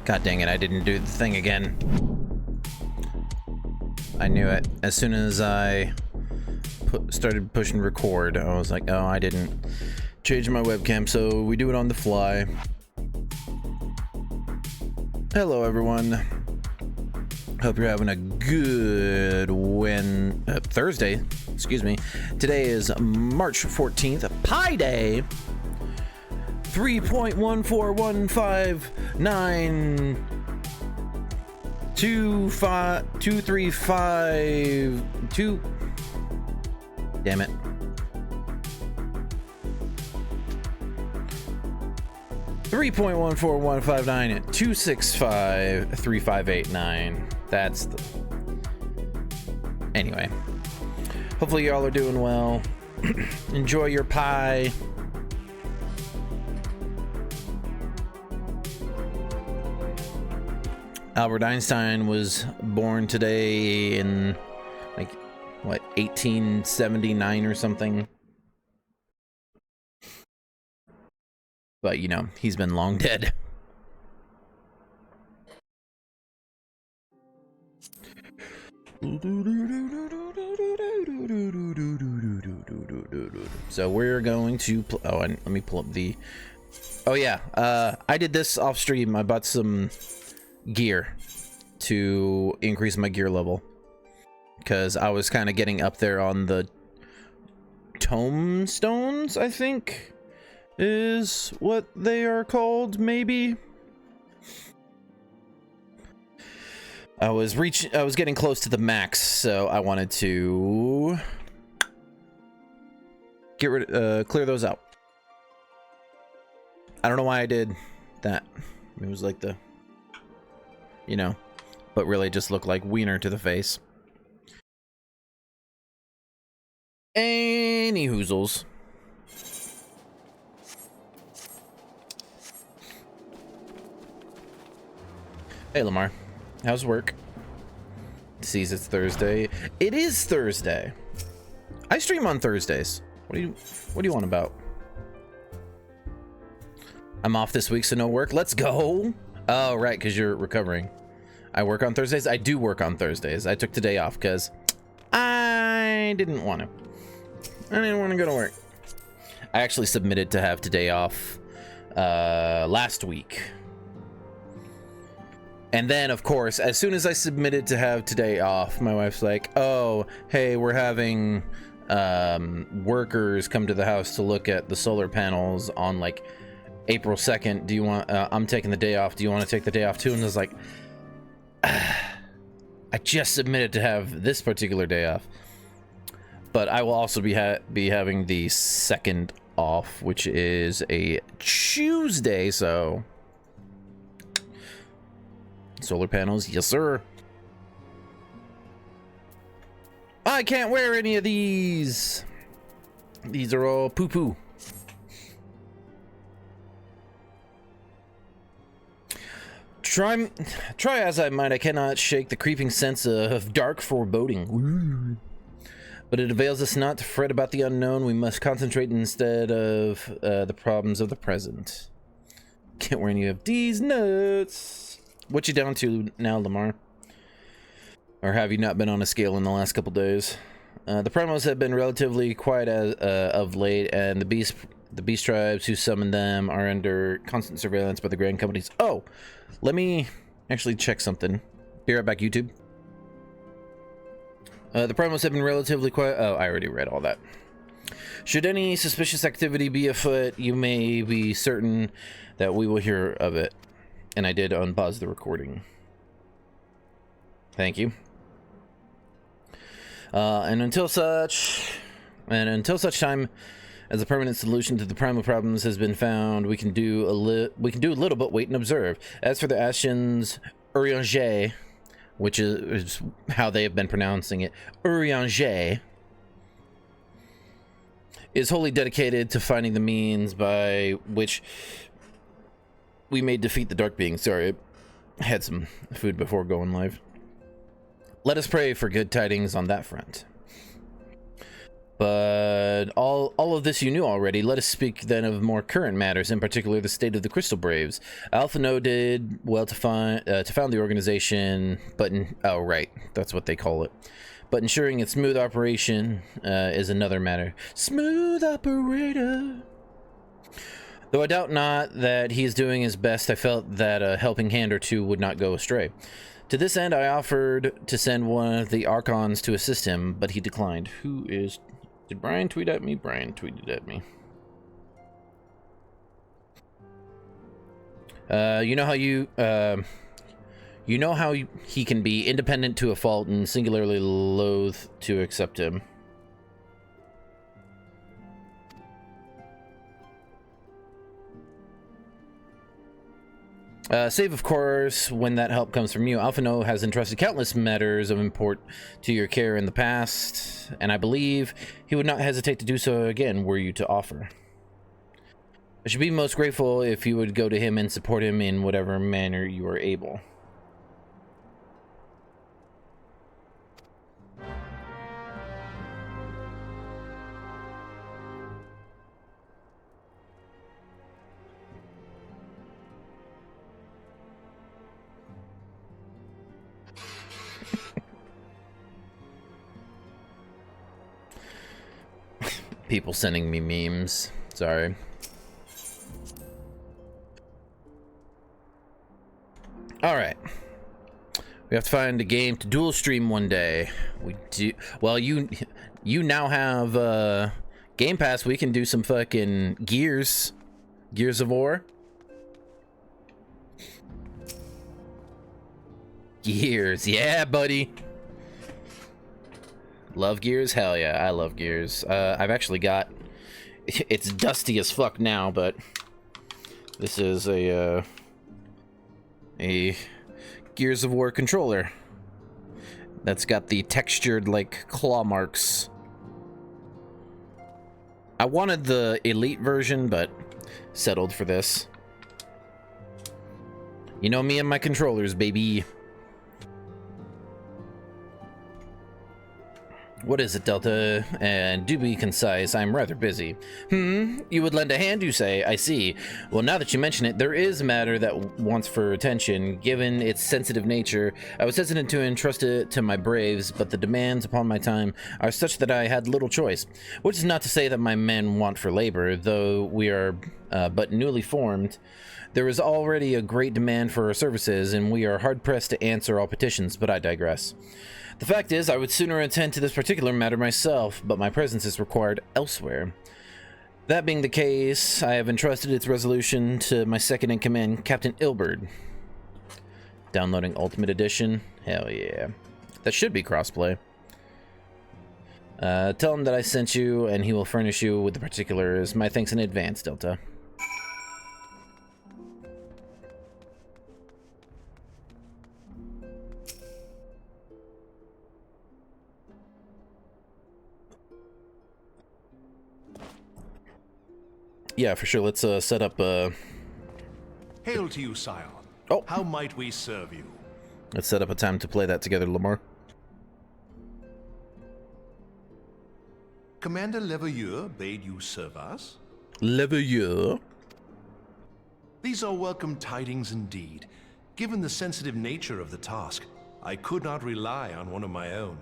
God dang it, I didn't do the thing again. I knew it. As soon as I started pushing record, I was like, oh, I didn't change my webcam, so we do it on the fly. Hello, everyone. Hope you're having a good Thursday. Excuse me. Today is March 14th, Pi Day. 3.141592352. Damn it. $3.14159265358 That's the... Anyway. Hopefully y'all are doing well. Enjoy your pie. Albert Einstein was born today in, like, what, 1879 or something? But, you know, he's been long dead. So we're going to... oh, and let me pull up the... oh, yeah. I did this off stream. I bought some gear to increase my gear level. Because I was kind of getting up there on the tombstones, I think is what they are called, maybe. I was getting close to the max, so I wanted to clear those out. I don't know why I did that. It was like the, you know, but really just looked like wiener to the face. Any hoozles. Hey Lamar, how's work? Sees it's Thursday. It is Thursday. I stream on Thursdays. What do you want about? I'm off this week, so no work. Let's go. Oh, right, because you're recovering. I work on Thursdays. I do work on Thursdays. I took today off because I didn't want to. I didn't want to go to work. I actually submitted to have today off last week. And then, of course, as soon as I submitted to have today off, my wife's like, oh, hey, we're having workers come to the house to look at the solar panels on, like, April 2nd. Do you want... I'm taking the day off. Do you want to take the day off, too? And I was like, I just submitted to have this particular day off. But I will also be having the 2nd off, which is a Tuesday, so... solar panels, yes sir. I can't wear any of these. These are all poo-poo. Try as I might, I cannot shake the creeping sense of dark foreboding. Ooh. But it avails us not to fret about the unknown. We must concentrate instead of the problems of the present. Can't wear any of these nuts. What you down to now, Lamar? Or have you not been on a scale in the last couple days? The primos have been relatively quiet of late, and the beast tribes who summon them are under constant surveillance by the grand companies. Oh, let me actually check something. Be right back, YouTube. The primos have been relatively quiet. Oh, I already read all that. Should any suspicious activity be afoot, you may be certain that we will hear of it. And I did unpause the recording. Thank you. And until such time as a permanent solution to the primal problems has been found, we can do a little but wait and observe. As for the Ascians Urianger, which is how they have been pronouncing it, Urianger, is wholly dedicated to finding the means by which we may defeat the dark beings. Sorry, I had some food before going live. Let us pray for good tidings on that front. But all of this you knew already. Let us speak then of more current matters, in particular the state of the Crystal Braves. Alpha No did well to found the organization, but oh right, that's what they call it. But ensuring its smooth operation is another matter. Smooth operator. Though I doubt not that he is doing his best, I felt that a helping hand or two would not go astray. To this end, I offered to send one of the Archons to assist him, but he declined. Who is... Did Brian tweet at me? Brian tweeted at me. You know how he can be independent to a fault and singularly loath to accept him. Save, of course, when that help comes from you. Alphino has entrusted countless matters of import to your care in the past, and I believe he would not hesitate to do so again were you to offer. I should be most grateful if you would go to him and support him in whatever manner you are able. People sending me memes. Sorry. Alright. We have to find a game to dual stream one day. We do. Well, you now have Game Pass. We can do some fucking Gears of War. Gears, yeah, buddy. Love Gears? Hell yeah, I love Gears. I've actually got... It's dusty as fuck now, but... This is a Gears of War controller. That's got the textured, like, claw marks. I wanted the Elite version, but settled for this. You know me and my controllers, baby. What is it, Delta? And do be concise, I'm rather busy. You would lend a hand, you say? I see. Well, now that you mention it, there is a matter that wants for attention. Given its sensitive nature, I was hesitant to entrust it to my braves, but the demands upon my time are such that I had little choice. Which is not to say that my men want for labor, though we are but newly formed. There is already a great demand for our services, and we are hard-pressed to answer all petitions, but I digress. The fact is, I would sooner attend to this particular matter myself, but my presence is required elsewhere. That being the case, I have entrusted its resolution to my second-in-command, Captain Ilberd. Downloading Ultimate Edition? Hell yeah. That should be crossplay. Tell him that I sent you, and he will furnish you with the particulars. My thanks in advance, Delta. Yeah, for sure. Let's set up Hail to you, Scion. Oh. How might we serve you? Let's set up a time to play that together, Lamar. Commander Leveilleur bade you serve us? Leveilleur? These are welcome tidings indeed. Given the sensitive nature of the task, I could not rely on one of my own.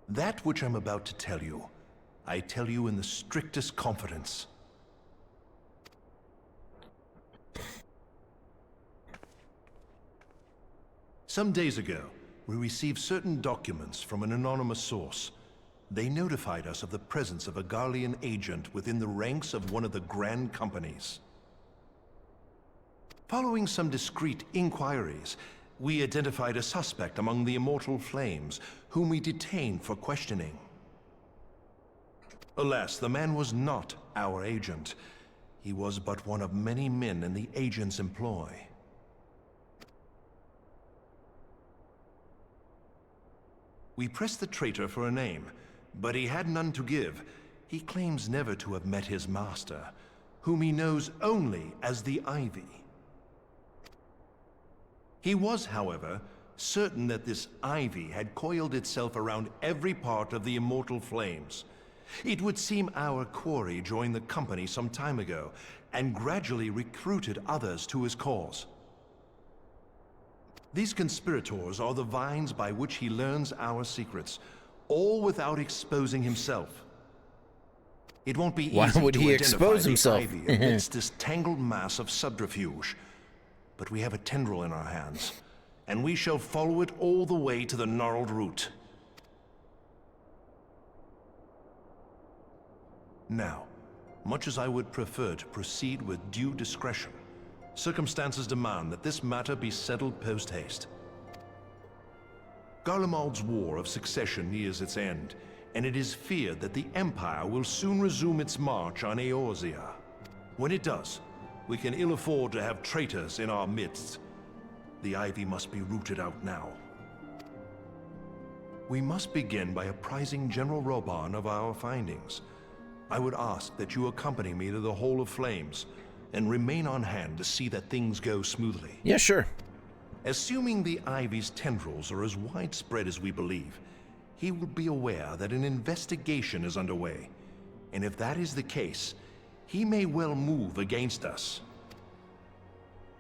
That which I'm about to tell you, I tell you in the strictest confidence. Some days ago, we received certain documents from an anonymous source. They notified us of the presence of a Garlean agent within the ranks of one of the Grand Companies. Following some discreet inquiries, we identified a suspect among the Immortal Flames, whom we detained for questioning. Alas, the man was not our agent. He was but one of many men in the agent's employ. We pressed the traitor for a name, but he had none to give. He claims never to have met his master. whom he knows only as the Ivy. He was, however, certain that this Ivy had coiled itself around every part of the immortal flames. It would seem our quarry joined the company some time ago, and gradually recruited others to his cause. These conspirators are the vines by which he learns our secrets, all without exposing himself. It won't be Why easy would to he identify expose the himself? Ivy amidst this tangled mass of subterfuge. But we have a tendril in our hands, and we shall follow it all the way to the gnarled root. Now, much as I would prefer to proceed with due discretion, circumstances demand that this matter be settled post-haste. Garlemald's War of Succession nears its end, and it is feared that the Empire will soon resume its march on Eorzea. When it does, we can ill afford to have traitors in our midst. The Ivy must be rooted out now. We must begin by apprising General Roban of our findings. I would ask that you accompany me to the Hall of Flames, and remain on hand to see that things go smoothly. Yeah, sure. Assuming the Ivy's tendrils are as widespread as we believe, he will be aware that an investigation is underway. And if that is the case, he may well move against us.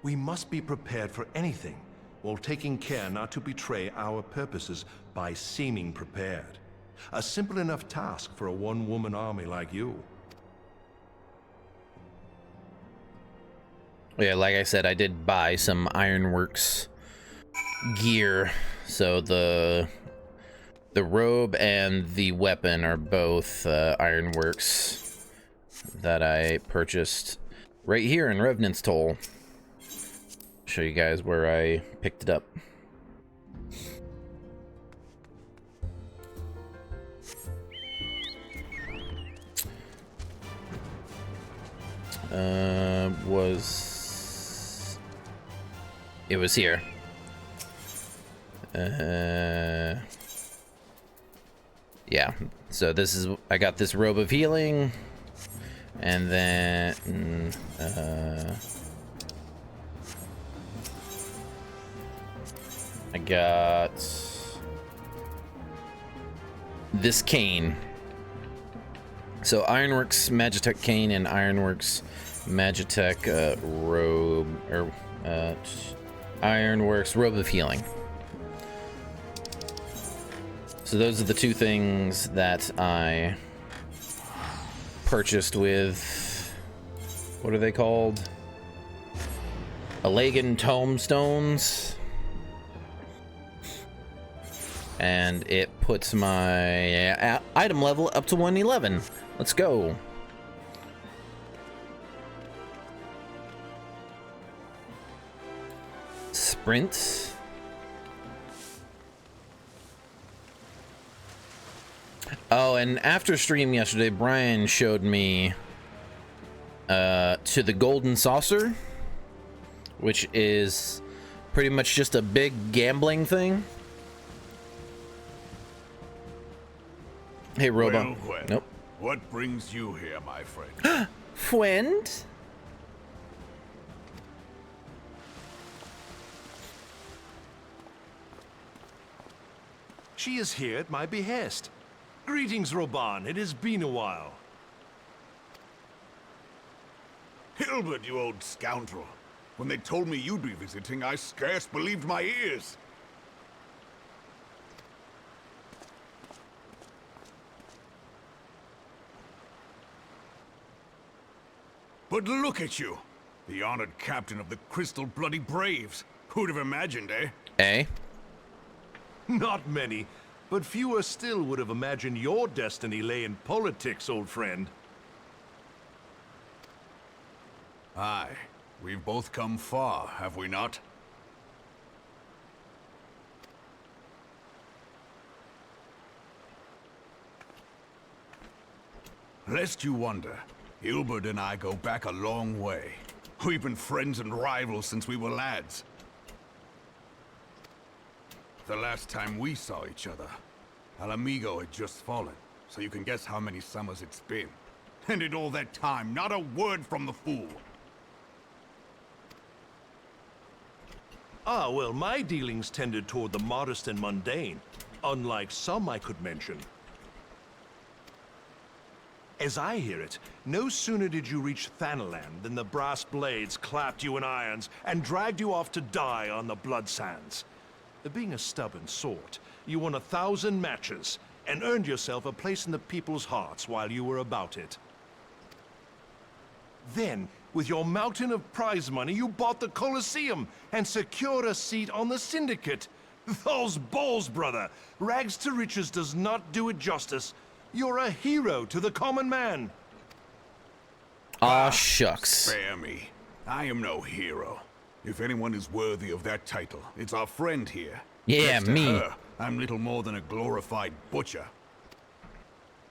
We must be prepared for anything, while taking care not to betray our purposes by seeming prepared. A simple enough task for a one-woman army like you. Yeah, like I said, I did buy some Ironworks gear, so the robe and the weapon are both Ironworks that I purchased right here in Revenant's Toll. Show you guys where I picked it up. It was here. Yeah, so this is, I got this robe of healing, and then I got this cane. So Ironworks Magitech cane and Ironworks Magitech robe, or Ironworks robe of healing. So those are the two things that I purchased with, what are they called? Alagan tomestones. And it puts my item level up to 111. Let's go. Sprint. Oh, and after stream yesterday, Brian showed me to the Golden Saucer, which is pretty much just a big gambling thing. Hey, Robo. Well, Nope. What brings you here, my friend? Friend? She is here at my behest. Greetings, Roban. It has been a while. Hilbert, you old scoundrel. When they told me you'd be visiting, I scarce believed my ears. But look at you, the honored captain of the Crystal Bloody Braves. Who'd have imagined, eh? Eh? Not many, but fewer still would have imagined your destiny lay in politics, old friend. Aye, we've both come far, have we not? Lest you wonder, Hilbert and I go back a long way. We've been friends and rivals since we were lads. The last time we saw each other, Alamigo had just fallen, so you can guess how many summers it's been. And in all that time, not a word from the fool. Ah, well, my dealings tended toward the modest and mundane, unlike some I could mention. As I hear it, no sooner did you reach Thanalan than the brass blades clapped you in irons and dragged you off to die on the blood sands. Being a stubborn sort, you won 1,000 matches and earned yourself a place in the people's hearts while you were about it. Then, with your mountain of prize money, you bought the Colosseum and secured a seat on the Syndicate. Those balls, brother! Rags to riches does not do it justice. You're a hero to the common man. Aw, shucks. Spare me. I am no hero. If anyone is worthy of that title, it's our friend here. Yeah, Next to me. her, I'm little more than a glorified butcher.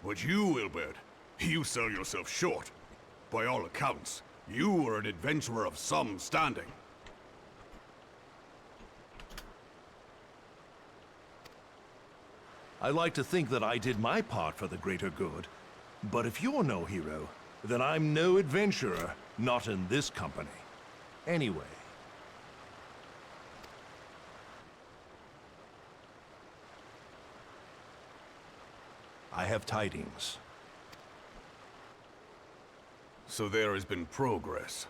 But you, Wilbert, you sell yourself short. By all accounts, you are an adventurer of some standing. I like to think that I did my part for the greater good. But if you're no hero, then I'm no adventurer, not in this company. Anyway. I have tidings. So there has been progress.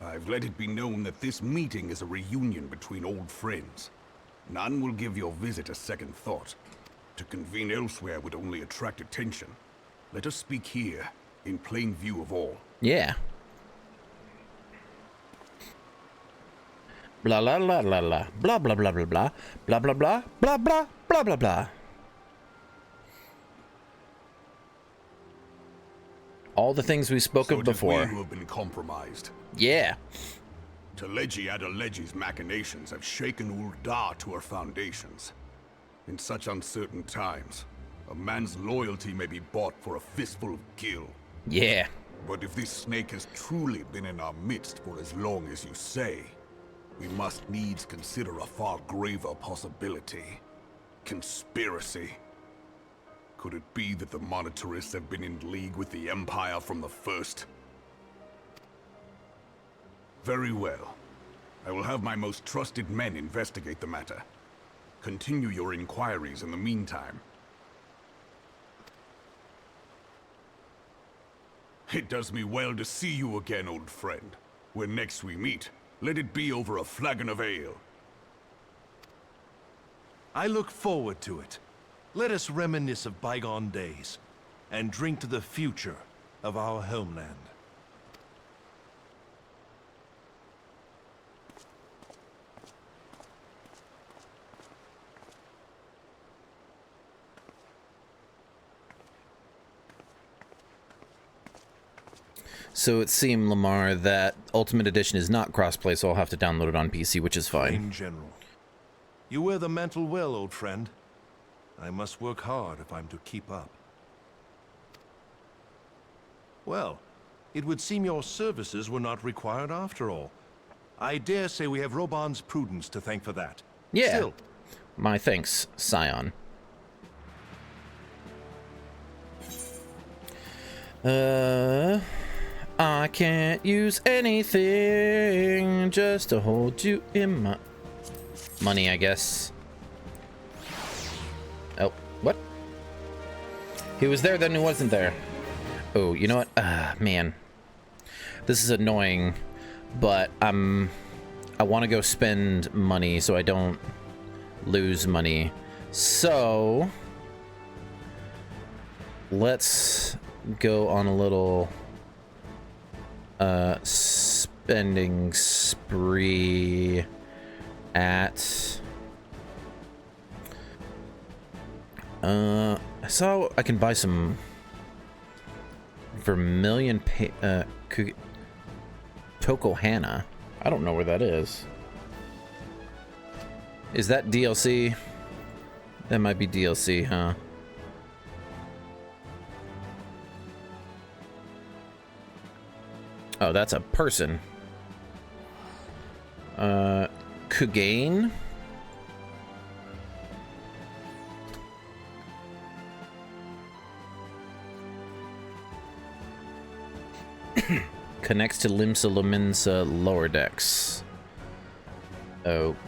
I've let it be known that this meeting is a reunion between old friends. None will give your visit a second thought. To convene elsewhere would only attract attention. Let us speak here, in plain view of all. Yeah. Blah blah blah blah blah blah blah blah blah blah blah blah blah blah blah blah blah blah. All the things we spoke of before. We who have been compromised. Yeah. Teleji Adeleji's machinations have shaken Ul'dah to her foundations. In such uncertain times, a man's loyalty may be bought for a fistful of gil. Yeah. But if this snake has truly been in our midst for as long as you say, we must needs consider a far graver possibility. Conspiracy. Could it be that the Monetarists have been in league with the Empire from the first? Very well. I will have my most trusted men investigate the matter. Continue your inquiries in the meantime. It does me well to see you again, old friend. When next we meet, let it be over a flagon of ale. I look forward to it. Let us reminisce of bygone days and drink to the future of our homeland. So it seemed, Lamar, that Ultimate Edition is not crossplay, so I'll have to download it on PC, which is fine. In general. You wear the mantle well, old friend. I must work hard if I'm to keep up. Well, it would seem your services were not required after all. I dare say we have Roban's prudence to thank for that. Yeah. Still, my thanks, Scion. I can't use anything just to hold you in my money, I guess. Oh, what? He was there, then he wasn't there. Oh, you know what? Man. This is annoying, but I want to go spend money so I don't lose money. So, let's go on a little spending spree at I saw I can buy some Vermilion Tokohana. I don't know where that is. Is that DLC? That might be DLC, huh? Oh, that's a person. Kugane? connects to Limsa Lominsa lower decks. Okay.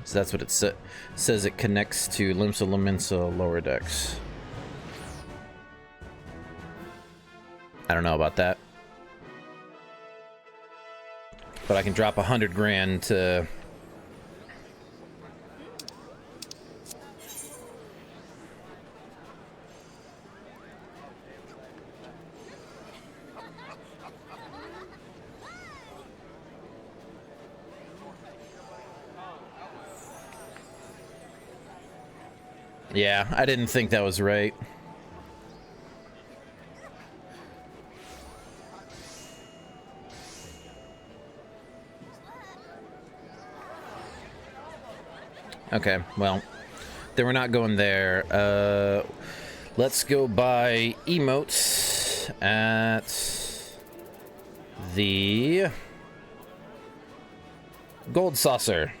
So that's what it says. It connects to Limsa Lominsa lower decks. I don't know about that. But I can drop 100 grand to... Yeah, I didn't think that was right. Okay, well, then we're not going there. Let's go buy emotes at the Gold Saucer.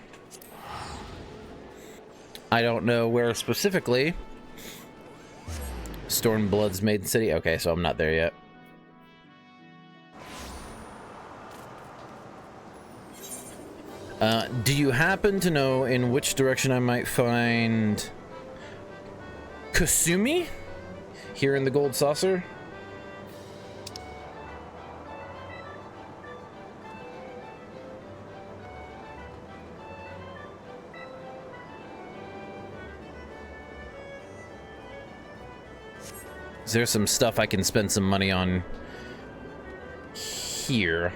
I don't know where specifically. Stormblood's Maiden City. Okay, so I'm not there yet. Do you happen to know in which direction I might find Kasumi here in the Gold Saucer? Is there some stuff I can spend some money on here?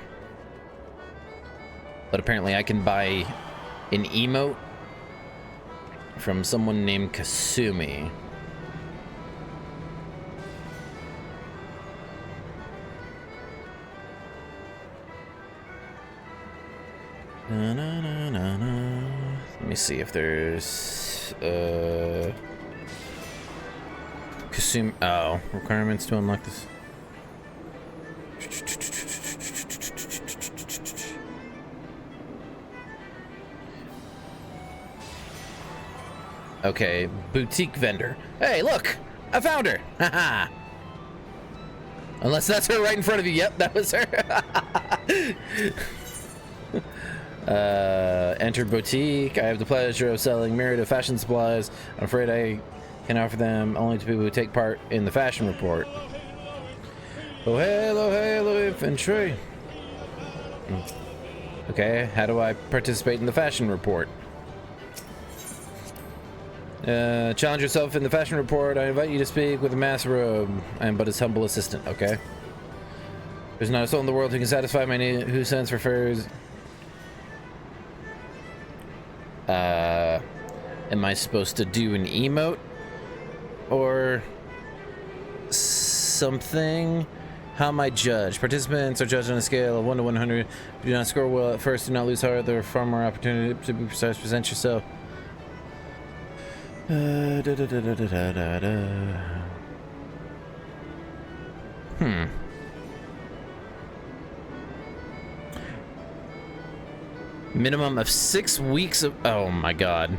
But apparently I can buy an emote from someone named Kasumi. Na, na, na, na, na. Let me see if there's Kasumi. Oh, requirements to unlock this. Okay, boutique vendor. Hey, look! I found her! Haha! Unless that's her right in front of you. Yep, that was her. Enter boutique. I have the pleasure of selling myriad of fashion supplies. I'm afraid I can offer them only to people who take part in the fashion report. Oh, hello, infantry. Okay, how do I participate in the fashion report? Challenge yourself in the fashion report. I invite you to speak with the master robe. I am but his humble assistant, okay? There's not a soul in the world who can satisfy my need. Who sends for furs? Am I supposed to do an emote? Or something? How am I judged? Participants are judged on a scale of 1 to 100. Do not score well at first. Do not lose heart. There are far more opportunity to be precise. Present yourself. Minimum of 6 weeks of... Oh my god.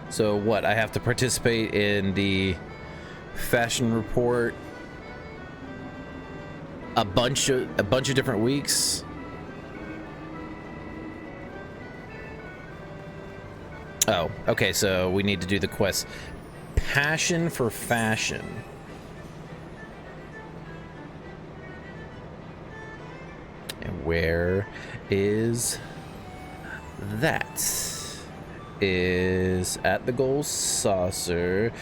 So what? I have to participate in the fashion report a bunch of different weeks. Oh, okay, so we need to do the quest. Passion for fashion. And where is that? Is at the Gold Saucer,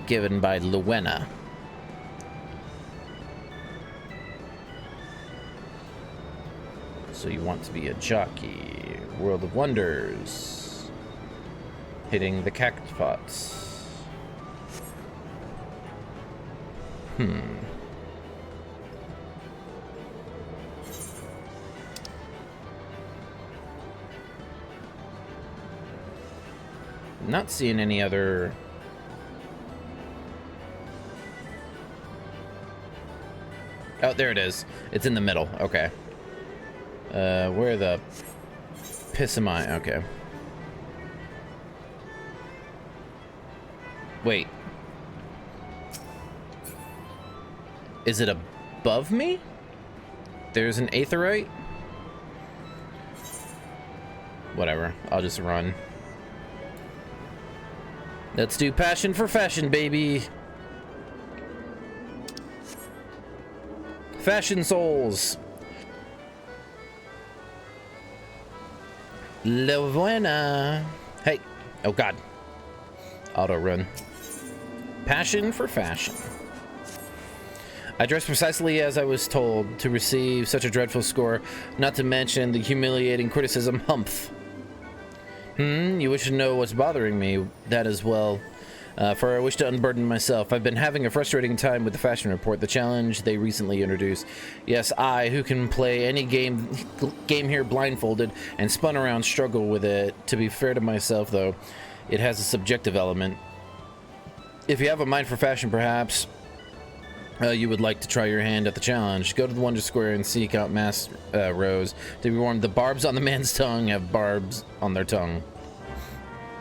given by Luena. So you want to be a jockey. World of Wonders. Hitting the cactus. Not seeing any other... Oh, there it is. It's in the middle. Okay. Where the piss am I? Okay. Wait. Is it above me? There's an aetherite? Whatever, I'll just run. Let's do passion for fashion, baby. Fashion souls. La buena. Hey. Oh, God. Auto run. Passion for fashion. I dressed precisely as I was told to receive such a dreadful score, not to mention the humiliating criticism humph. You wish to know what's bothering me? That as well. For I wish to unburden myself. I've been having a frustrating time with the fashion report, the challenge they recently introduced. Yes, I, who can play any game here blindfolded and spun around, struggle with it. To be fair to myself, though, it has a subjective element. If you have a mind for fashion, perhaps you would like to try your hand at the challenge. Go to the Wonder Square and seek out Mass Rose to be warned. The barbs on the man's tongue have barbs on their tongue.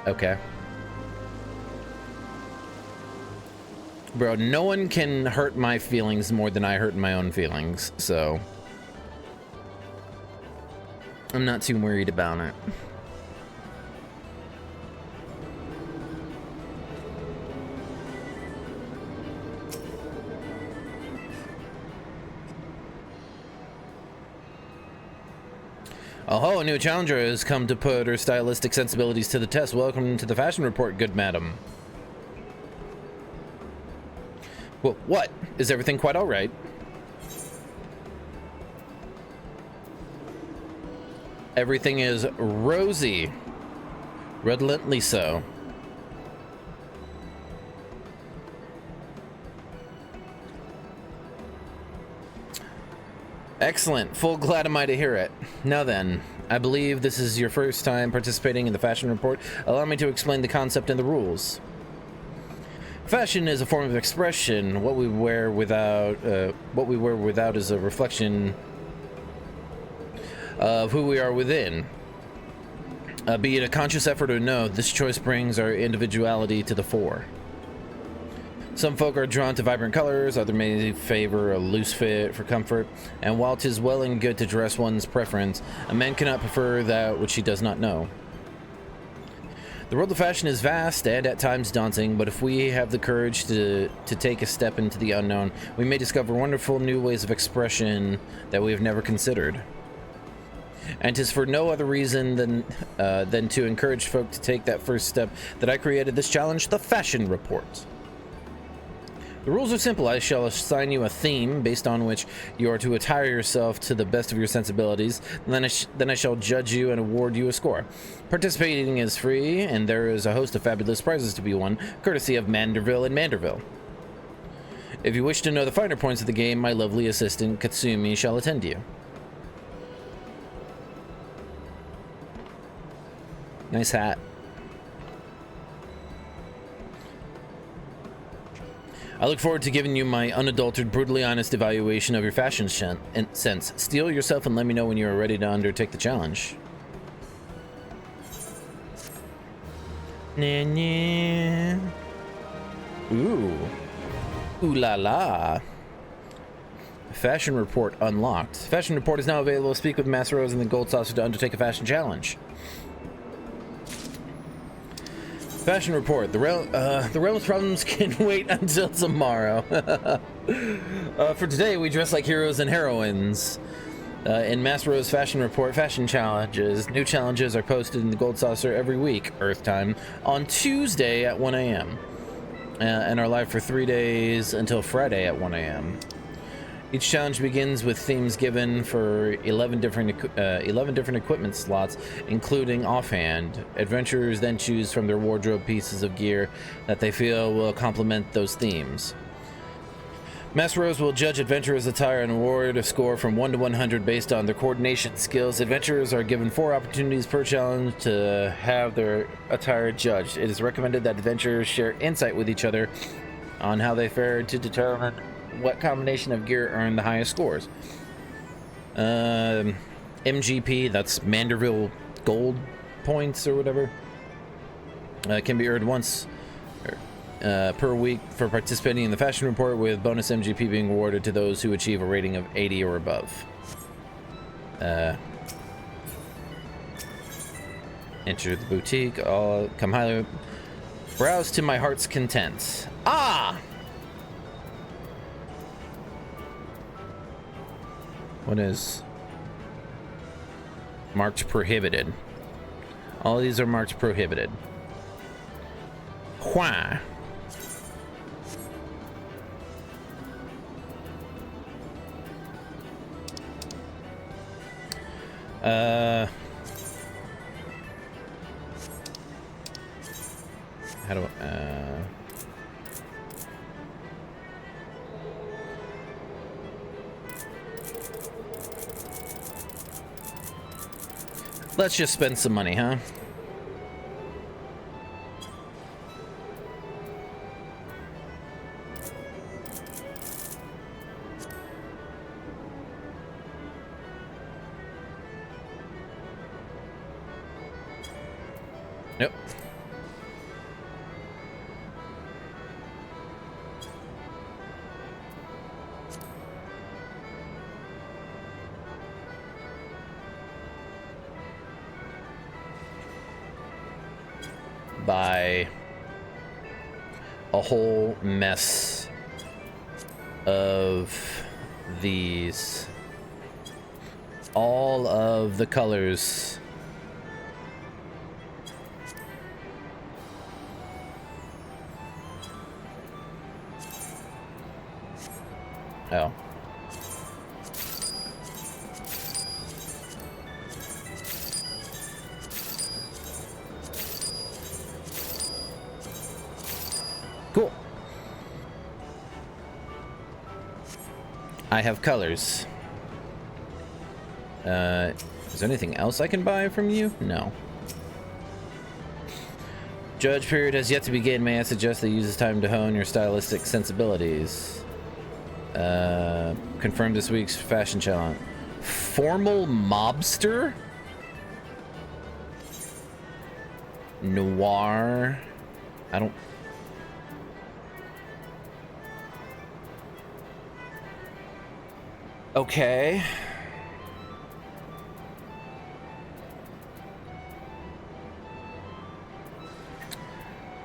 Okay. Bro, no one can hurt my feelings more than I hurt my own feelings, so I'm not too worried about it. Oh, a new challenger has come to put her stylistic sensibilities to the test. Welcome to the fashion report, good madam. Well, what? Is everything quite all right? Everything is rosy. Redolently so. Excellent. Full glad am I to hear it. Now then, I believe this is your first time participating in the fashion report. Allow me to explain the concept and the rules. Fashion is a form of expression. What we wear without is a reflection of who we are within. Be it a conscious effort or no, this choice brings our individuality to the fore. Some folk are drawn to vibrant colors, others may favor a loose fit for comfort, and while 'tis well and good to dress one's preference, a man cannot prefer that which he does not know. The world of fashion is vast and at times daunting, but if we have the courage to take a step into the unknown, we may discover wonderful new ways of expression that we have never considered. And 'tis for no other reason than to encourage folk to take that first step that I created this challenge, the Fashion Report. The rules are simple. I shall assign you a theme based on which you are to attire yourself to the best of your sensibilities. Then I shall judge you and award you a score. Participating is free, and there is a host of fabulous prizes to be won, courtesy of Manderville and Manderville. If you wish to know the finer points of the game, my lovely assistant Katsumi shall attend you. Nice hat. I look forward to giving you my unadulterated, brutally honest evaluation of your fashion sense. Steel yourself and let me know when you are ready to undertake the challenge. Ooh. Ooh la la. Fashion Report unlocked. Fashion Report is now available. Speak with Master Rose and the Gold Saucer to undertake a fashion challenge. Fashion Report. The realm's problems can wait until tomorrow. For today, we dress like heroes and heroines. In Master Rose Fashion Report, fashion challenges. New challenges are posted in the Gold Saucer every week, Earth time, on Tuesday at 1 a.m. And are live for 3 days until Friday at 1 a.m. Each challenge begins with themes given for 11 different equipment slots, including offhand. Adventurers then choose from their wardrobe pieces of gear that they feel will complement those themes. Master Rose will judge adventurers' attire and award a score from 1 to 100 based on their coordination skills. Adventurers are given 4 opportunities per challenge to have their attire judged. It is recommended that adventurers share insight with each other on how they fared to determine what combination of gear earned the highest scores. MGP, that's Manderville Gold points or whatever, can be earned once per week for participating in the fashion report, with bonus MGP being awarded to those who achieve a rating of 80 or above. Enter the boutique. I'll come highly. Browse to my heart's content. Ah! What is marked prohibited? All of these are marked prohibited. Why? How do I, let's just spend some money, huh? Nope. By a whole mess of these. All of the colors. Oh. Cool. I have colors. Is there anything else I can buy from you? No. Judge period has yet to begin. May I suggest that you use this time to hone your stylistic sensibilities? Confirm this week's fashion challenge. Formal mobster? Noir? I don't... Okay.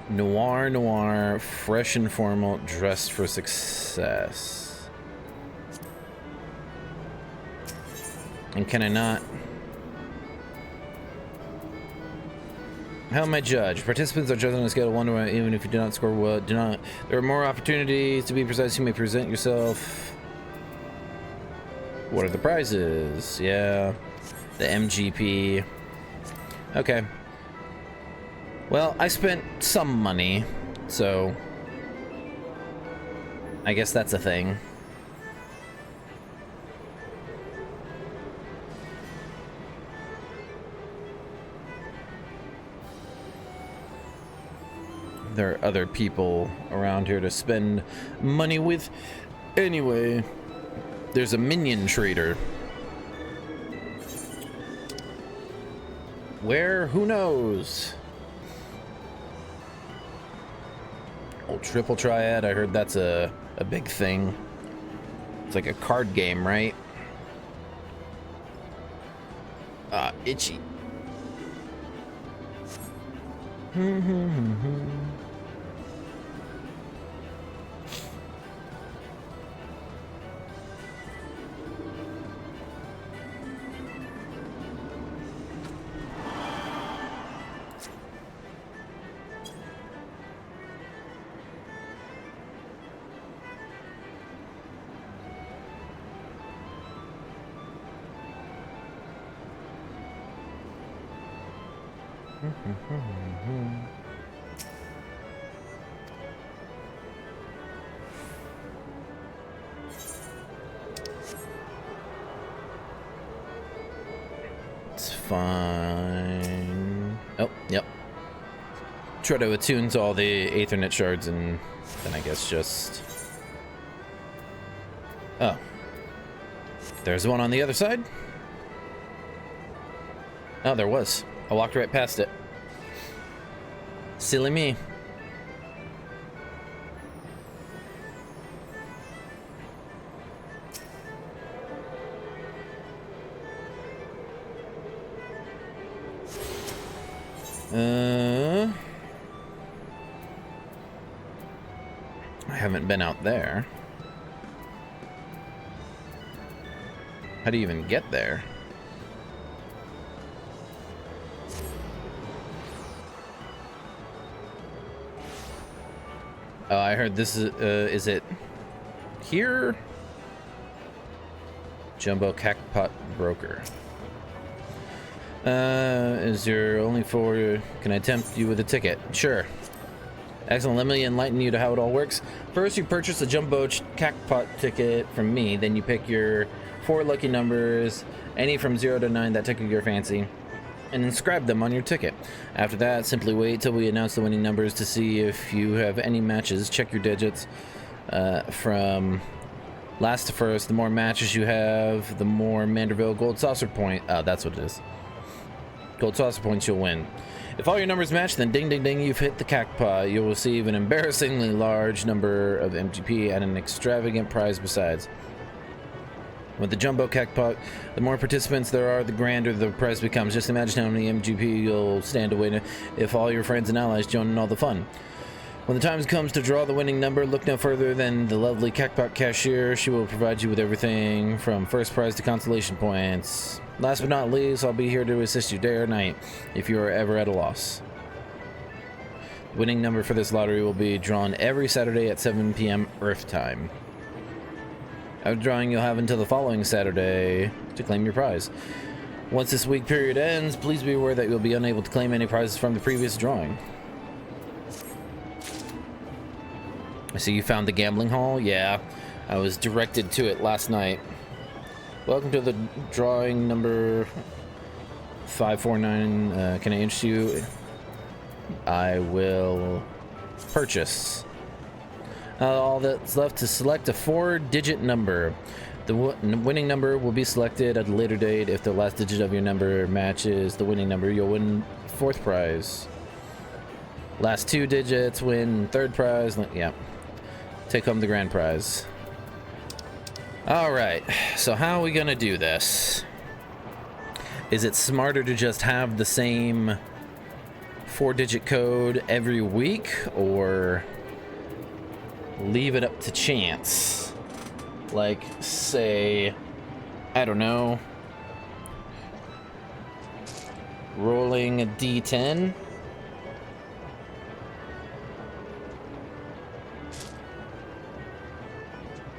Noir, fresh and formal, dressed for success. And can I not? How am I judged? Participants are judged on a scale of 1 to 1, even if you do not score well. There are more opportunities to be precise. You may present yourself. What are the prizes? Yeah. The MGP. Okay. Well, I spent some money, so I guess that's a thing. There are other people around here to spend money with. Anyway, there's a minion trader. Where? Who knows? Old triple triad. I heard that's a big thing. It's like a card game, right? Ah, itchy. It's fine. Oh, yep. Try to attune to all the Aethernet shards and then I guess just... Oh. There's one on the other side? Oh, there was. I walked right past it. Silly me. I haven't been out there. How do you even get there? Oh, I heard this is it here? Jumbo Cactpot Broker. Is there only 4? Can I tempt you with a ticket? Sure. Excellent. Let me enlighten you to how it all works. First, you purchase a Jumbo Cactpot ticket from me. Then you pick your 4 lucky numbers, any from 0 to 9 that tickle your fancy, and inscribe them on your ticket. After that, simply wait till we announce the winning numbers to see if you have any matches. Check your digits from last to first. The more matches you have, the more Manderville Gold Saucer point. Oh, that's what it is. Gold Saucer points you'll win. If all your numbers match, then ding ding ding, you've hit the Cactpot. You'll receive an embarrassingly large number of MGP and an extravagant prize besides. With the Jumbo Cactpot, the more participants there are, the grander the prize becomes. Just imagine how many MGP you'll stand to win if all your friends and allies join in all the fun. When the time comes to draw the winning number, look no further than the lovely Cactpot cashier. She will provide you with everything from first prize to consolation points. Last but not least, I'll be here to assist you day or night if you are ever at a loss. The winning number for this lottery will be drawn every Saturday at 7 p.m. Earth time. After drawing, you'll have until the following Saturday to claim your prize. Once this week period ends, please be aware that you'll be unable to claim any prizes from the previous drawing. I see you found the gambling hall? Yeah, I was directed to it last night. Welcome to the drawing number 549. Can I interest you? I will purchase. All that's left to select a 4-digit number. The winning number will be selected at a later date. If the last digit of your number matches the winning number, you'll win 4th prize. Last 2 digits win 3rd prize. Yeah. Take home the grand prize. Alright, so how are we gonna do this? Is it smarter to just have the same 4-digit code every week, or leave it up to chance? Like, say, I don't know, rolling a D10?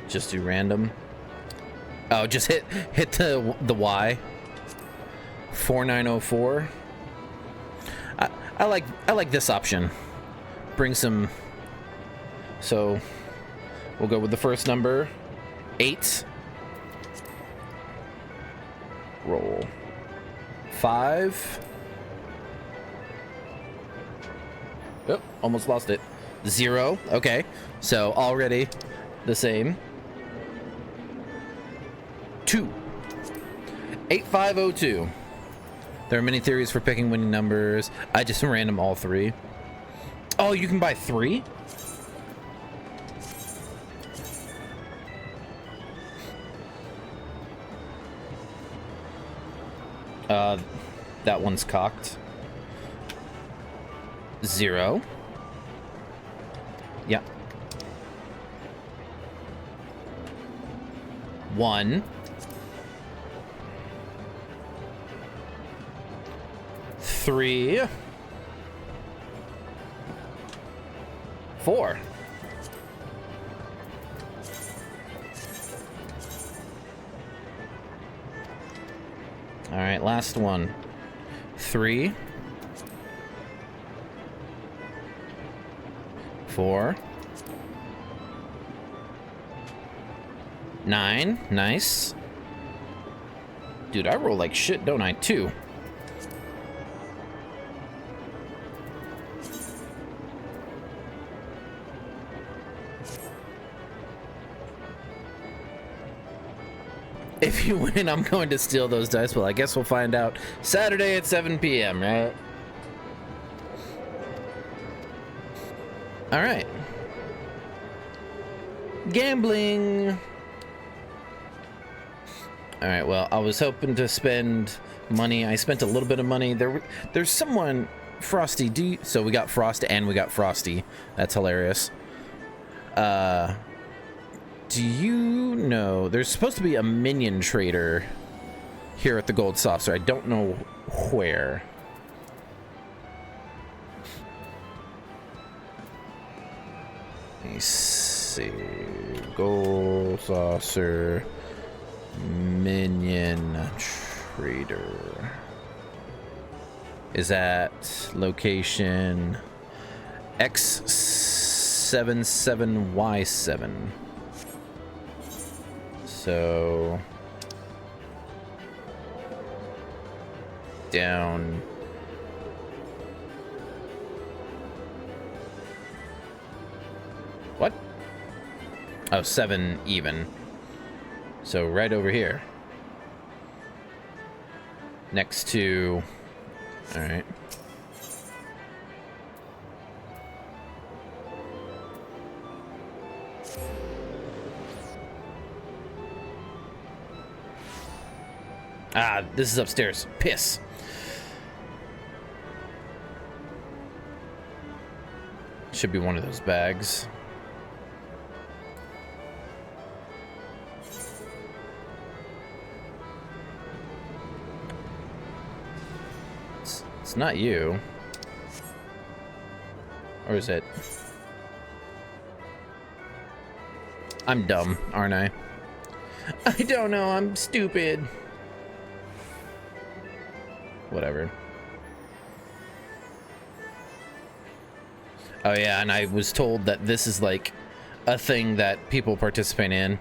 Just do random. Oh, just hit the Y. 4904. I like this option. Bring some. So we'll go with the first number, 8. Roll 5. Oh, almost lost it. 0. Okay, so already the same. 2. 8502. There are many theories for picking winning numbers. I just random all 3. Oh, you can buy 3? That one's cocked. 0. Yep. 1. 3. 4. All right, last one. 3. 4. 9. Nice. Dude, I roll like shit, don't I? 2. If you win, I'm going to steal those dice. Well, I guess we'll find out Saturday at 7 p.m., right? All right. Gambling. All right, well, I was hoping to spend money. I spent a little bit of money. There's someone Frosty, so we got Frost and we got Frosty. That's hilarious. Do you know there's supposed to be a minion trader here at the Gold Saucer? I don't know where. Let me see. Gold Saucer minion trader is at location X77Y7. So down what? Oh, 7 even. So right over here. Next to, all right. Ah, this is upstairs. Piss. Should be one of those bags. It's not you. Or is it? I'm dumb, aren't I? I don't know, I'm stupid. Whatever. Oh yeah, and I was told that this is like a thing that people participate in.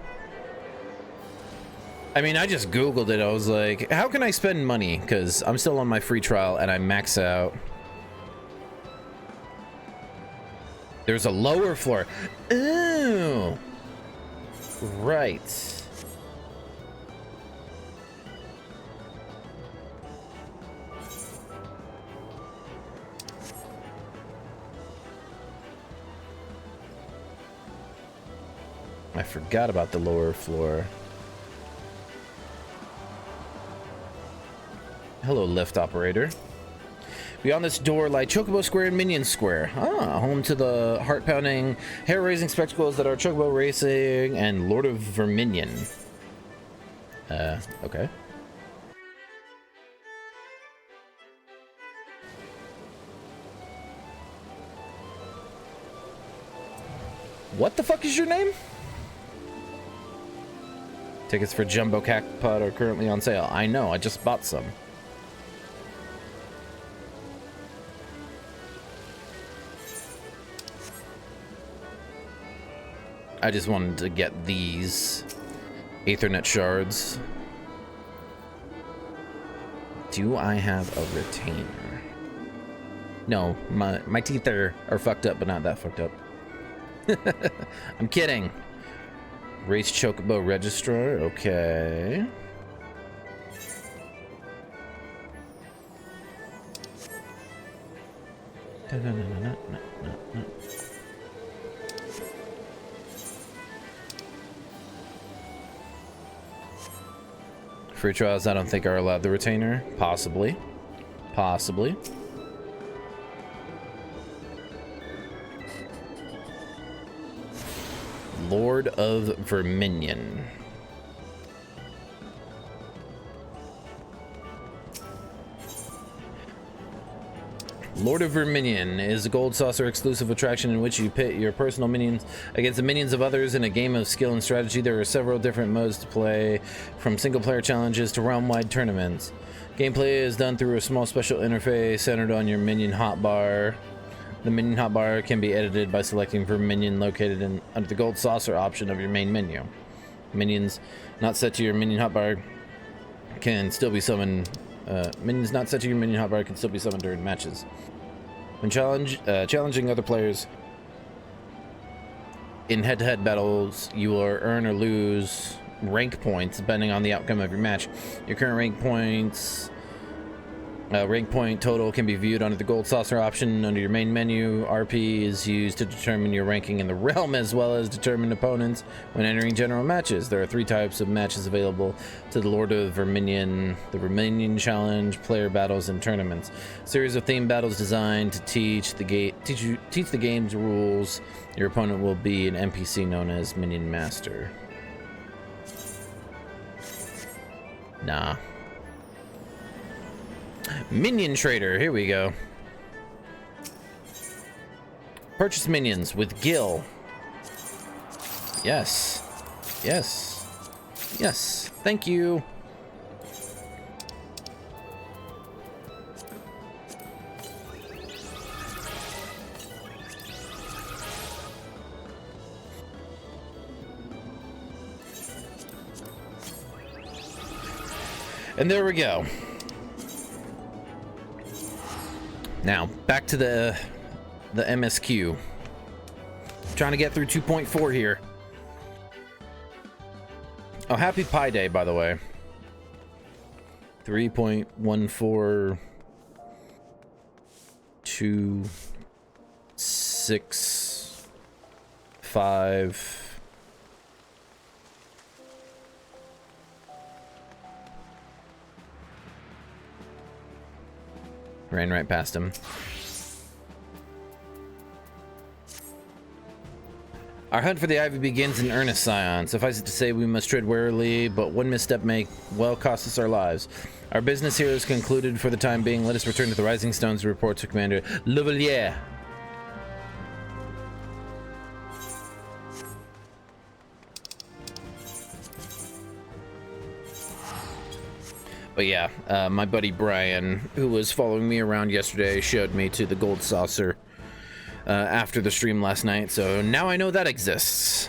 I mean, I just Googled it. I was like, how can I spend money? Because I'm still on my free trial and I max out. There's a lower floor. Ooh. Right. I forgot about the lower floor. Hello, lift operator. Beyond this door lie Chocobo Square and Minion Square. Ah, home to the heart-pounding, hair-raising spectacles that are Chocobo Racing and Lord of Verminion. Okay. What the fuck is your name? Tickets for Jumbo Cactpot are currently on sale. I know, I just bought some. I just wanted to get these Aethernet shards. Do I have a retainer? No, my teeth are fucked up, but not that fucked up. I'm kidding. Race Chocobo Registrar, okay. Free trials, I don't think are allowed the retainer. Possibly. Possibly. Lord of Verminion. Lord of Verminion is a Gold Saucer exclusive attraction in which you pit your personal minions against the minions of others in a game of skill and strategy. There are several different modes to play, from single-player challenges to realm-wide tournaments. Gameplay is done through a small special interface centered on your minion hotbar. The minion hotbar can be edited by selecting Verminion located under the Gold Saucer option of your main menu. Minions not set to your minion hotbar can still be summoned. Minions not set to your minion hotbar can still be summoned during matches. When challenging other players in head-to-head battles, you will earn or lose rank points depending on the outcome of your match. Your current rank points Rank point total can be viewed under the gold saucer option under your main menu. RP is used to determine your ranking in the realm as well as determine opponents when entering general matches. There are 3 types of matches available to the Lord of Verminion: the Verminion Challenge, player battles, and tournaments. A series of themed battles designed to teach the game's rules. Your opponent will be an NPC known as Minion Master. Nah. Minion Trader, here we go. Purchase minions with Gil. Yes. Yes. Yes. Thank you. And there we go. Now, back to the MSQ. Trying to get through 2.4 here. Oh, happy Pi Day, by the way. 3.14265. Ran right past him. Our hunt for the Ivy begins in earnest, Scion. Suffice it to say, we must tread warily, but one misstep may well cost us our lives. Our business here is concluded for the time being. Let us return to the Rising Stones to report to Commander Levelier. But yeah, my buddy Brian, who was following me around yesterday, showed me to the gold saucer after the stream last night, so now I know that exists.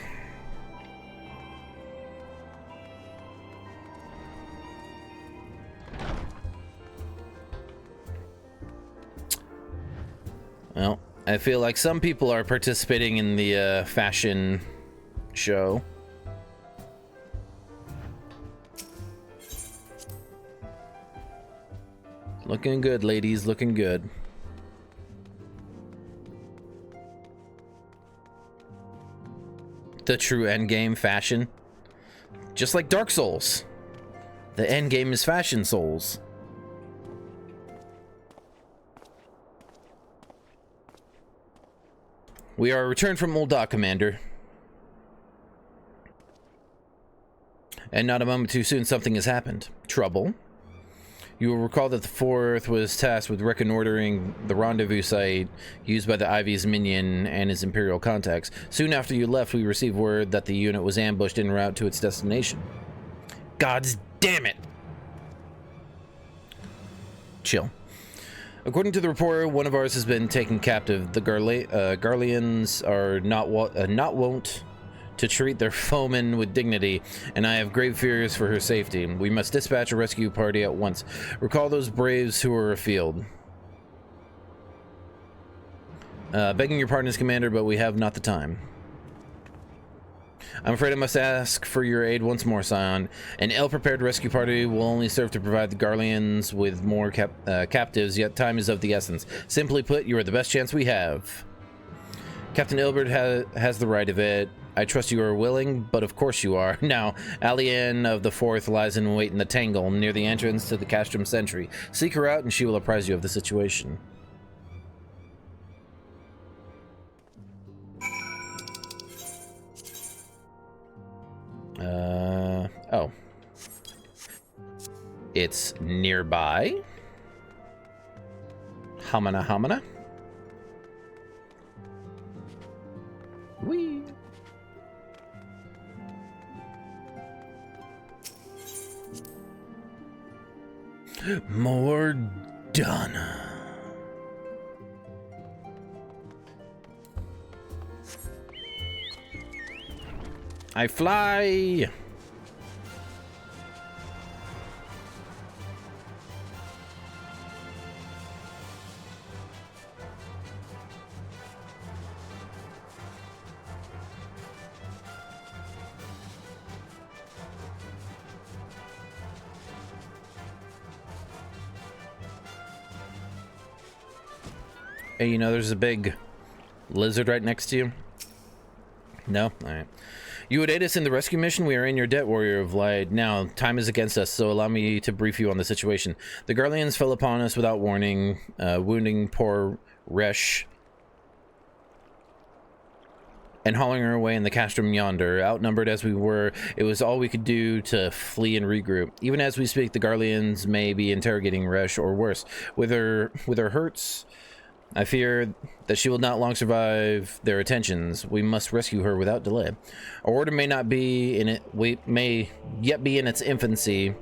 Well, I feel like some people are participating in the fashion show. Looking good, ladies, looking good. The true endgame fashion. Just like Dark Souls. The endgame is fashion souls. We are returned from Ul'dah, Commander. And not a moment too soon, something has happened. Trouble. You will recall that the 4th was tasked with reconnoitering the rendezvous site used by the Ivy's minion and his Imperial contacts. Soon after you left, we received word that the unit was ambushed en route to its destination. God's damn it! Chill. According to the report, one of ours has been taken captive. The Garleans are not wont to treat their foemen with dignity, and I have grave fears for her safety. We must dispatch a rescue party at once. Recall those braves who are afield. Begging your pardon, Commander, but we have not the time. I'm afraid I must ask for your aid once more, Scion. An ill-prepared rescue party will only serve to provide the Garleans with more captives, yet time is of the essence. Simply put, you are the best chance we have. Captain Ilbert has the right of it. I trust you are willing, but of course you are. Now, Alien of the 4th lies in wait in the Tangle, near the entrance to the Castrum Sentry. Seek her out and she will apprise you of the situation. Oh. It's nearby. Hamana Hamana. Whee. More Donna. I fly. Hey, you know, there's a big lizard right next to you. No? Alright. You would aid us in the rescue mission. We are in your debt, Warrior of Light. Now, time is against us, so allow me to brief you on the situation. The Garleans fell upon us without warning, wounding poor Resh and hauling her away in the castrum yonder. Outnumbered as we were, it was all we could do to flee and regroup. Even as we speak, the Garleans may be interrogating Resh, or worse. With her hurts, I fear that she will not long survive their attentions. We must rescue her without delay. Our order may not be in it. We may yet be in its infancy,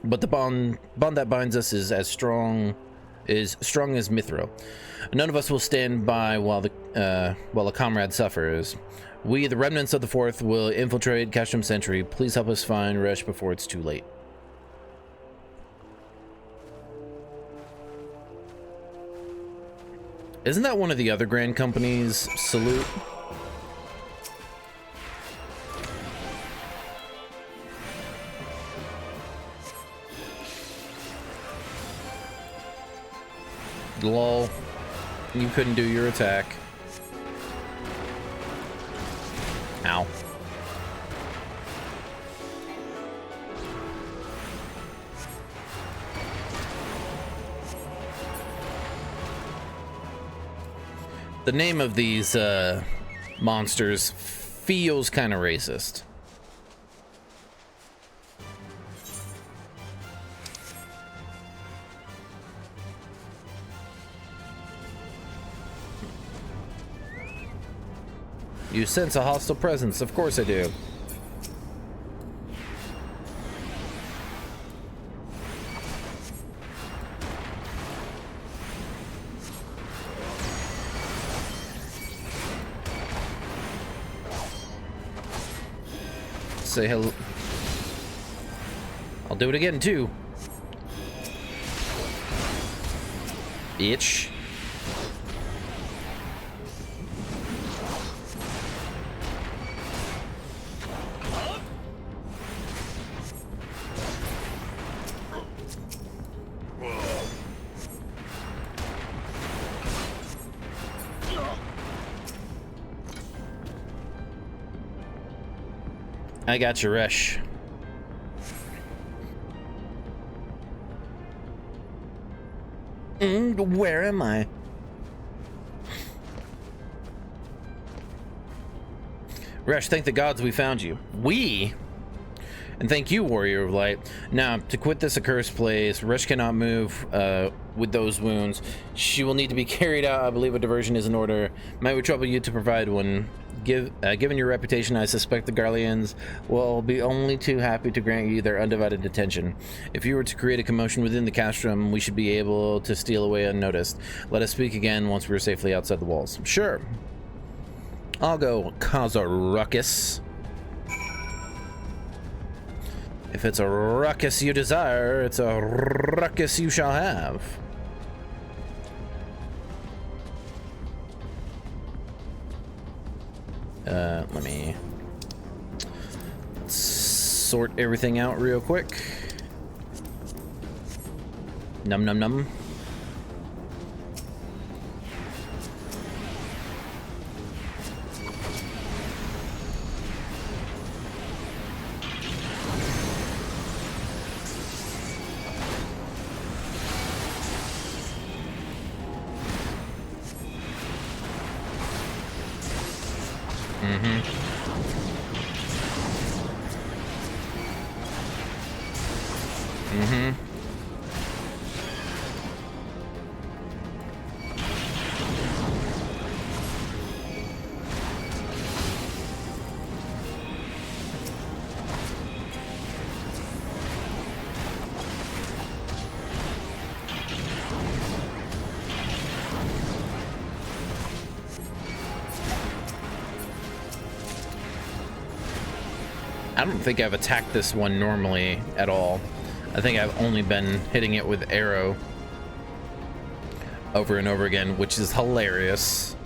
but the bond that binds us is as strong as Mithril. None of us will stand by while a comrade suffers. We, the remnants of the Fourth, will infiltrate Castrum Sentry. Please help us find Resh before it's too late. Isn't that one of the other Grand Companies' salute? Lol. You couldn't do your attack. Ow. The name of these monsters feels kind of racist. You sense a hostile presence. Of course I do. Say hello. I'll do it again too. Bitch. I got you, Resh. Where am I? Resh, thank the gods we found you. We? And thank you, Warrior of Light. Now, to quit this accursed place, Resh cannot move with those wounds. She will need to be carried out. I believe a diversion is in order. Might we trouble you to provide one? Given your reputation, I suspect the Garleans will be only too happy to grant you their undivided attention. If you were to create a commotion within the castrum, we should be able to steal away unnoticed. Let us speak again once we're safely outside the walls. Sure. I'll go cause a ruckus. If it's a ruckus you desire, it's a ruckus you shall have. Let me sort everything out real quick. Num num num. I don't think I've attacked this one normally at all. I think I've only been hitting it with arrow over and over again, which is hilarious.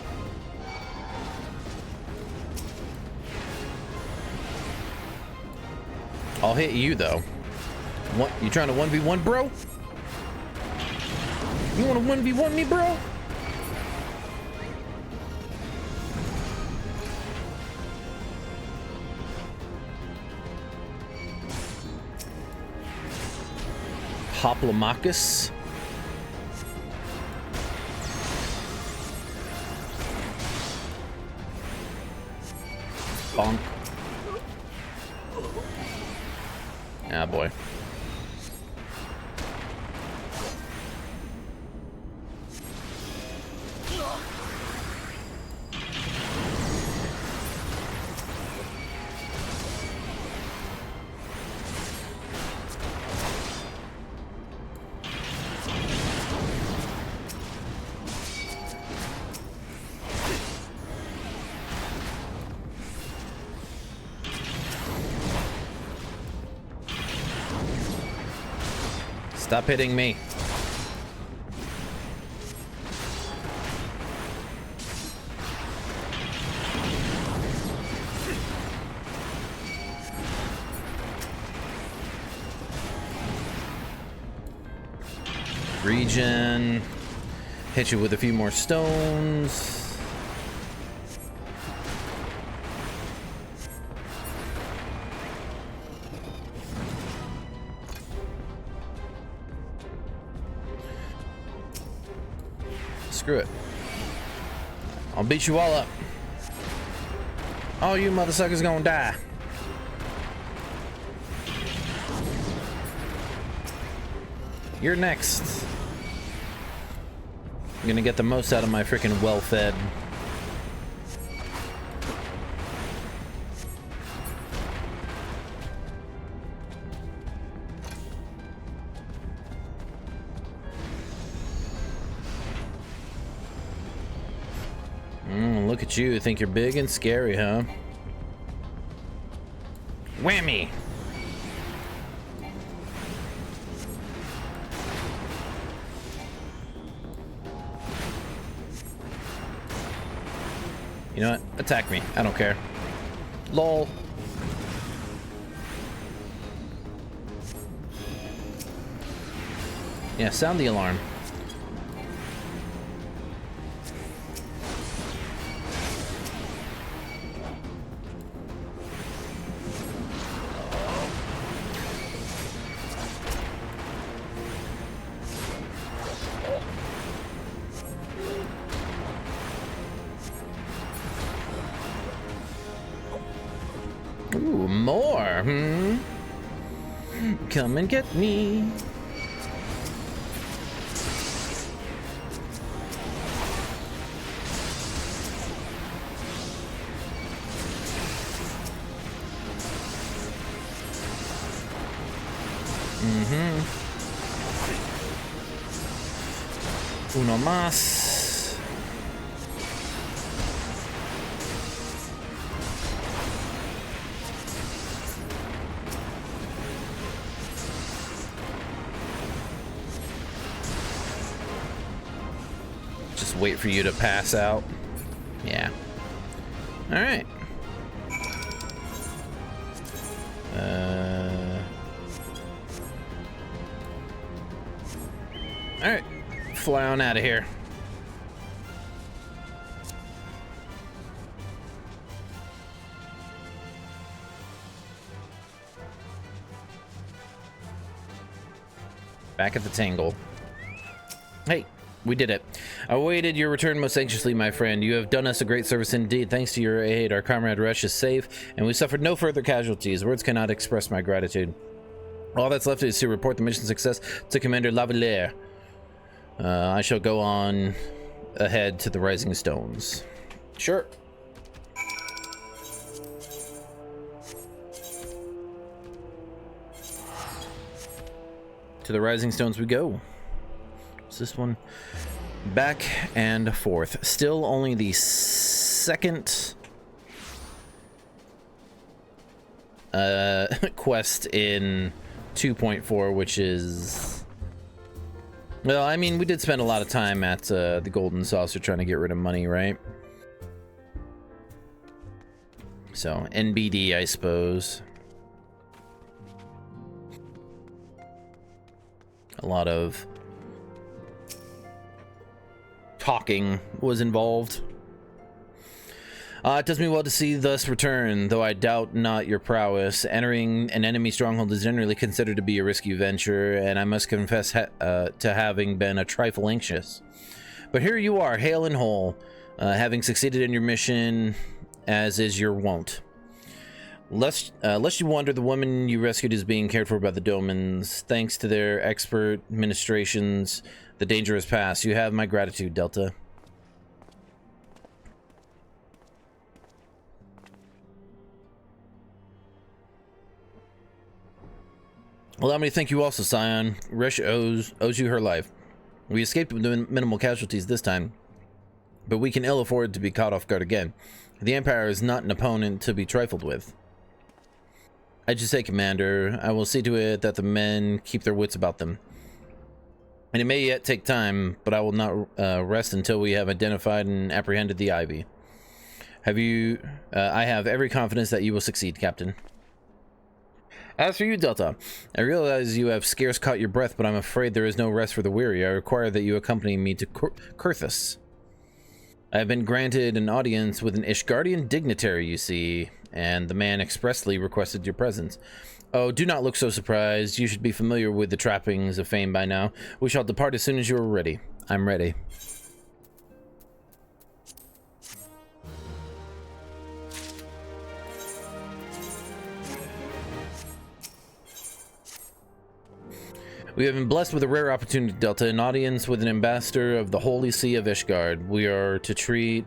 I'll hit you though. What? You trying to 1v1, bro? You want to 1v1 me, bro? Hoplomachus. Bonk. Ah, boy. Stop hitting me. Regen. Hit you with a few more stones. Screw it. I'll beat you all up. All you motherfuckers gonna die. You're next. I'm gonna get the most out of my freaking well-fed. Look at you. Think you're big and scary, huh? Whammy! You know what? Attack me. I don't care. LOL. Yeah, sound the alarm. Ooh, more, Come and get me. Uno más. Just wait for you to pass out. Yeah. All right. All right. Fly on out of here. Back at the Tangle. Hey, we did it. I awaited your return most anxiously, my friend. You have done us a great service indeed. Thanks to your aid, our comrade Resh is safe, and we suffered no further casualties. Words cannot express my gratitude. All that's left is to report the mission success to Commander Lavalier. I shall go on ahead to the Rising Stones. Sure. To the Rising Stones we go. What's this one? Back and forth. Still only the second quest in 2.4, which is... Well, I mean, we did spend a lot of time at the Golden Saucer trying to get rid of money, right? So, NBD, I suppose. A lot of talking was involved. It does me well to see thus return, though I doubt not your prowess. Entering an enemy stronghold is generally considered to be a risky venture, and I must confess to having been a trifle anxious. But here you are, hale and whole, having succeeded in your mission, as is your wont. Lest you wonder, the woman you rescued is being cared for by the Domans. Thanks to their expert ministrations, the danger has passed. You have my gratitude, Delta. Allow me to thank you also, Scion. Resh owes you her life. We escaped with minimal casualties this time, but we can ill afford to be caught off guard again. The Empire is not an opponent to be trifled with. I just say, Commander, I will see to it that the men keep their wits about them. And it may yet take time, but I will not rest until we have identified and apprehended the Ivy. I have every confidence that you will succeed, Captain. As for you, Delta, I realize you have scarce caught your breath, but I'm afraid there is no rest for the weary. I require that you accompany me to Kurthus. I have been granted an audience with an Ishgardian dignitary, you see, and the man expressly requested your presence. Oh, do not look so surprised. You should be familiar with the trappings of fame by now. We shall depart as soon as you are ready. I'm ready. We have been blessed with a rare opportunity, Delta, an audience with an ambassador of the Holy See of Ishgard. We are to treat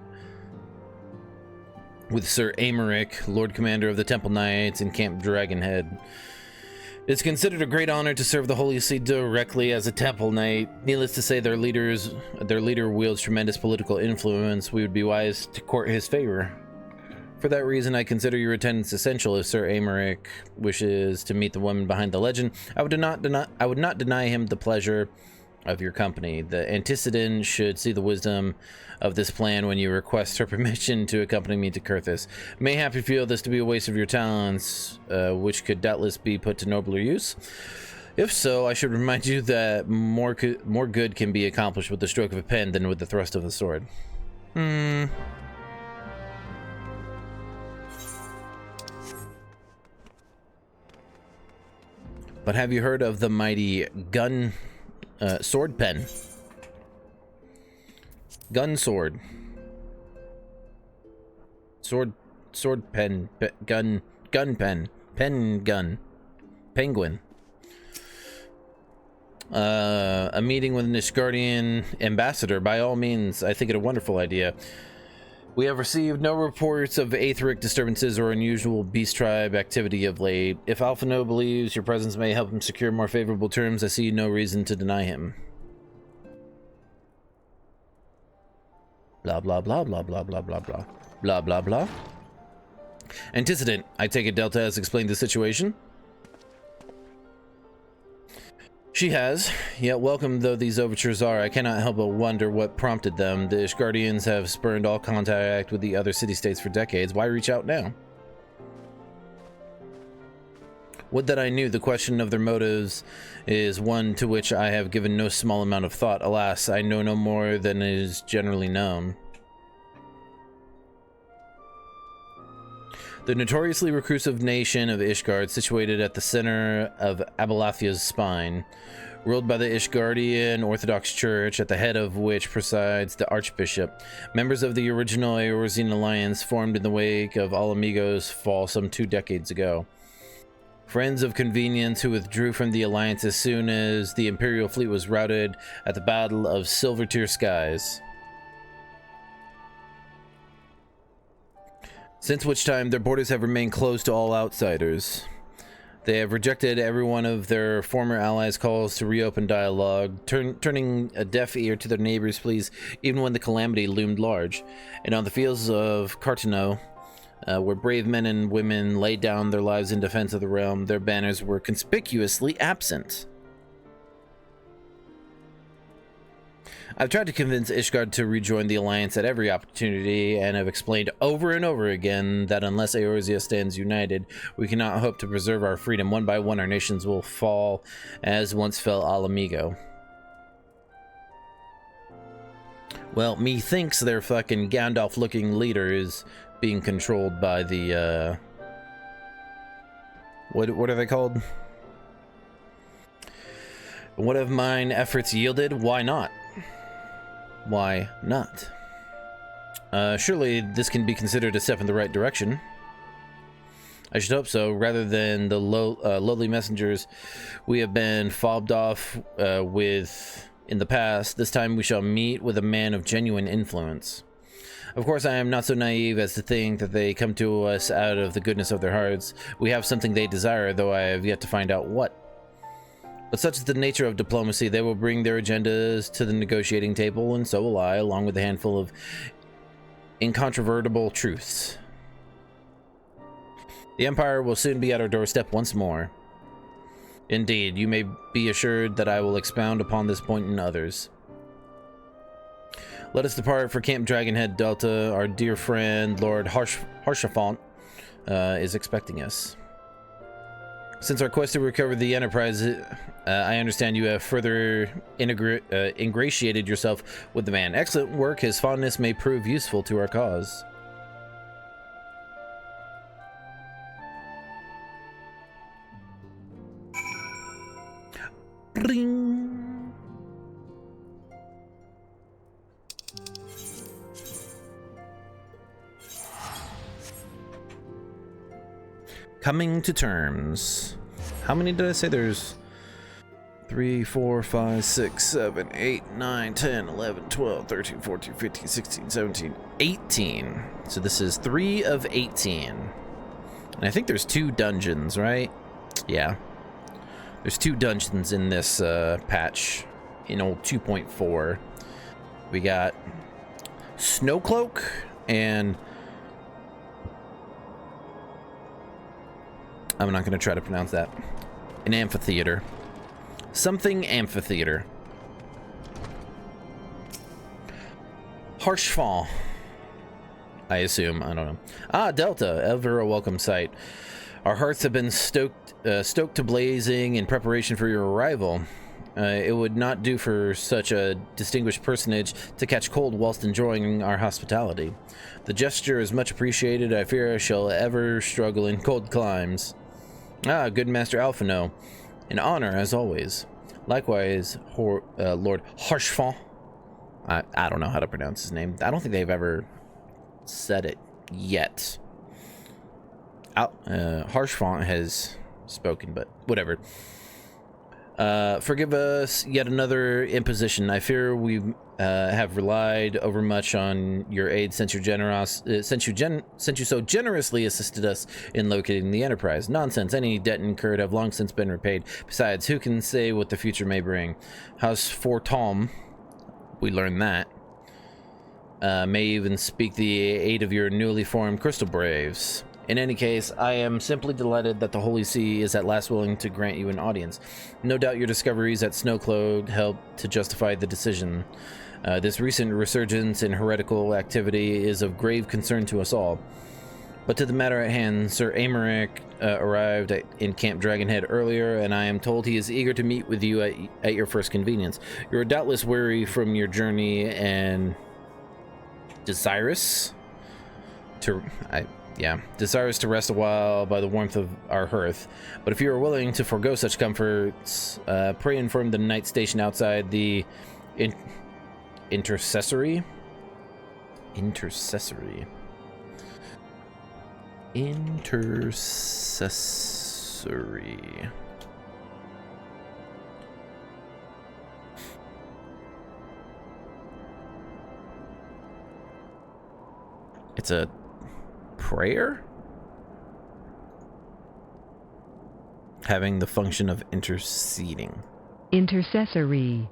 with Sir Aymeric, Lord Commander of the Temple Knights in Camp Dragonhead. It's considered a great honor to serve the Holy See directly as a Temple Knight. Needless to say, their leader wields tremendous political influence. We would be wise to court his favor. For that reason, I consider your attendance essential. If Sir Aymeric wishes to meet the woman behind the legend, I would not deny him the pleasure of your company. The antecedent should see the wisdom of this plan when you request her permission to accompany me to Kurthus. Mayhap you feel this to be a waste of your talents, which could doubtless be put to nobler use. If so, I should remind you that more good can be accomplished with the stroke of a pen than with the thrust of a sword. But have you heard of the mighty sword pen? Gun sword. Sword pen. Gun pen. Pen gun. Penguin. A meeting with an Ishgardian ambassador. By all means, I think it a wonderful idea. We have received no reports of aetheric disturbances or unusual beast tribe activity of late. If Alphino believes your presence may help him secure more favorable terms, I see no reason to deny him. Blah, blah, blah, blah, blah, blah, blah, blah. Blah, blah, blah. Antecedent. I take it Delta has explained the situation. She has, yet welcome though these overtures are, I cannot help but wonder what prompted them. The Ishgardians have spurned all contact with the other city-states for decades. Why reach out now? Would that I knew. The question of their motives is one to which I have given no small amount of thought. Alas, I know no more than is generally known. The notoriously reclusive nation of Ishgard, situated at the center of Abalathia's spine, ruled by the Ishgardian Orthodox Church, at the head of which presides the Archbishop. Members of the original Eorzean alliance formed in the wake of Alamigo's fall some 2 decades ago. Friends of convenience who withdrew from the alliance as soon as the Imperial fleet was routed at the Battle of Silvertear Skies. Since which time their borders have remained closed to all outsiders. They have rejected every one of their former allies' calls to reopen dialogue, turning a deaf ear to their neighbors' pleas even when the calamity loomed large. And on the fields of Cartano, where brave men and women laid down their lives in defense of the realm, their banners were conspicuously absent. I've tried to convince Ishgard to rejoin the Alliance at every opportunity, and have explained over and over again that unless Eorzea stands united, we cannot hope to preserve our freedom. One by one, our nations will fall as once fell Alamigo. Well, methinks their fucking Gandalf-looking leader is being controlled by the what are they called? What have mine efforts yielded? Why not? Why not? Surely this can be considered a step in the right direction. I should hope so, rather than the lowly messengers we have been fobbed off with in the past. This time we shall meet with a man of genuine influence. Of course, I am not so naive as to think that they come to us out of the goodness of their hearts. We have something they desire, though I have yet to find out what. But such is the nature of diplomacy. They will bring their agendas to the negotiating table, and so will I, along with a handful of incontrovertible truths. The Empire will soon be at our doorstep once more. Indeed, you may be assured that I will expound upon this point and others. Let us depart for Camp Dragonhead Delta. Our dear friend, Lord Harshafont, is expecting us. Since our quest to recover the Enterprise, I understand you have further ingratiated yourself with the man. Excellent work. His fondness may prove useful to our cause. Ring. Coming to terms. How many did I say? There's 3, 4, 5, 6, 7, 8, 9, 10, 11, 12, 13, 14, 15, 16, 17, 18. So this is 3 of 18. And I think there's 2 dungeons, right? Yeah. There's 2 dungeons in this patch in old 2.4. We got Snowcloak and I'm not going to try to pronounce that. An amphitheater. Something amphitheater. Harshfall. I assume. I don't know. Ah, Delta. Ever a welcome sight. Our hearts have been stoked to blazing in preparation for your arrival. It would not do for such a distinguished personage to catch cold whilst enjoying our hospitality. The gesture is much appreciated. I fear I shall ever struggle in cold climes. Ah, good Master Alphino. An honor, as always. Likewise, Lord Harshfont. I don't know how to pronounce his name. I don't think they've ever said it yet. Harshfont has spoken, but whatever. Forgive us yet another imposition. I fear we have relied overmuch on your aid since you so generously assisted us in locating the Enterprise. Nonsense. Any debt incurred have long since been repaid. Besides, who can say what the future may bring? House Fortom, we learned that, may even speak the aid of your newly formed Crystal Braves. In any case, I am simply delighted that the Holy See is at last willing to grant you an audience. No doubt your discoveries at Snowcloak helped to justify the decision. This recent resurgence in heretical activity is of grave concern to us all. But to the matter at hand, Sir Amaric arrived in Camp Dragonhead earlier, and I am told he is eager to meet with you at your first convenience. You are doubtless weary from your journey and desirous to rest a while by the warmth of our hearth. But if you are willing to forego such comforts, pray inform the night station outside the intercessory. It's a prayer? Having the function of interceding. Intercessory.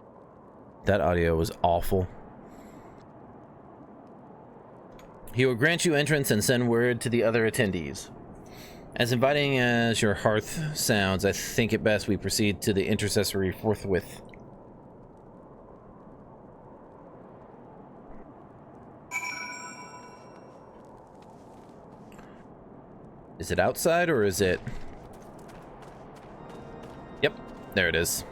That audio was awful. He will grant you entrance and send word to the other attendees. As inviting as your hearth sounds, I think it best we proceed to the intercessory forthwith. Is it outside or is it? Yep, there it is.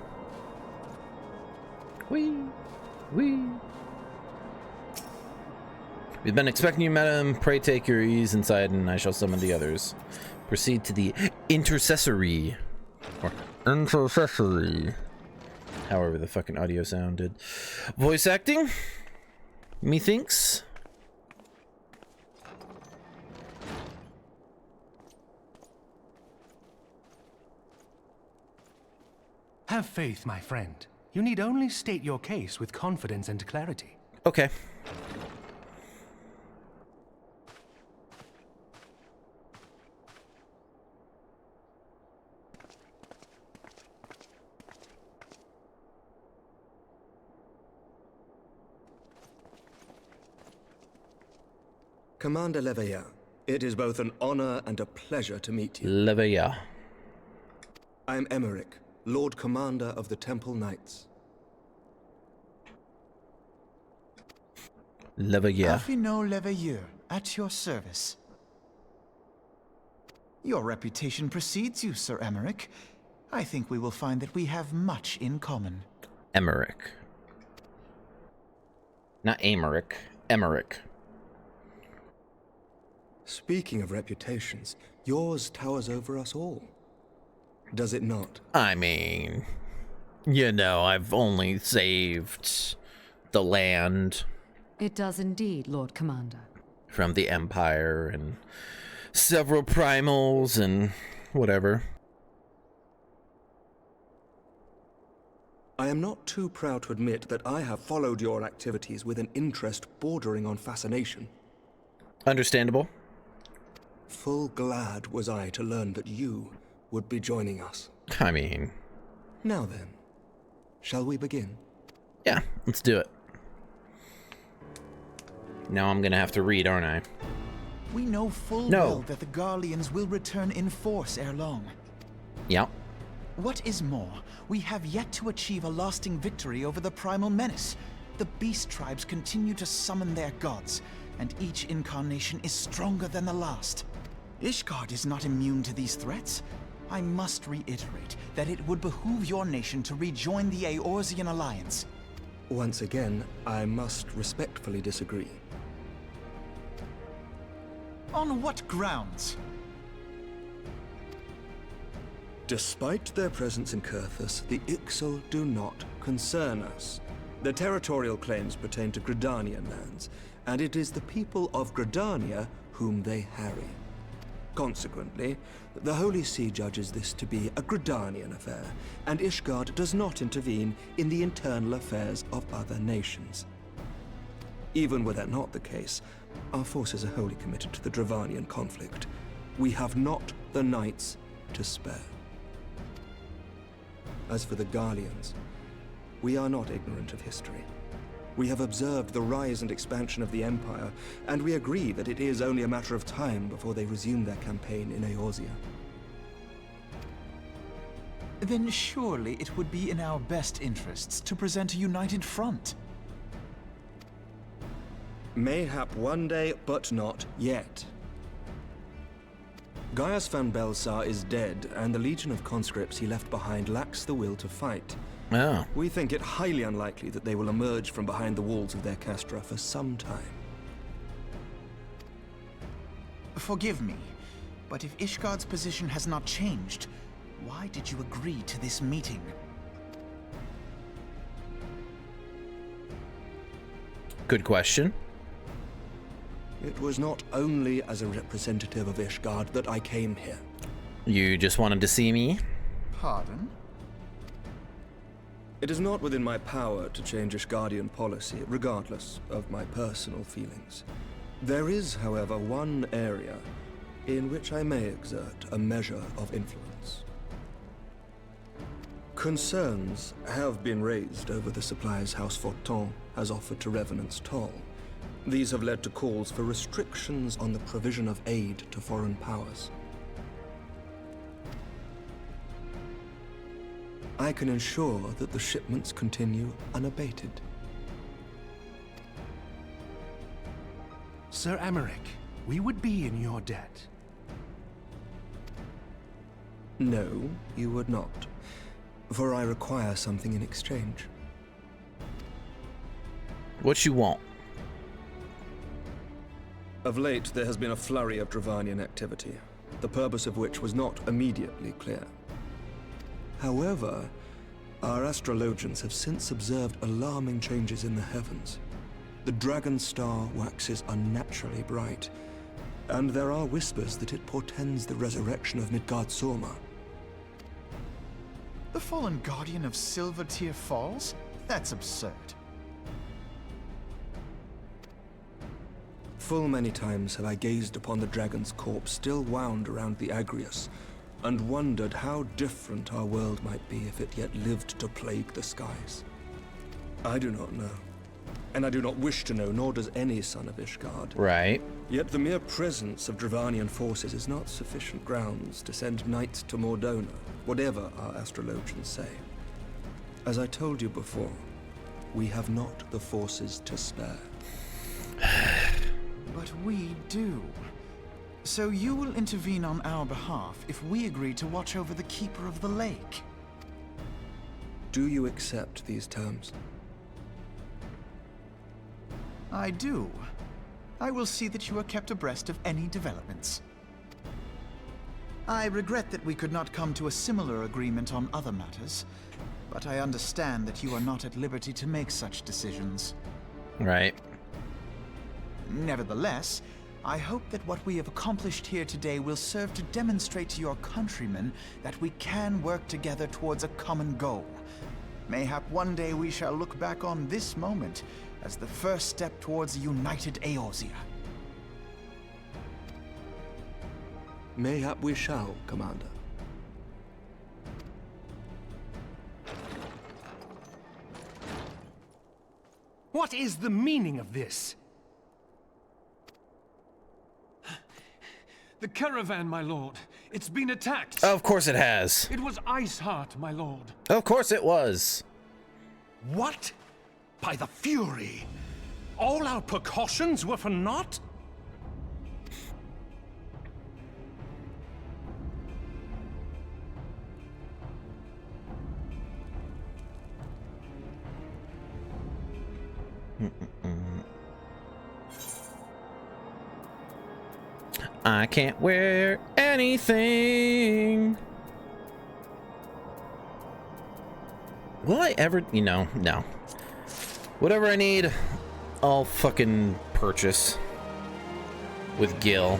Whee, whee. We've been expecting you, madam. Pray take your ease inside, and I shall summon the others. Proceed to the intercessory. Or intercessory. However the fucking audio sounded. Voice acting? Methinks? Have faith, my friend. You need only state your case with confidence and clarity. Okay. Commander Leveilleur, it is both an honor and a pleasure to meet you. Leveilleur. I am Emmerich, Lord Commander of the Temple Knights. Leveilleur. Affinot Leveilleur, at your service. Your reputation precedes you, Sir Emmerich. I think we will find that we have much in common. Emmerich. Not Emmerich. Emmerich. Speaking of reputations, yours towers over us all. Does it not? I mean, you know, I've only saved the land It does indeed, Lord Commander. from the Empire and several primals and whatever. I am not too proud to admit that I have followed your activities with an interest bordering on fascination. Understandable. Full glad was I to learn that you would be joining us. I mean, Now then, shall we begin? yeah, let's do it. Now I'm gonna have to read, aren't I? We know full No. well that the Garleans will return in force ere long. Yep. What is more, we have yet to achieve a lasting victory over the primal menace. The beast tribes continue to summon their gods, and each incarnation is stronger than the last. Ishgard is not immune to these threats. I must reiterate that it would behoove your nation to rejoin the Eorzean Alliance. Once again, I must respectfully disagree. On what grounds? Despite their presence in Kurthus, the Ixal do not concern us. Their territorial claims pertain to Gridanian lands, and it is the people of Gridania whom they harry. Consequently, the Holy See judges this to be a Gridanian affair, and Ishgard does not intervene in the internal affairs of other nations. Even were that not the case, our forces are wholly committed to the Dravanian conflict. We have not the knights to spare. As for the Garleans, we are not ignorant of history. We have observed the rise and expansion of the Empire, and we agree that it is only a matter of time before they resume their campaign in Eorzea. Then surely it would be in our best interests to present a united front. Mayhap one day, but not yet. Gaius van Belsar is dead, and the legion of conscripts he left behind lacks the will to fight. Oh. We think it highly unlikely that they will emerge from behind the walls of their castra for some time. Forgive me, but if Ishgard's position has not changed, why did you agree to this meeting? Good question. It was not only as a representative of Ishgard that I came here. You just wanted to see me? Pardon? It is not within my power to change Ishgardian policy, regardless of my personal feelings. There is, however, one area in which I may exert a measure of influence. Concerns have been raised over the supplies House Fortin has offered to Revenant's Toll. These have led to calls for restrictions on the provision of aid to foreign powers. I can ensure that the shipments continue unabated. Sir Emmerich, we would be in your debt. No, you would not, for I require something in exchange. What you want? Of late, there has been a flurry of Dravanian activity, the purpose of which was not immediately clear. However, our astrologians have since observed alarming changes in the heavens. The dragon star waxes unnaturally bright, and there are whispers that it portends the resurrection of Midgard-Sorma. The fallen guardian of Silvertear Falls? That's absurd. Full many times have I gazed upon the dragon's corpse still wound around the Agrius, and wondered how different our world might be if it yet lived to plague the skies. I do not know, and I do not wish to know, nor does any son of Ishgard. Right. Yet the mere presence of Dravanian forces is not sufficient grounds to send knights to Mordona, whatever our astrologians say. As I told you before, we have not the forces to spare. But we do. So you will intervene on our behalf if we agree to watch over the Keeper of the Lake. Do you accept these terms? I do. I will see that you are kept abreast of any developments. I regret that we could not come to a similar agreement on other matters, but I understand that you are not at liberty to make such decisions. Right. Nevertheless, I hope that what we have accomplished here today will serve to demonstrate to your countrymen that we can work together towards a common goal. Mayhap one day we shall look back on this moment as the first step towards a united Eorzea. Mayhap we shall, Commander. What is the meaning of this? The caravan, my lord. It's been attacked. Of course it has. It was ICEHEART, my lord. Of course it was. What? By the Fury! All our precautions were for naught? I can't wear anything. Will I ever, no. Whatever I need, I'll fucking purchase with Gil.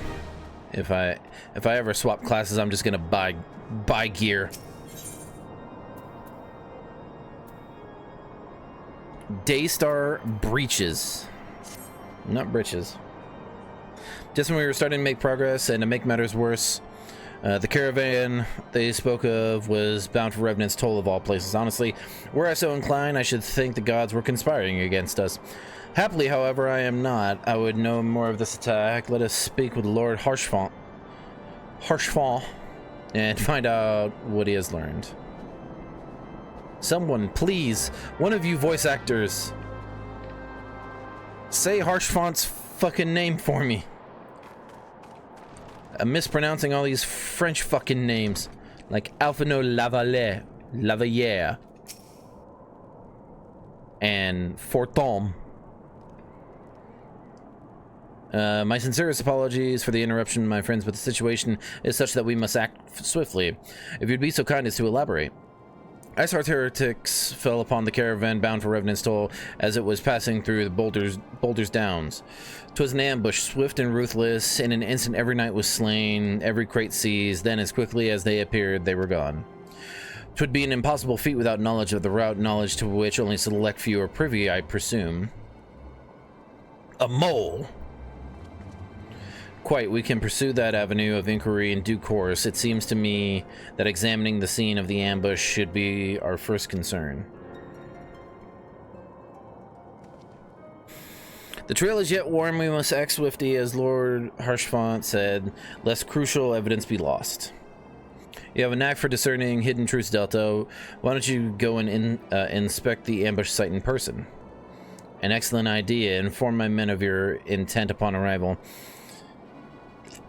If I ever swap classes, I'm just gonna buy gear. Daystar breaches, not breeches. Just when we were starting to make progress, and to make matters worse, the caravan they spoke of was bound for Revenant's Toll of all places. Honestly, were I so inclined, I should think the gods were conspiring against us. Happily, however, I am not. I would know more of this attack. Let us speak with Lord Harshfont, and find out what he has learned. Someone, please, one of you voice actors, say Harshfont's fucking name for me. I'm mispronouncing all these French fucking names, like Alphino Lavalier, and Fortom. My sincerest apologies for the interruption, my friends, but the situation is such that we must act swiftly. If you'd be so kind as to elaborate. ICEHEART heretics fell upon the caravan bound for Revenant's Toll as it was passing through the Boulders Downs. 'Twas an ambush, swift and ruthless. In an instant, every knight was slain, every crate seized. Then, as quickly as they appeared, they were gone. 'Twould be an impossible feat without knowledge of the route, knowledge to which only select few are privy, I presume. A mole. Quite, we can pursue that avenue of inquiry in due course. It seems to me that examining the scene of the ambush should be our first concern. The trail is yet warm. We must act swiftly, as Lord Harshfont said, lest crucial evidence be lost. You have a knack for discerning hidden truths, Delta. Why don't you go and inspect the ambush site in person? An excellent idea. Inform my men of your intent upon arrival,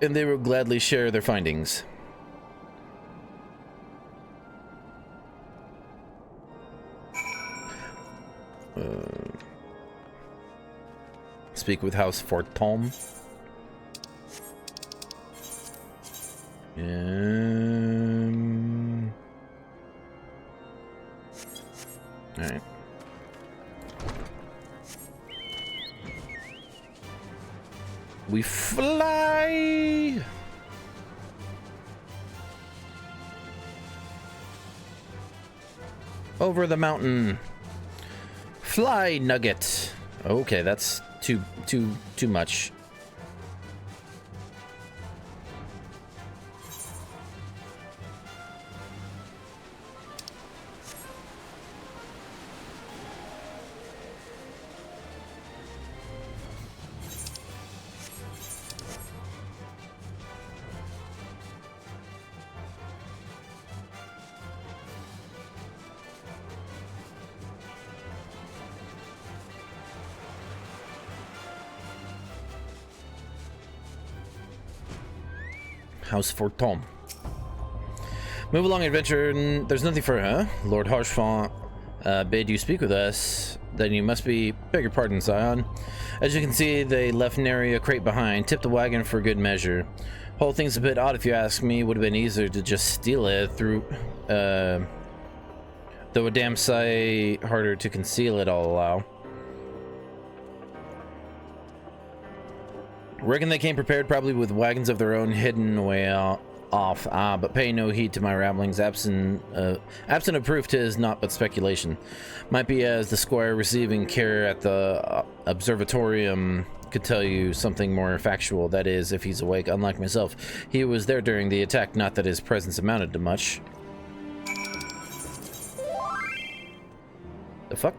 and they will gladly share their findings. Speak with House Fortom. Alright. We fly! Over the mountain. Fly, Nugget. Okay, that's too much. House for Tom. Move along, adventure. There's nothing for huh? Lord Harshfont bade you speak with us. Then you must be. Beg your pardon, Scion. As you can see, they left nary a crate behind. Tipped the wagon for good measure. Whole thing's a bit odd if you ask me. Would have been easier to just steal it through. Though a damn sight harder to conceal it, I'll allow. Reckon they came prepared, probably with wagons of their own hidden way off. But pay no heed to my ramblings. Absent of proof, 'tis naught but speculation. Might be as the squire receiving care at the observatorium could tell you something more factual. That is, if he's awake. Unlike myself, he was there during the attack. Not that his presence amounted to much. The fuck?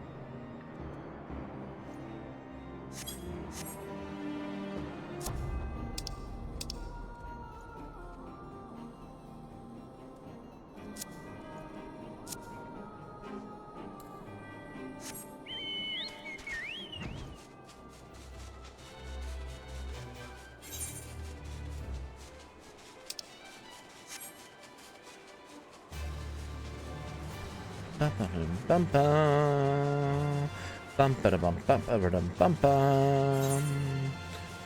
Bum bum bum ba bum bum bum bum bum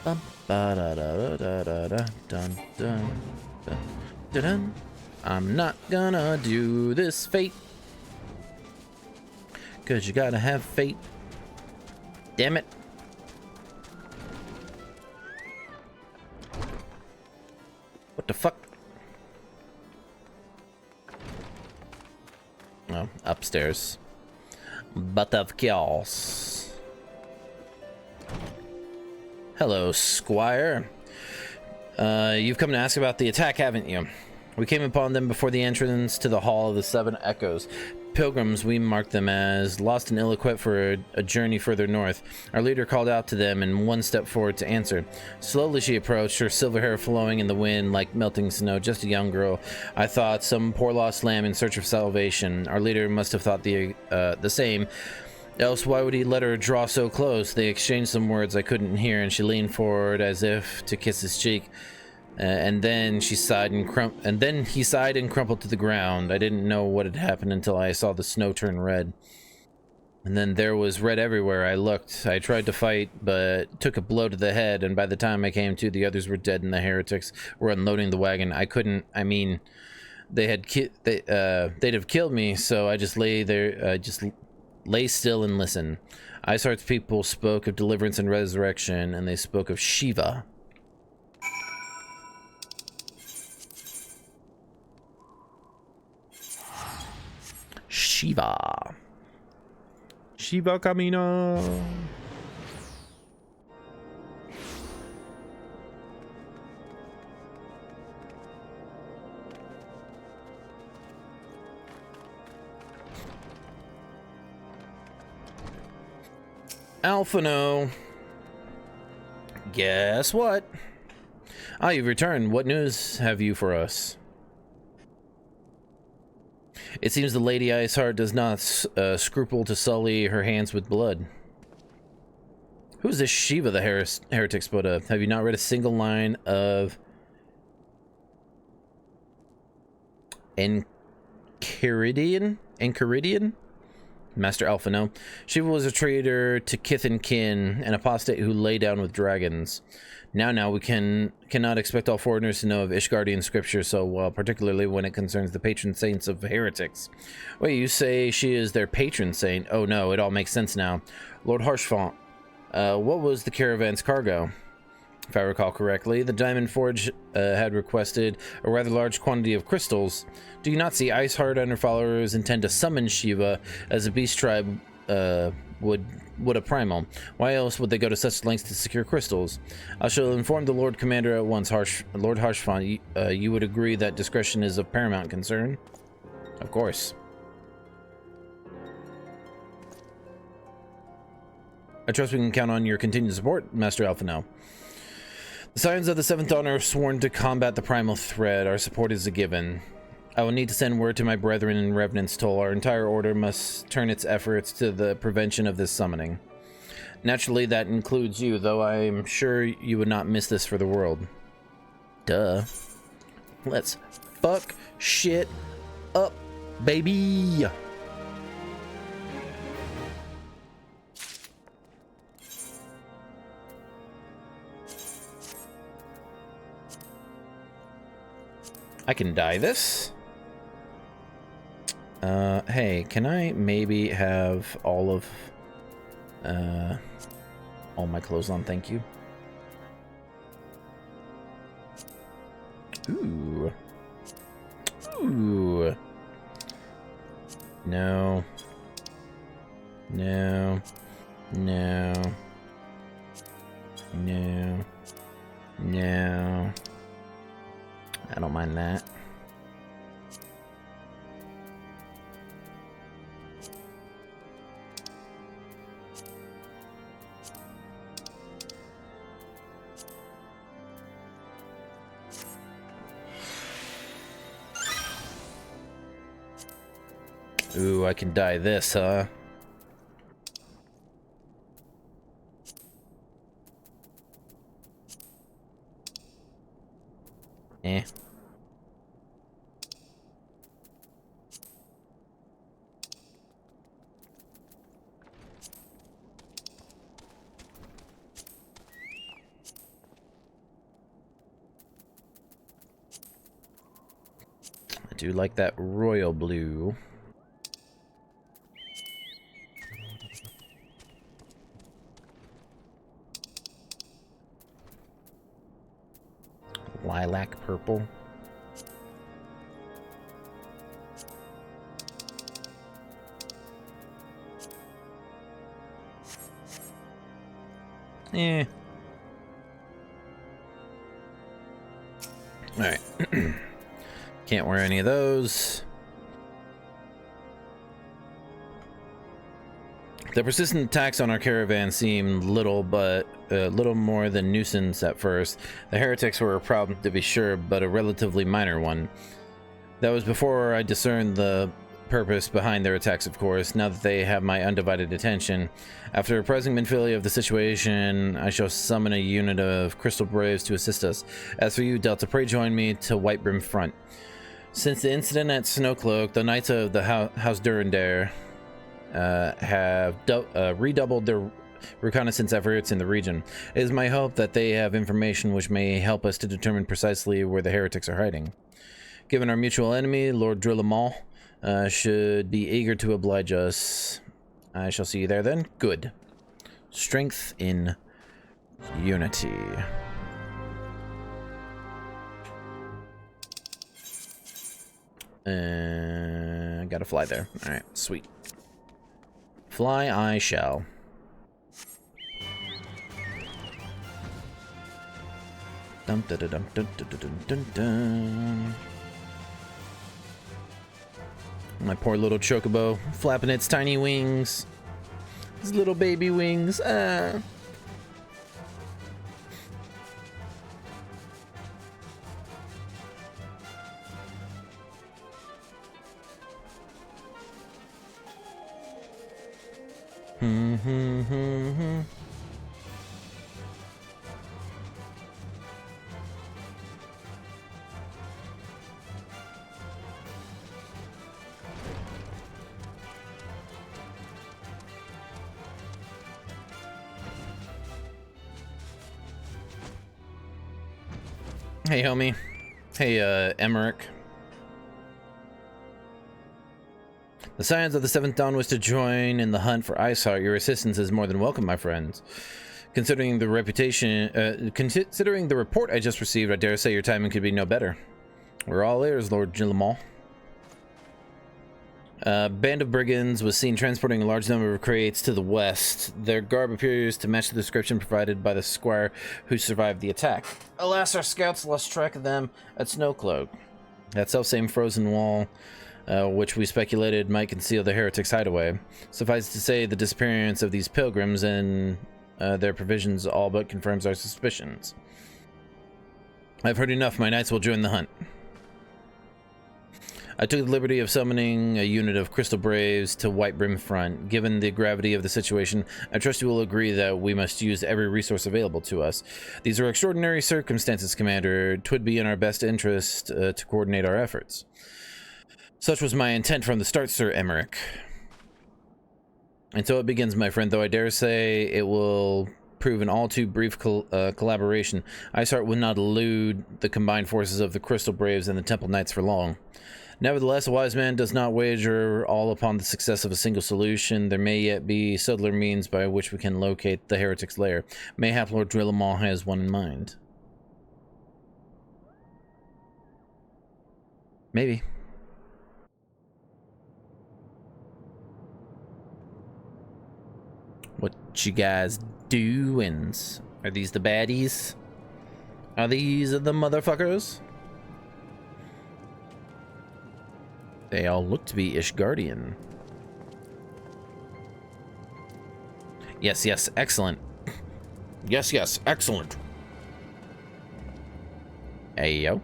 bum ba da da da da da dun dun dun dun. I'm not gonna do this, fate, 'cause you gotta have fate. Damn it. What the fuck? Oh, upstairs. But of course. Hello, Squire. You've come to ask about the attack, haven't you? We came upon them before the entrance to the Hall of the Seven Echoes. Pilgrims, we marked them as lost and ill-equipped for a journey further north. Our leader called out to them and one stepped forward to answer. Slowly she approached, her silver hair flowing in the wind like melting snow, just a young girl. I thought, some poor lost lamb in search of salvation. Our leader must have thought the same. Else why would he let her draw so close? They exchanged some words I couldn't hear, and she leaned forward as if to kiss his cheek. And then he sighed and crumpled to the ground. I didn't know what had happened until I saw the snow turn red. And then there was red everywhere I looked. I tried to fight, but took a blow to the head, and by the time I came to, the others were dead and the heretics were unloading the wagon. I mean, they'd have killed me, so I just lay there, just lay still and listened. ICEHEART's people spoke of deliverance and resurrection, and they spoke of Shiva. Shiva. Shiva Camino. Alphino. Guess what? Ah, you've returned. What news have you for us? It seems the Lady ICEHEART does not scruple to sully her hands with blood. Who's this Shiva the heretic spoke of? Have you not read a single line of Enchiridion? Master Alphino. Shiva was a traitor to kith and kin, an apostate who lay down with dragons. Now we cannot expect all foreigners to know of Ishgardian scripture so well, particularly when it concerns the patron saints of heretics. Wait, you say she is their patron saint? Oh no, it all makes sense now. Lord Harshfont, what was the caravan's cargo? If I recall correctly, the Diamond Forge had requested a rather large quantity of crystals. Do you not see ICEHEART and her followers intend to summon Shiva as a beast tribe would a primal? Why else would they go to such lengths to secure crystals? I shall inform the Lord Commander at once. Lord Harshfont, you would agree that discretion is of paramount concern? Of course. I trust we can count on your continued support, Master Alphino. The Scions of the Seventh Dawn are sworn to combat the primal threat. Our support is a given. I will need to send word to my brethren in Revenant's Toll. Our entire order must turn its efforts to the prevention of this summoning. Naturally, that includes you, though I'm sure you would not miss this for the world. Duh. Let's fuck shit up, baby! I can dye this. Hey, can I maybe have all my clothes on? Thank you. Ooh. Ooh. No. No. No. No. No. I don't mind that. Ooh, I can dye this, huh? Eh. I do like that royal blue. Lilac purple. Eh. Alright. Can't wear any of those. The persistent attacks on our caravan seemed little more than nuisance at first. The heretics were a problem to be sure, but a relatively minor one. That was before I discerned the purpose behind their attacks, of course. Now that they have my undivided attention, after apprising Minfilia of the situation, I shall summon a unit of Crystal Braves to assist us. As for you, Delta, pray join me to Whitebrim Front. Since the incident at Snowcloak, the Knights of the House Durandare have redoubled their reconnaissance efforts in the region. It is my hope that they have information which may help us to determine precisely where the heretics are hiding. Given our mutual enemy, Lord Drillamal should be eager to oblige us. I shall see you there then. Good. Strength in unity. I gotta fly there. Alright, sweet. Fly I shall. Dum da da dum dun dun dun dun dun. My poor little chocobo flapping its tiny wings. Its little baby wings. Ah. Hey, homie. Hey, Emmerich. The Scions of the Seventh Dawn wish to join in the hunt for ICEHEART. Your assistance is more than welcome, my friends. Considering the report I just received, I dare say your timing could be no better. We're all ears, Lord Gillemont. A band of brigands was seen transporting a large number of crates to the west. Their garb appears to match the description provided by the squire who survived the attack. Alas, our scouts lost track of them at Snowcloak. That self-same frozen wall, which we speculated might conceal the heretics' hideaway. Suffice to say, the disappearance of these pilgrims and their provisions all but confirms our suspicions. I've heard enough. My knights will join the hunt. I took the liberty of summoning a unit of Crystal Braves to White Brim Front. Given the gravity of the situation, I trust you will agree that we must use every resource available to us. These are extraordinary circumstances, Commander. 'Twould be in our best interest to coordinate our efforts. Such was my intent from the start, Sir Emmerich. And so it begins, my friend, though I dare say it will prove an all too brief collaboration. ICEHEART will not elude the combined forces of the Crystal Braves and the Temple Knights for long. Nevertheless, a wise man does not wager all upon the success of a single solution. There may yet be subtler means by which we can locate the heretic's lair. Mayhap Lord Gillemont has one in mind. Maybe. What you guys doings? Are these the baddies? Are these the motherfuckers? They all look to be Ishgardian. Yes, yes, excellent. Yes, yes, excellent. Hey, yo.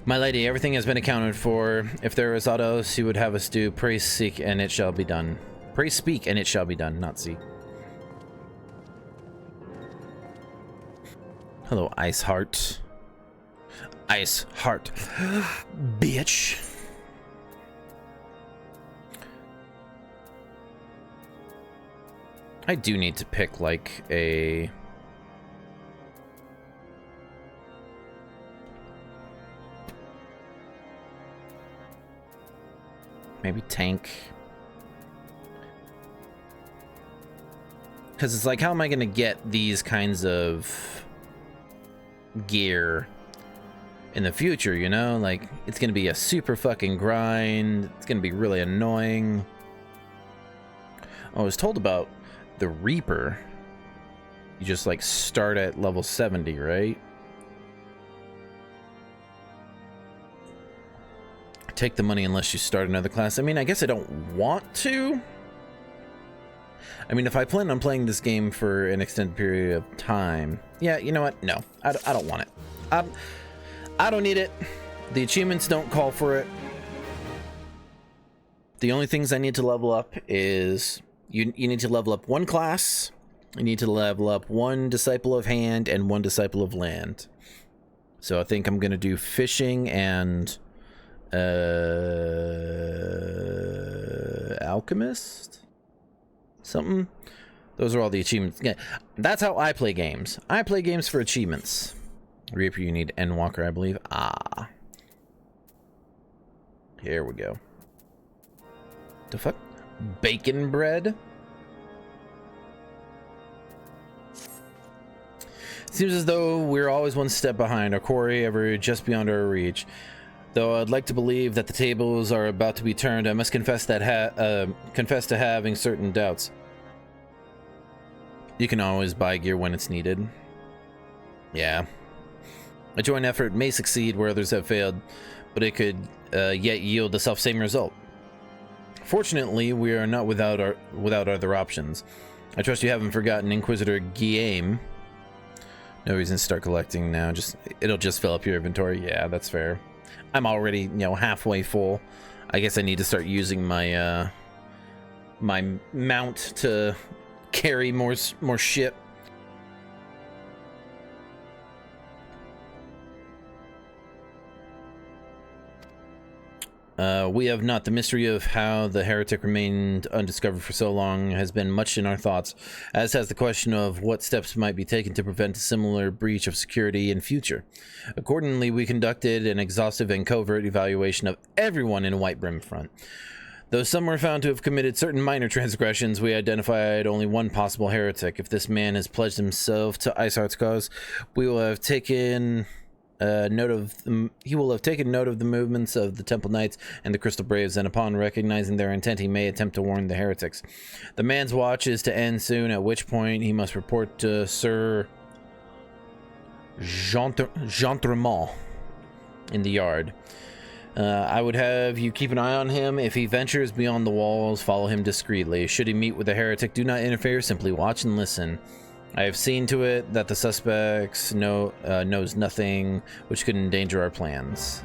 My lady, everything has been accounted for. If there is aught else you would have us do, pray seek and it shall be done. Pray speak and it shall be done, not seek. Hello, ICEHEART. ICEHEART. Bitch. I do need to pick like a maybe tank. Because it's like, how am I going to get these kinds of gear in the future, you know? Like, it's going to be a super fucking grind. It's going to be really annoying. I was told about the Reaper. You just, like, start at level 70, right? Take the money unless you start another class. I mean, I guess I don't want to. I mean, if I plan on playing this game for an extended period of time, yeah, you know what? No, I don't want it. I don't need it. The achievements don't call for it. The only things I need to level up is you need to level up one class. You need to level up one Disciple of Hand and one Disciple of Land. So I think I'm going to do fishing and alchemist? Something. Those are all the achievements. Yeah, that's how I play games. I play games for achievements. Reaper, you need Endwalker, I believe. Ah. Here we go. The fuck? Bacon bread? Seems as though we're always one step behind, our quarry ever just beyond our reach. Though I'd like to believe that the tables are about to be turned, I must confess that confess to having certain doubts. You can always buy gear when it's needed. Yeah. A joint effort may succeed where others have failed, but it could yet yield the self-same result. Fortunately, we are not without other options. I trust you haven't forgotten Inquisitor Guillaume. No reason to start collecting now. It'll just fill up your inventory. Yeah, that's fair. I'm already, you know, halfway full. I guess I need to start using my my mount to carry more shit. We have not. The mystery of how the heretic remained undiscovered for so long has been much in our thoughts, as has the question of what steps might be taken to prevent a similar breach of security in future. Accordingly, we conducted an exhaustive and covert evaluation of everyone in Whitebrim Front. Though some were found to have committed certain minor transgressions, we identified only one possible heretic. If this man has pledged himself to ICEHEART's cause, we will have taken... he will have taken note of the movements of the Temple Knights and the Crystal Braves, and upon recognizing their intent, he may attempt to warn the heretics. The man's watch is to end soon, at which point he must report to Sir Gentremont in the yard. I would have you keep an eye on him. If he ventures beyond the walls, follow him discreetly. Should he meet with a heretic, do not interfere, simply watch and listen. I have seen to it that the suspects knows nothing which could endanger our plans.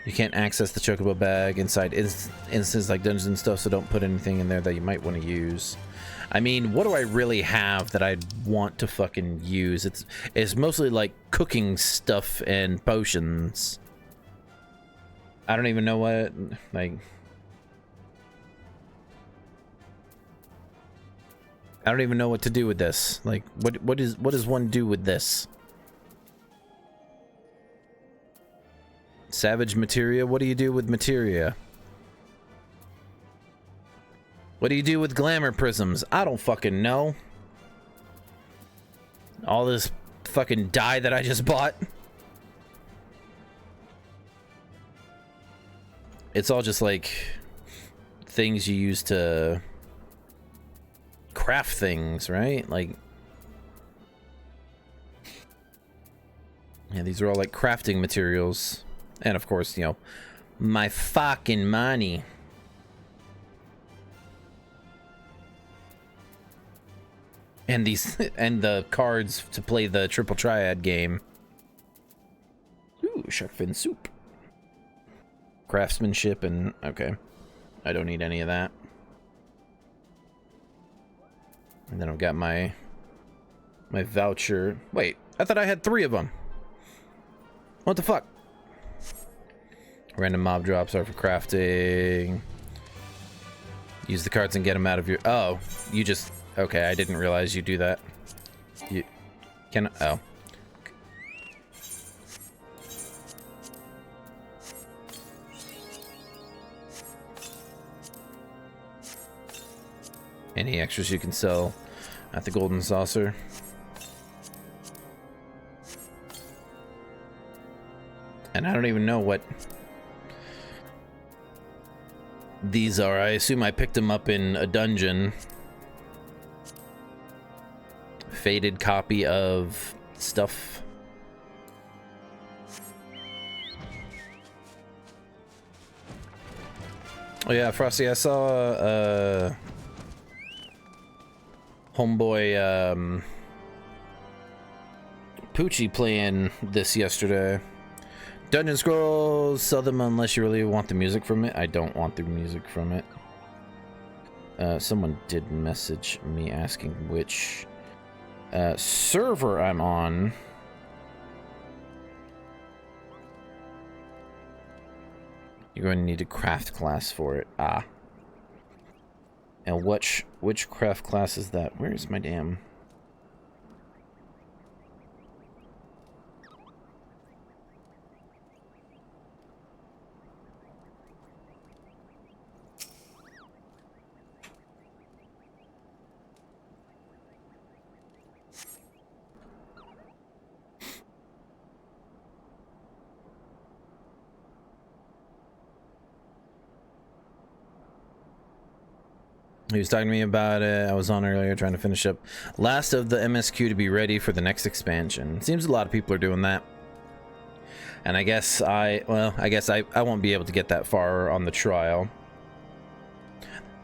You can't access the chocobo bag inside instances like dungeons and stuff, so don't put anything in there that you might want to use. I mean, what do I really have that I'd want to fucking use? It's mostly like cooking stuff and potions. I don't even know what, like... I don't even know what to do with this. Like, what does one do with this? Savage materia? What do you do with materia? What do you do with glamour prisms? I don't fucking know. All this fucking dye that I just bought. It's all just like things you use to craft things, right? Like, yeah, these are all like crafting materials. And of course, you know, my fucking money. And these and the cards to play the triple triad game. Ooh, shark fin soup. Craftsmanship and okay. I don't need any of that. And then I've got my voucher. Wait, I thought I had 3 of them. What the fuck? Random mob drops are for crafting. Use the cards and get them out of your... Oh, you just... Okay, I didn't realize you do that. You can... Oh. Any extras you can sell at the Golden Saucer. And I don't even know what these are. I assume I picked them up in a dungeon. Faded copy of stuff. Oh yeah, Frosty, I saw homeboy Poochie playing this yesterday. Dungeon Scrolls, sell them unless you really want the music from it. I don't want the music from it. Someone did message me asking which server I'm on. You're going to need a craft class for it. Ah. And which craft class is that? Where's my damn... He was talking to me about it. I was on earlier trying to finish up last of the MSQ to be ready for the next expansion. Seems a lot of people are doing that. And I guess I won't be able to get that far on the trial.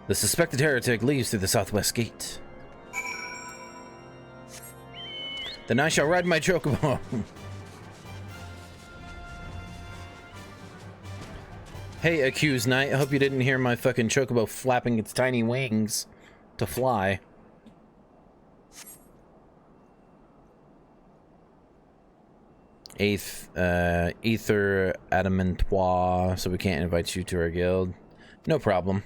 The suspected heretic leaves through the southwest gate. Then I shall ride my chocobo. Hey, accused knight, I hope you didn't hear my fucking chocobo flapping its tiny wings to fly. Ether Adamantois, so we can't invite you to our guild. No problem.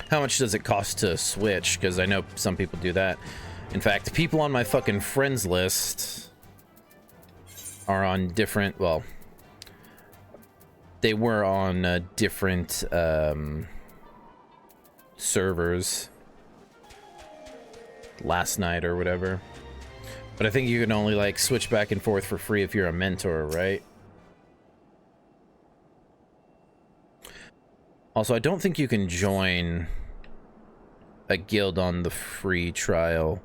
How much does it cost to switch? Because I know some people do that. In fact, people on my fucking friends list are on different, well, they were on different servers last night or whatever. But I think you can only like switch back and forth for free if you're a mentor, right? Also, I don't think you can join a guild on the free trial.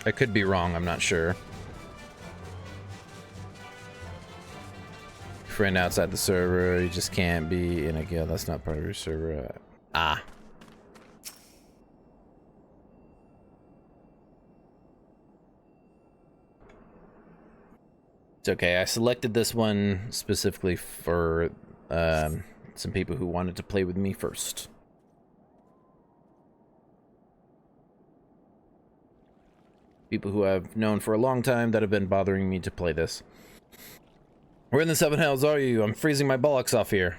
I could be wrong, I'm not sure. Friend outside the server, you just can't be in a guild. That's not part of your server. Ah. It's okay. I selected this one specifically for some people who wanted to play with me first. People who I've known for a long time that have been bothering me to play this. Where in the seven hells are you? I'm freezing my bollocks off here.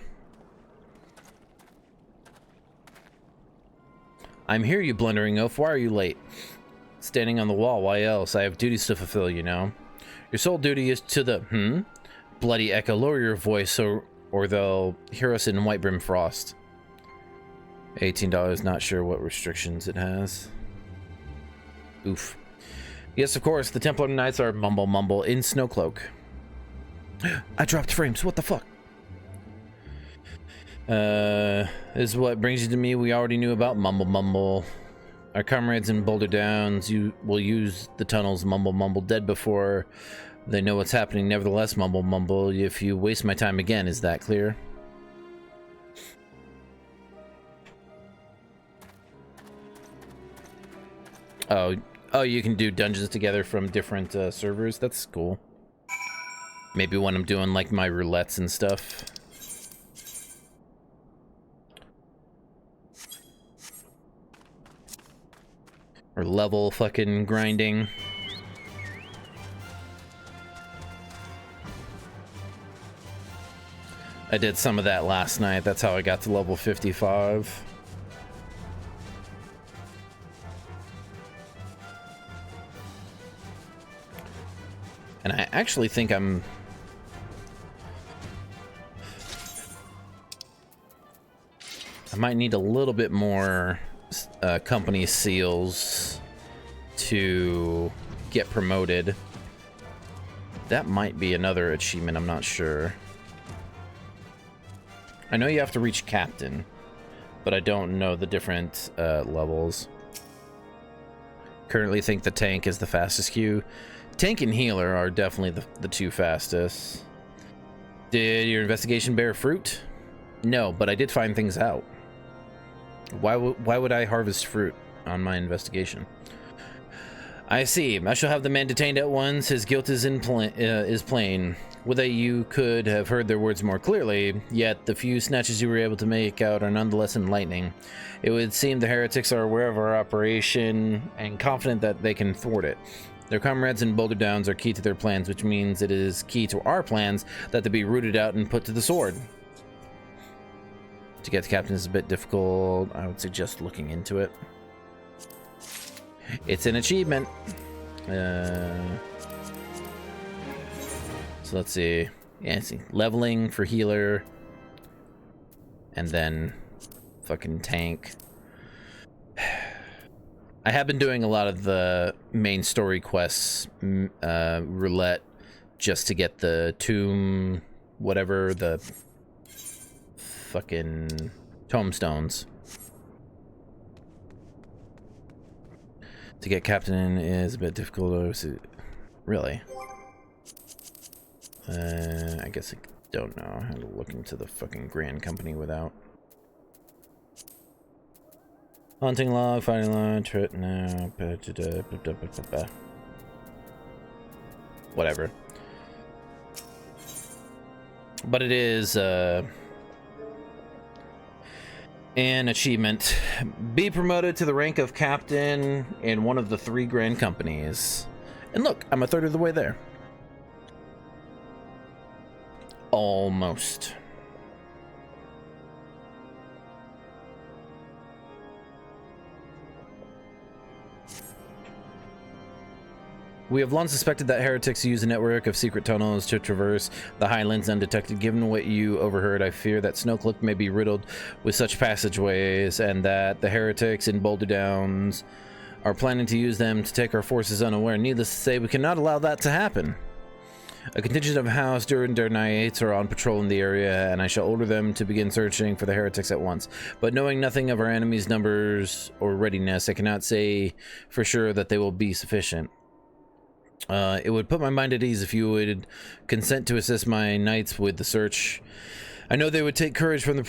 I'm here, you blundering oaf. Why are you late? Standing on the wall, why else? I have duties to fulfill, you know. Your sole duty is to the, Bloody Echo, lower your voice or they'll hear us in Whitebrim Frost. $18, not sure what restrictions it has. Oof. Yes, of course, the Templar Knights are mumble mumble in Snowcloak. I dropped frames, what the fuck? This is what brings you to me. We already knew about mumble mumble. Our comrades in Boulder Downs, you will use the tunnels mumble mumble dead before they know what's happening. Nevertheless, mumble mumble, if you waste my time again, is that clear? Oh, you can do dungeons together from different servers. That's cool. Maybe when I'm doing like my roulettes and stuff. Or level fucking grinding. I did some of that last night. That's how I got to level 55. And I actually think I might need a little bit more company seals to get promoted. That might be another achievement, I'm not sure. I know you have to reach captain, but I don't know the different levels. Currently think the tank is the fastest queue. Tank and healer are definitely the two fastest. Did your investigation bear fruit? No, but I did find things out. Why would I harvest fruit on my investigation? I see. I shall have the man detained at once. His guilt is plain. Would that you could have heard their words more clearly, yet the few snatches you were able to make out are nonetheless enlightening. It would seem the heretics are aware of our operation and confident that they can thwart it. Their comrades in Boulder Downs are key to their plans, which means it is key to our plans that they be rooted out and put to the sword. To get the captain is a bit difficult. I would suggest looking into it. It's an achievement. So let's see. Yeah, see. Leveling for healer. And then fucking tank. I have been doing a lot of the main story quests, roulette, just to get the tomb, whatever, the fucking tombstones. To get captain is a bit difficult. Really? I guess I don't know how to look into the fucking Grand Company without. Hunting log, fighting log, no, whatever. but it is an achievement. Be promoted to the rank of captain in one of the 3 grand companies. And look, I'm a third of the way there. Almost. We have long suspected that heretics use a network of secret tunnels to traverse the highlands undetected. Given what you overheard, I fear that Snowcliff may be riddled with such passageways, and that the heretics in Boulder Downs are planning to use them to take our forces unaware. Needless to say, we cannot allow that to happen. A contingent of House Durandurnites are on patrol in the area, and I shall order them to begin searching for the heretics at once. But knowing nothing of our enemies' numbers or readiness, I cannot say for sure that they will be sufficient. It would put my mind at ease if you would consent to assist my knights with the search. I know they would take courage from the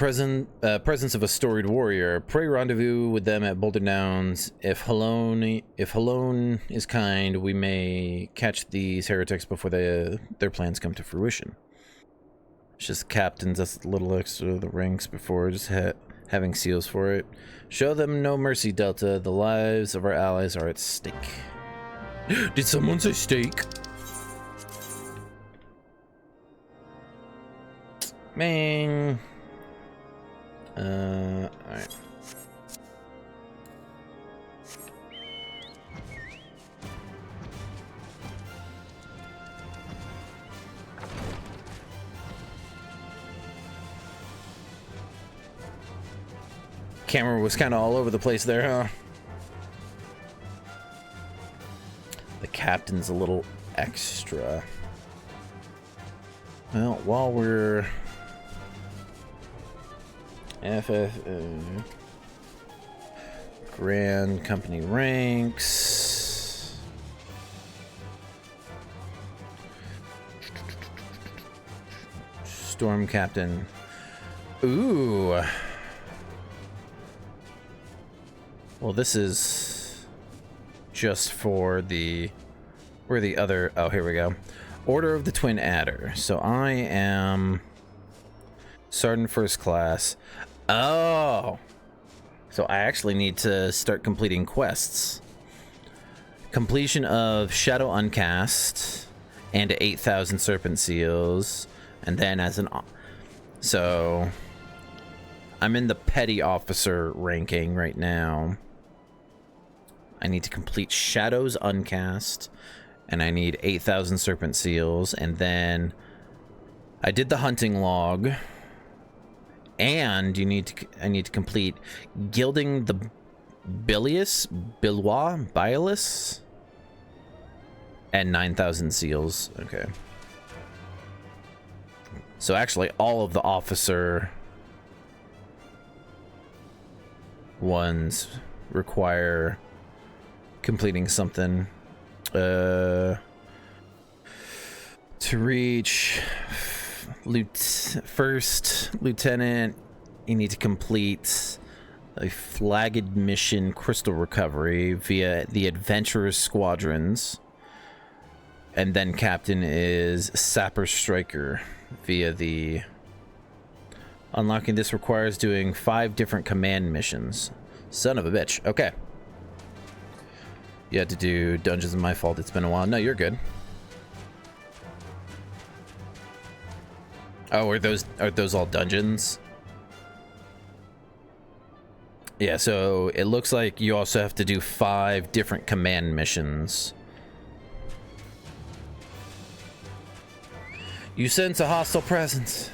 presence of a storied warrior. Pray rendezvous with them at Boulder Downs. If Halone is kind, we may catch these heretics before their plans come to fruition. It's just captains, that's a little extra of the ranks before just having seals for it. Show them no mercy, Delta. The lives of our allies are at stake. Did someone say steak? Man. Alright. Camera was kind of all over the place there, huh? The captain's a little extra. Well, while we're Grand Company ranks. Storm Captain. Ooh. Well, this is just for the... Where are the other... Oh, here we go. Order of the Twin Adder. So I am... Sergeant First Class. Oh! So I actually need to start completing quests. Completion of Shadow Uncast and 8,000 Serpent Seals. And then as an... So... I'm in the Petty Officer ranking right now. I need to complete Shadows Uncast, and I need 8,000 Serpent Seals, and then I did the hunting log, and I need to complete Gilding the Bilious, and 9,000 seals. Okay. So actually, all of the officer ones require completing something. To reach first lieutenant, you need to complete a flagged mission crystal recovery via the adventurous squadrons, and then captain is sapper striker via the... Unlocking this requires doing 5 different command missions. Son of a bitch. Okay. You had to do dungeons. My fault. It's been a while. No, you're good. Oh, are those all dungeons? Yeah, so it looks like you also have to do 5 different command missions. You sense a hostile presence.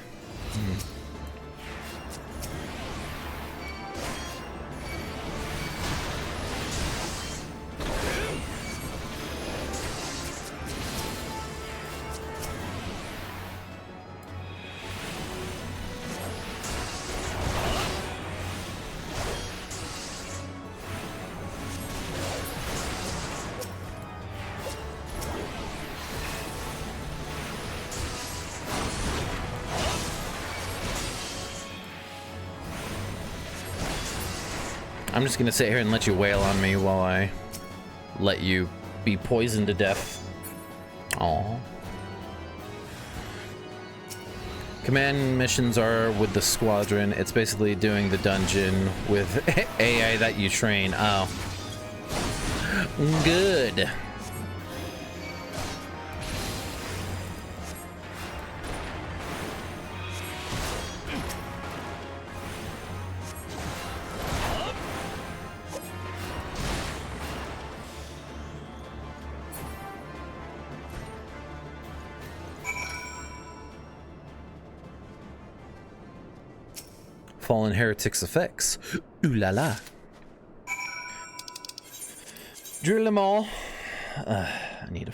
I'm just gonna sit here and let you wail on me while I let you be poisoned to death. Aww. Command missions are with the squadron. It's basically doing the dungeon with AI that you train. Oh. Good. Fallen Heretics effects. Ooh la la. Drill them all. I need to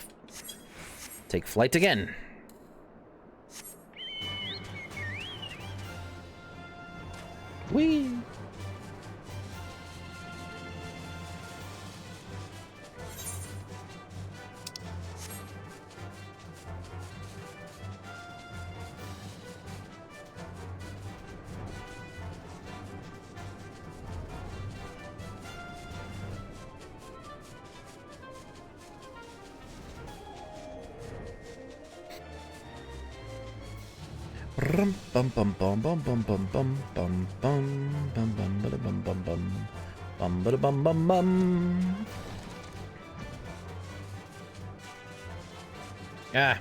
take flight again. Whee! Bum bum bum bum bum bum bum bum bum bum bum bum bum bum bum bum bum. Ah,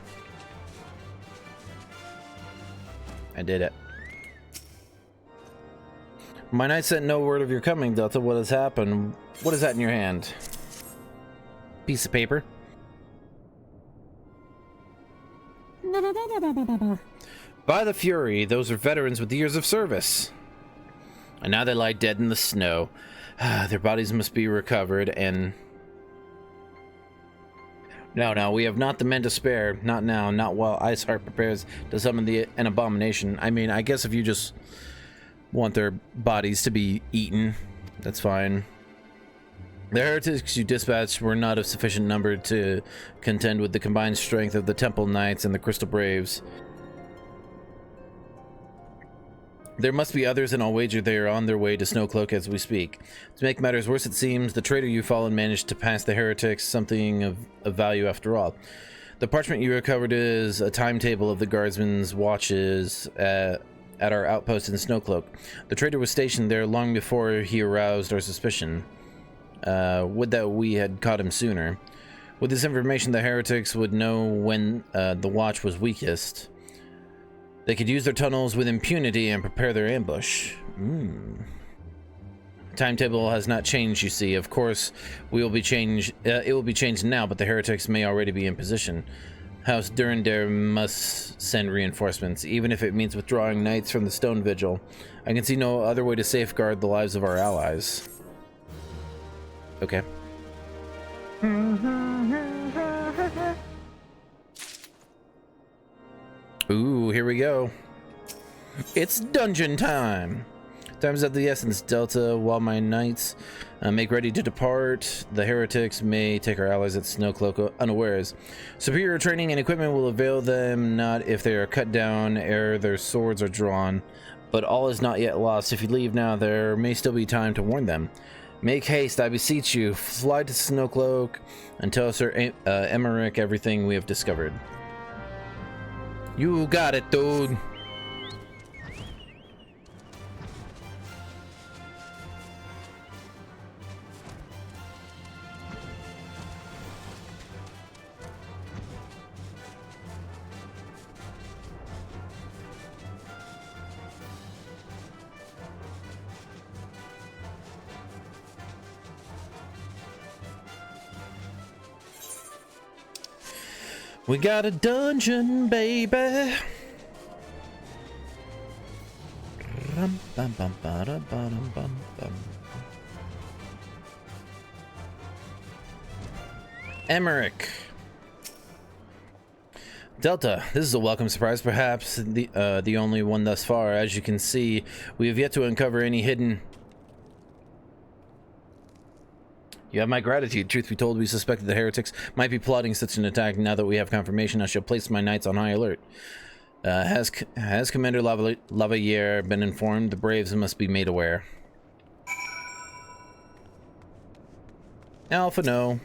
I did it. My knight sent no word of your coming, Delta. What has happened? What is that in your hand? Piece of paper. By the Fury, those are veterans with years of service. And now they lie dead in the snow. Their bodies must be recovered and... No, we have not the men to spare. Not now, not while ICEHEART prepares to summon an abomination. I mean, I guess if you just want their bodies to be eaten, that's fine. The heretics you dispatched were not of sufficient number to contend with the combined strength of the Temple Knights and the Crystal Braves. There must be others, and I'll wager they are on their way to Snowcloak as we speak. To make matters worse, it seems the traitor you followed managed to pass the heretics something of value after all. The parchment you recovered is a timetable of the guardsmen's watches at our outpost in Snowcloak. The traitor was stationed there long before he aroused our suspicion. Would that we had caught him sooner. With this information, the heretics would know when the watch was weakest. They could use their tunnels with impunity and prepare their ambush. Timetable has not changed, you see. Of course, it will be changed now, but the heretics may already be in position. House Durandare must send reinforcements, even if it means withdrawing knights from the Stone Vigil. I can see no other way to safeguard the lives of our allies. Okay. Ooh, here we go. It's dungeon time. Time's of the essence, Delta. While my knights make ready to depart, the heretics may take our allies at Snowcloak unawares. Superior training and equipment will avail them not if they are cut down ere their swords are drawn. But all is not yet lost. If you leave now, there may still be time to warn them. Make haste, I beseech you. Fly to Snowcloak and tell Sir Emmerich everything we have discovered. You got it, dude. We got a dungeon, baby. Emmerich. Delta, this is a welcome surprise, perhaps the only one thus far. As you can see, we have yet to uncover any hidden... You have my gratitude. Truth be told, we suspected the heretics might be plotting such an attack. Now that we have confirmation, I shall place my knights on high alert. Has Commander Lavalier been informed? The Braves must be made aware. Alpha, no.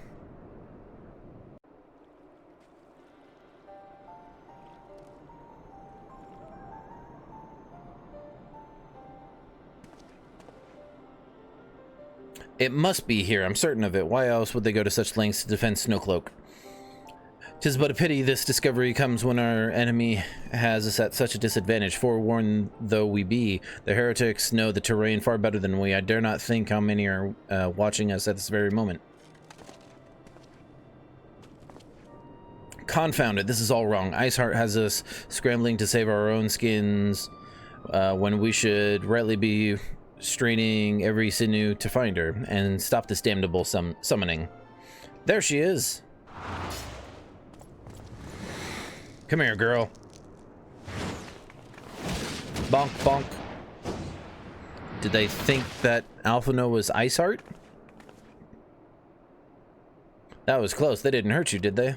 It must be here, I'm certain of it. Why else would they go to such lengths to defend Snowcloak? 'Tis but a pity this discovery comes when our enemy has us at such a disadvantage. Forewarned though we be, the heretics know the terrain far better than we. I dare not think how many are watching us at this very moment. Confound it, this is all wrong. ICEHEART has us scrambling to save our own skins when we should rightly be straining every sinew to find her and stop this damnable summoning. There she is. Come here, girl. Bonk, bonk. Did they think that Alphino was ICEHEART? That was close. They didn't hurt you, did they?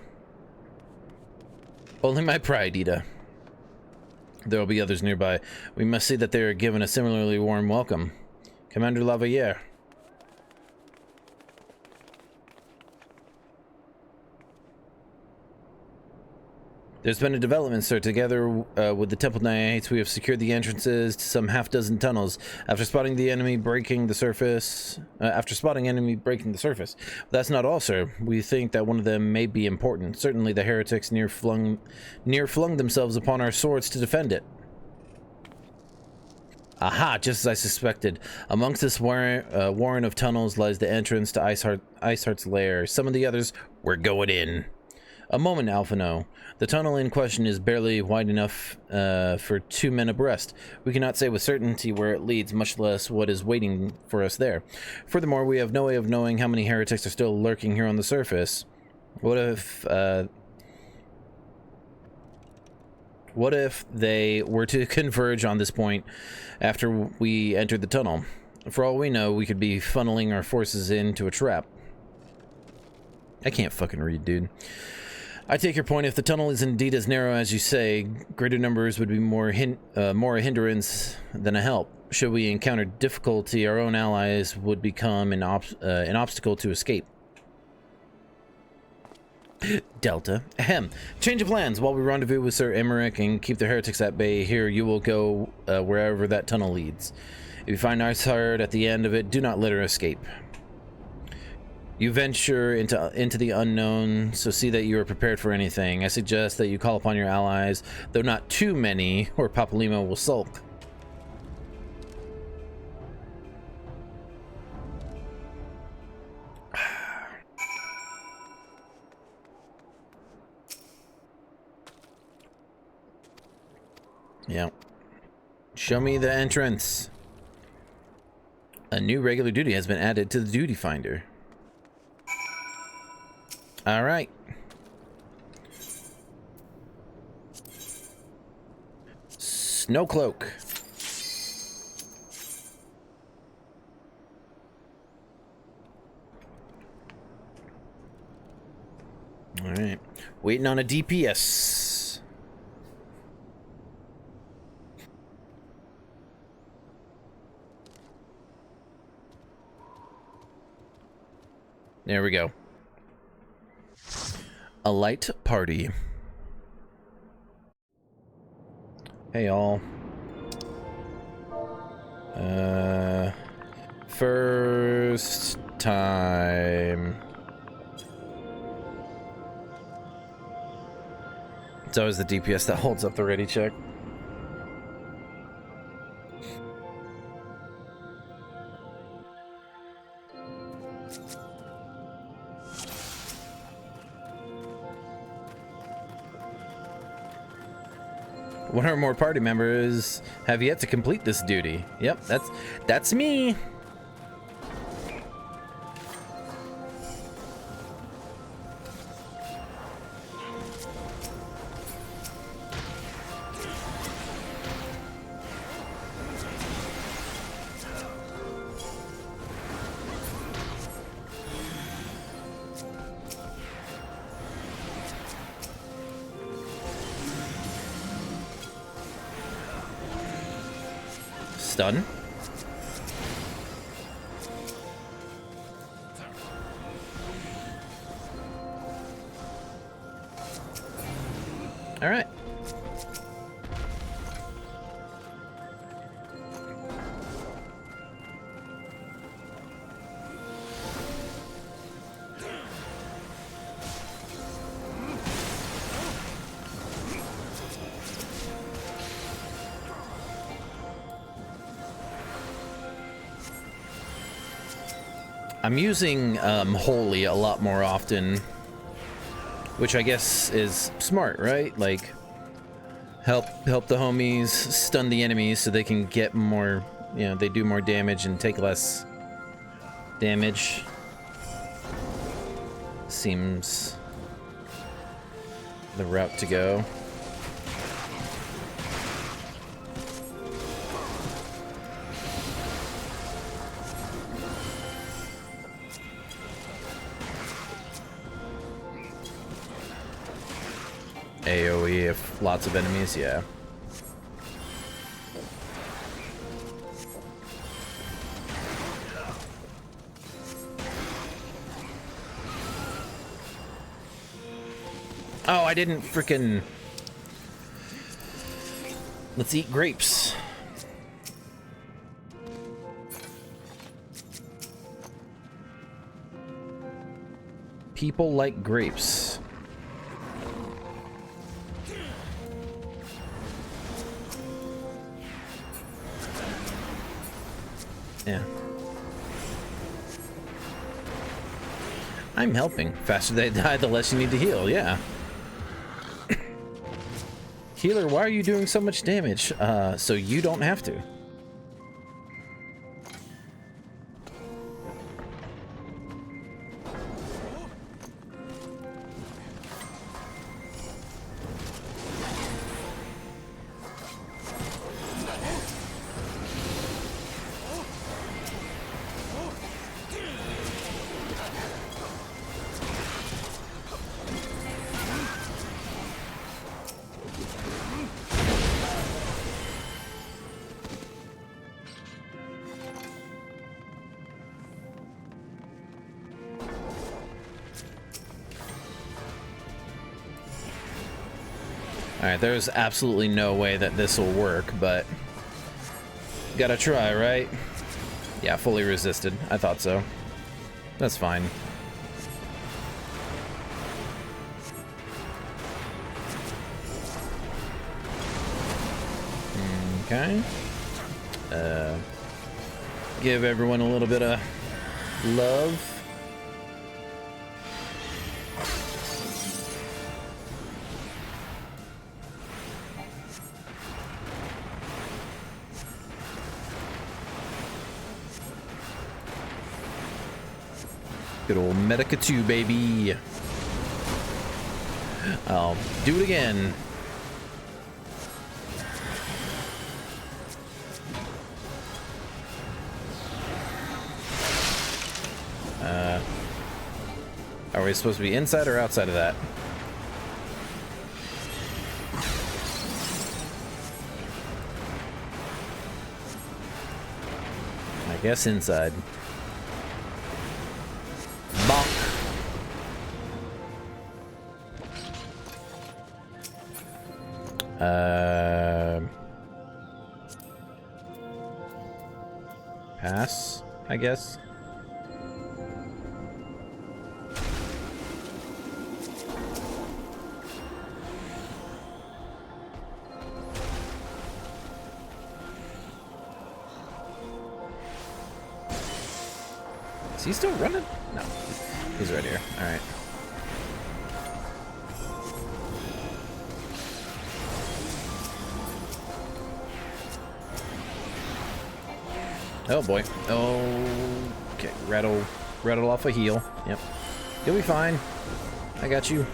Only my pride, Ida. There will be others nearby. We must see that they are given a similarly warm welcome. Commander Lavalier. There's been a development, sir. Together with the Temple Knights, we have secured the entrances to some half-dozen tunnels. After spotting enemy breaking the surface. But that's not all, sir. We think that one of them may be important. Certainly the heretics near flung themselves upon our swords to defend it. Aha, just as I suspected. Amongst this warren of tunnels lies the entrance to ICEHEART's lair. Some of the others, we're going in. A moment, Alphino. The tunnel in question is barely wide enough for 2 men abreast. We cannot say with certainty where it leads, much less what is waiting for us there. Furthermore, we have no way of knowing how many heretics are still lurking here on the surface. What if they were to converge on this point after we entered the tunnel? For all we know, we could be funneling our forces into a trap. I can't fucking read, dude. I take your point. If the tunnel is indeed as narrow as you say, greater numbers would be more a hindrance than a help. Should we encounter difficulty, our own allies would become an obstacle to escape. Delta. Ahem. Change of plans. While we rendezvous with Sir Emmerich and keep the heretics at bay, here you will go wherever that tunnel leads. If you find ICEHEART at the end of it, do not let her escape. You venture into the unknown, so see that you are prepared for anything. I suggest that you call upon your allies, though not too many, or Papalymo will sulk. Yeah. Show me the entrance. A new regular duty has been added to the duty finder. All right. Snowcloak. All right. Waiting on a DPS. There we go. A light party. Hey all. First time. It's always the DPS that holds up the ready check. One or more party members have yet to complete this duty. Yep, that's me. Stun. All right. I'm using Holy a lot more often, which I guess is smart, right? Like, help the homies stun the enemies so they can get more, you know, they do more damage and take less damage. Seems the route to go. AoE if lots of enemies, yeah. Oh, I didn't frickin'... Let's eat grapes. People like grapes. Yeah. I'm helping. Faster they die, the less you need to heal, yeah. Healer, why are you doing so much damage? So you don't have to. Alright, there's absolutely no way that this will work, but gotta try, right? Yeah, fully resisted. I thought so. That's fine. Okay. Give everyone a little bit of love. Good old Medica 2, baby. I'll do it again. Are we supposed to be inside or outside of that? I guess inside. Pass, I guess. Is he still running? No, he's right here. All right. Oh boy. Oh, okay. Rattle off a heal. Yep. You'll be fine. I got you.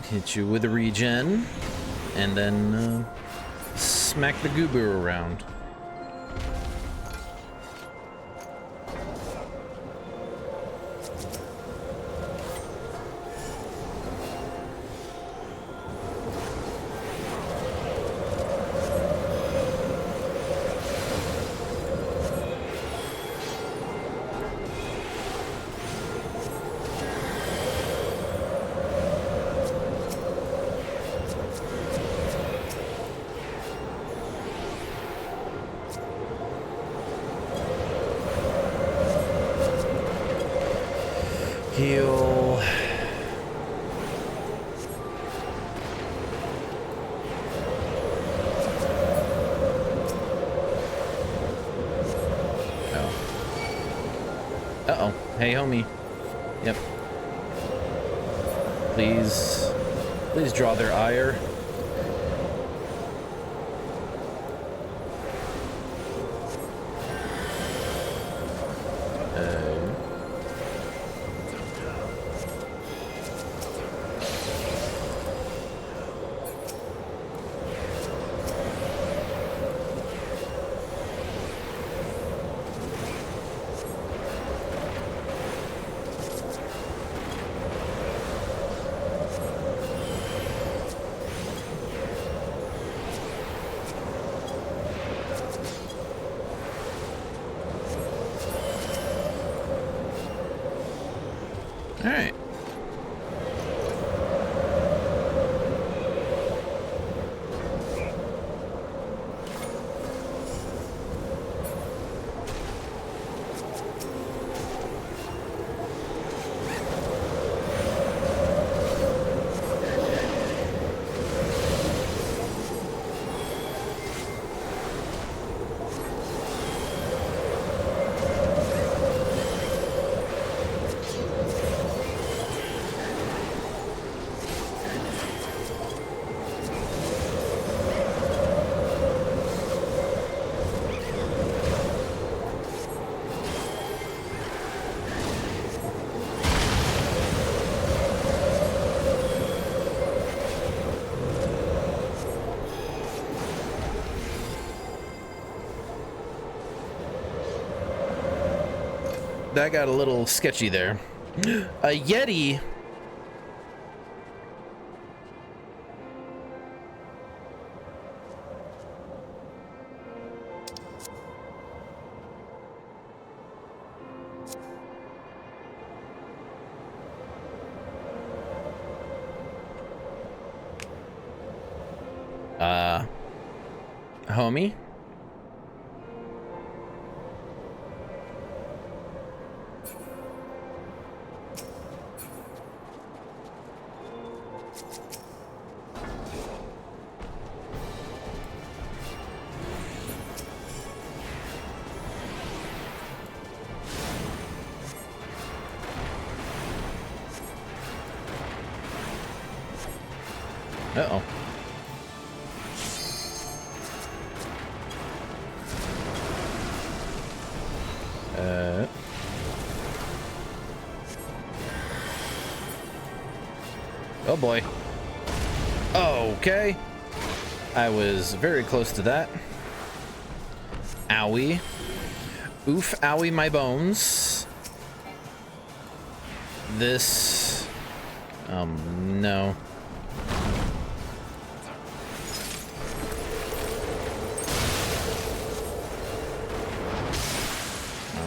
Hit you with a regen, and then smack the goober around. Hey, homie. Yep. Please draw their ire. All right. That got a little sketchy there. A Yeti. Homie. Uh-oh. Oh boy. Okay. I was very close to that. Owie. Oof, owie my bones. This... no.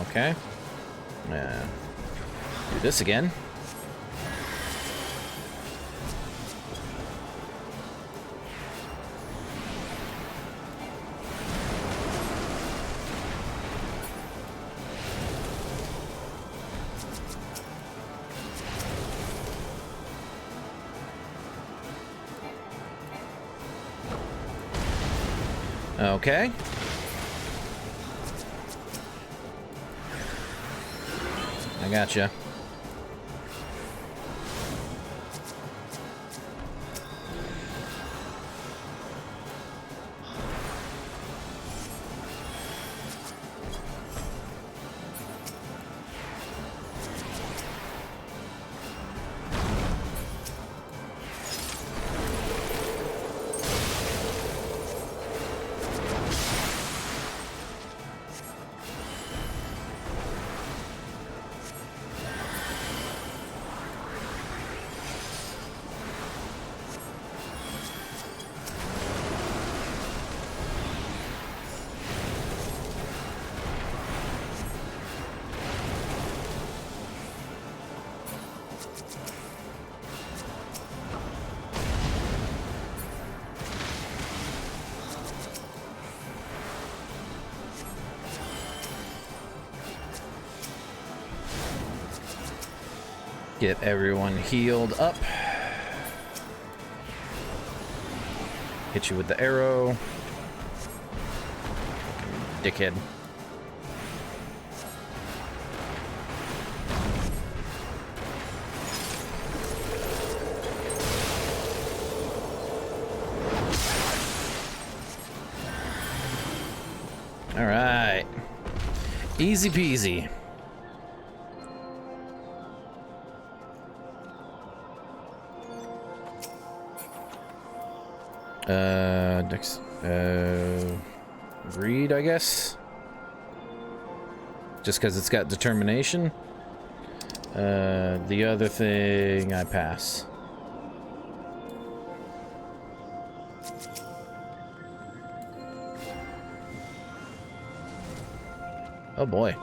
Okay. Do this again. Okay. I gotcha. Get everyone healed up. Hit you with the arrow. Dickhead. All right. Easy peasy. Greed, I guess. Just because it's got determination. The other thing, I pass. Oh boy.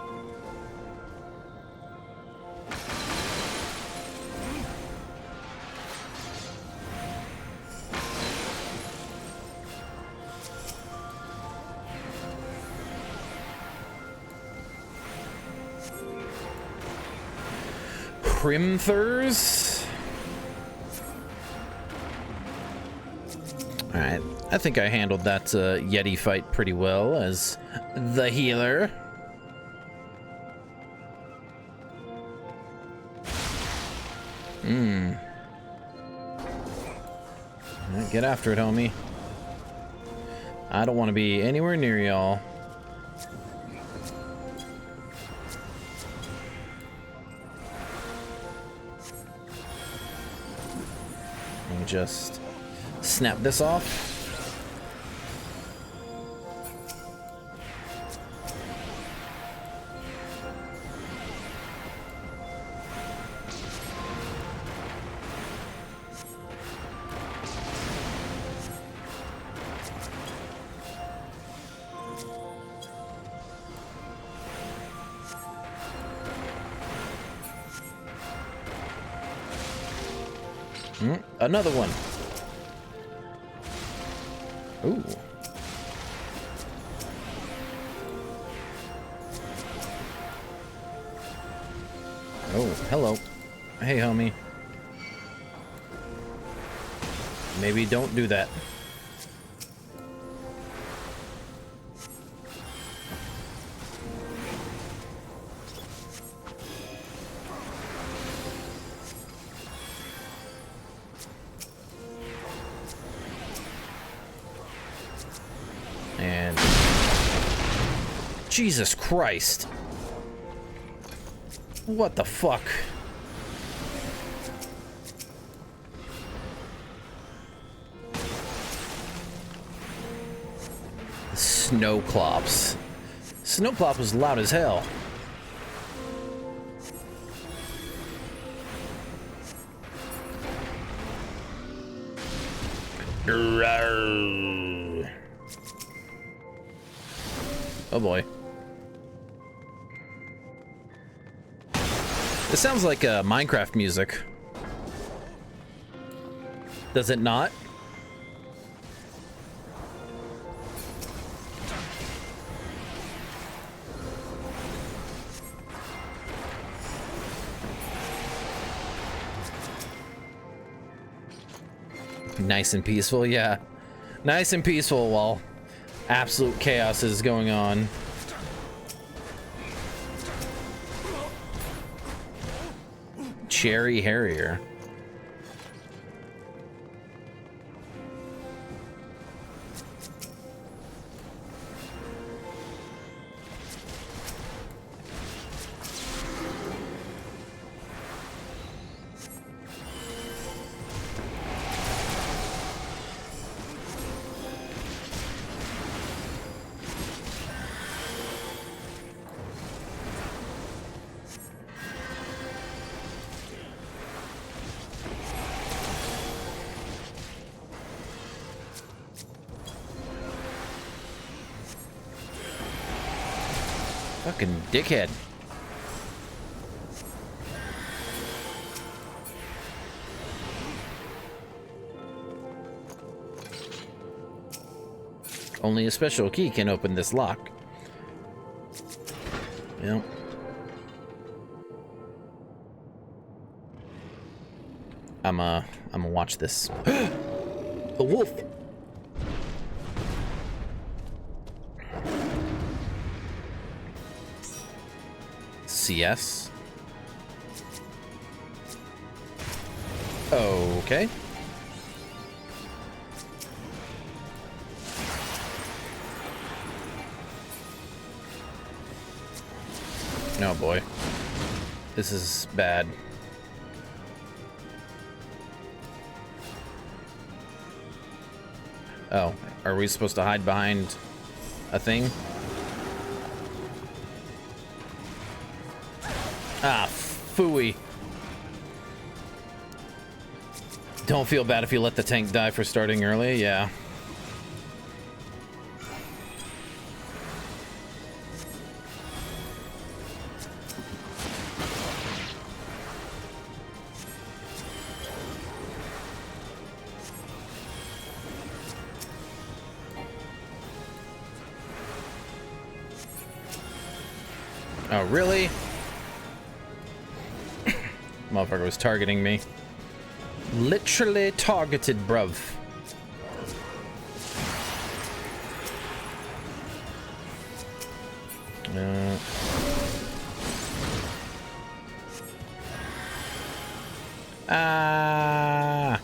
Crimthers. Alright, I think I handled that Yeti fight pretty well as the healer. Alright, get after it, homie. I don't want to be anywhere near y'all. Just snap this off. Another one. Ooh. Oh, hello. Hey, homie. Maybe don't do that. And Jesus Christ. What the fuck? Snowclops. Snowclop was loud as hell. Oh boy. This sounds like Minecraft music. Does it not? Nice and peaceful, yeah. Nice and peaceful while absolute chaos is going on. Cherry Harrier. Fucking dickhead. Only a special key can open this lock. Yep. I'm gonna watch this. A wolf. CS. Okay. Oh boy. This is bad. Oh, are we supposed to hide behind a thing? Ah, phooey. Don't feel bad if you let the tank die for starting early, yeah. Oh, really? Motherfucker was targeting me. Literally targeted, bruv. Ah.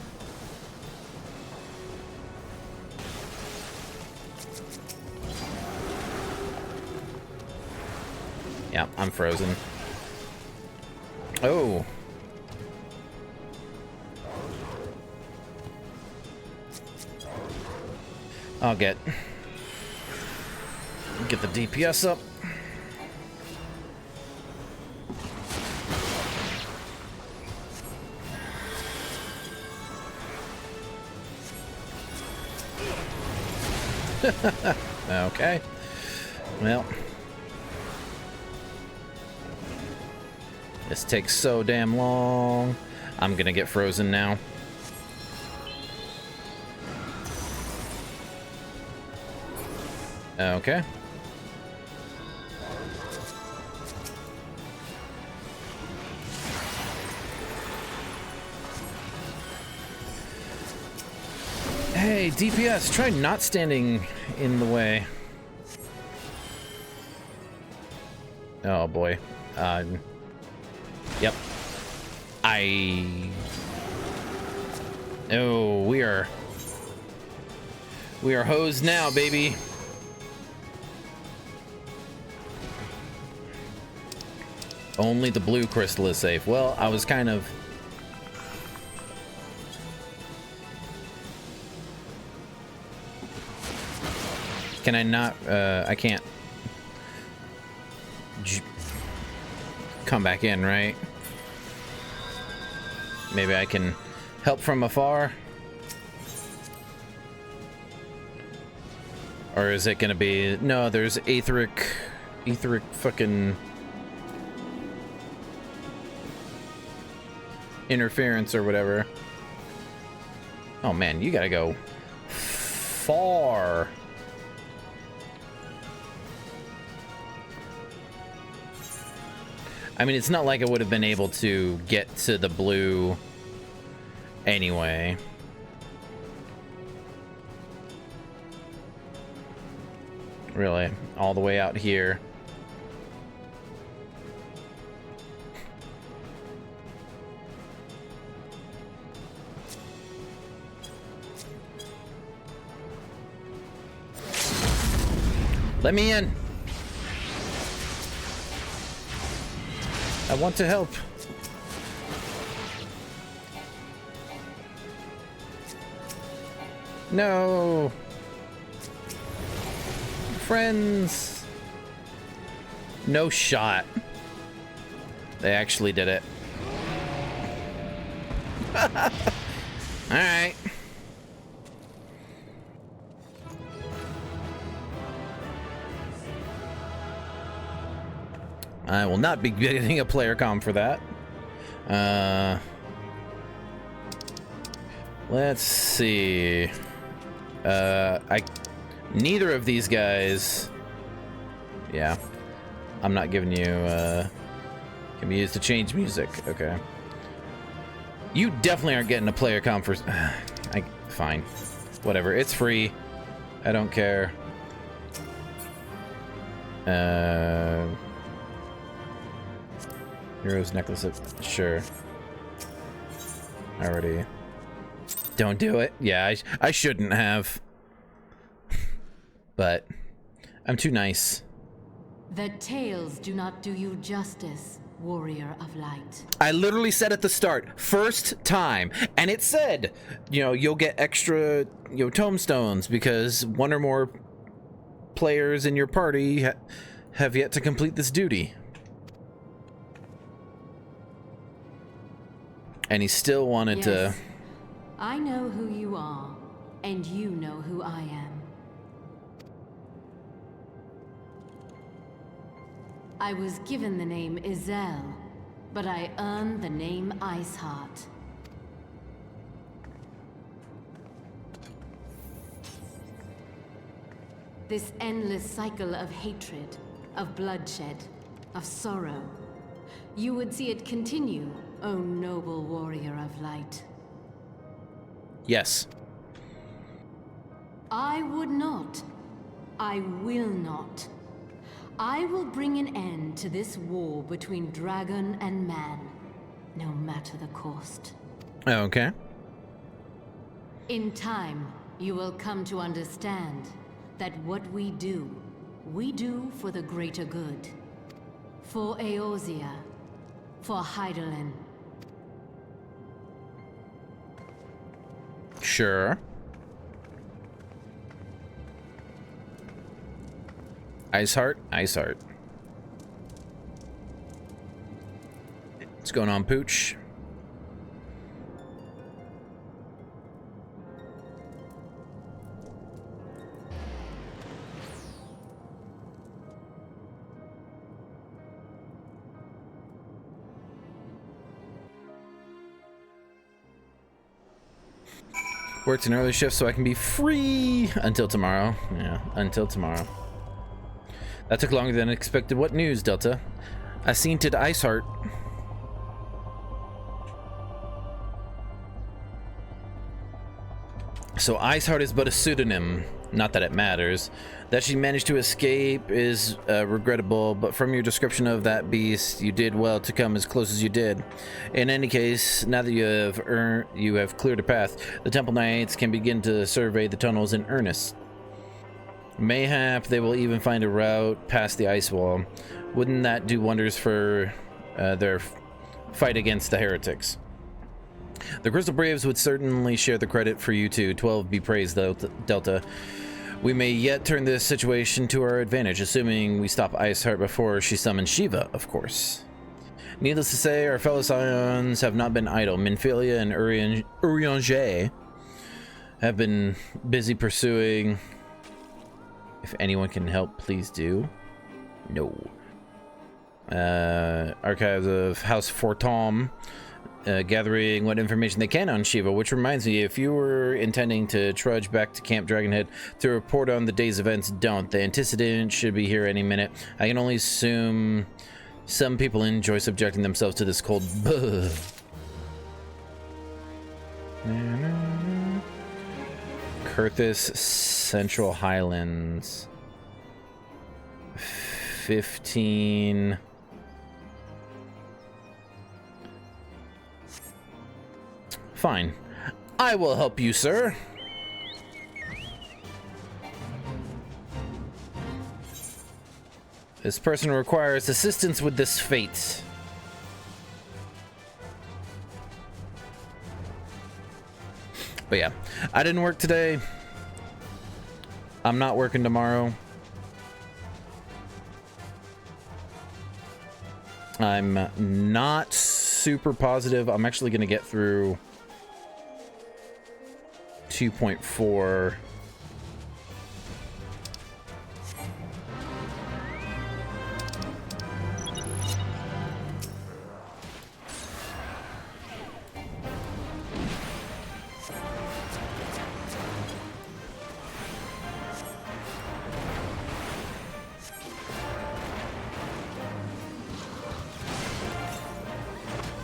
Yeah, I'm frozen. Oh. I'll get the DPS up. Okay. Well, this takes so damn long. I'm gonna get frozen now. Okay. Hey, DPS, try not standing in the way. Oh boy. Yep. Oh, we are hosed now, baby. Only the blue crystal is safe. Well, I was kind of... Can I not... I can't... come back in, right? Maybe I can help from afar? Or is it gonna be... No, there's etheric fucking... interference or whatever. Oh man, you gotta go far. I mean, it's not like I would have been able to get to the blue anyway. Really, all the way out here. Let me in. I want to help. No. Friends. No shot. They actually did it. All right. I will not be getting a player comm for that. Let's see. Neither of these guys. Yeah, I'm not giving you. Can be used to change music. Okay. You definitely aren't getting a player comm for. Fine. Whatever. It's free. I don't care. Hero's necklace. Sure. Already. Don't do it. Yeah, I shouldn't have. But I'm too nice. The tales do not do you justice, warrior of light. I literally said at the start, first time, and it said, you know, you'll get extra, you know, tombstones because one or more players in your party have yet to complete this duty. And he still wanted to... I know who you are, and you know who I am. I was given the name Izel, but I earned the name ICEHEART. This endless cycle of hatred, of bloodshed, of sorrow. You would see it continue, O noble warrior of light. Yes. I would not. I will not. I will bring an end to this war between dragon and man, no matter the cost. Okay. In time, you will come to understand that what we do for the greater good. For Eorzea, for Hydaelyn. Sure. ICEHEART, ICEHEART. What's going on, Pooch? Worked an early shift so I can be free until tomorrow. Yeah, until tomorrow. That took longer than expected. What news, Delta? I seen to ICEHEART. So ICEHEART is but a pseudonym. Not that it matters. That she managed to escape is regrettable, but from your description of that beast, you did well to come as close as you did. In any case, now that you have cleared a path, the Temple Knights can begin to survey the tunnels in earnest. Mayhap they will even find a route past the ice wall. Wouldn't that do wonders for their fight against the heretics? The Crystal Braves would certainly share the credit for you two. 12 be praised, Delta. We may yet turn this situation to our advantage, assuming we stop ICEHEART before she summons Shiva, of course. Needless to say, our fellow Scions have not been idle. Minfilia and Urianger have been busy pursuing... If anyone can help, please do. No. Archives of House Fortom, gathering what information they can on Shiva, which reminds me, if you were intending to trudge back to Camp Dragonhead to report on the day's events, don't. The antecedent should be here any minute. I can only assume some people enjoy subjecting themselves to this cold Kurthus Central Highlands. 15. Fine. I will help you, sir. This person requires assistance with this fate. But yeah, I didn't work today. I'm not working tomorrow. I'm not super positive I'm actually going to get through 2.4.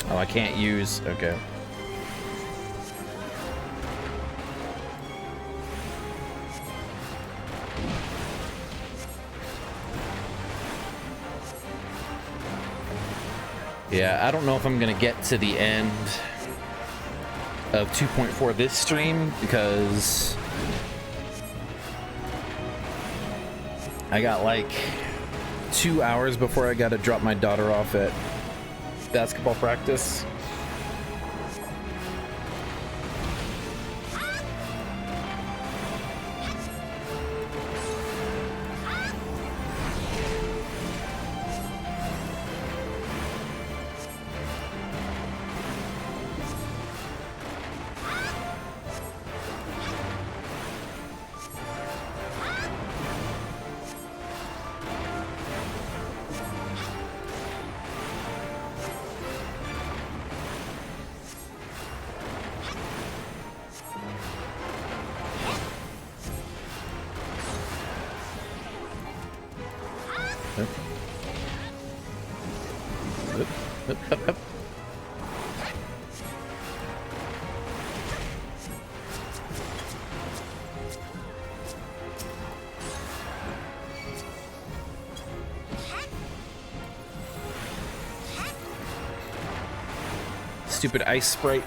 Oh, I can't use, okay. Yeah, I don't know if I'm gonna get to the end of 2.4 this stream because I got like 2 hours before I gotta drop my daughter off at basketball practice. Stupid ice sprite.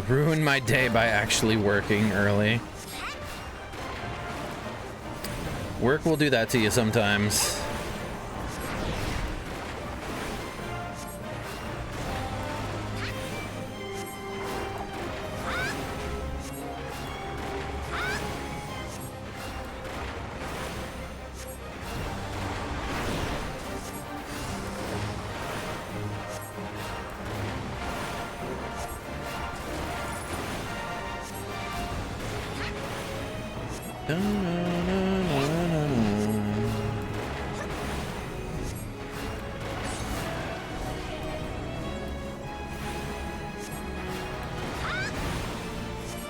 Ruined my day by actually working early. Work will do that to you sometimes.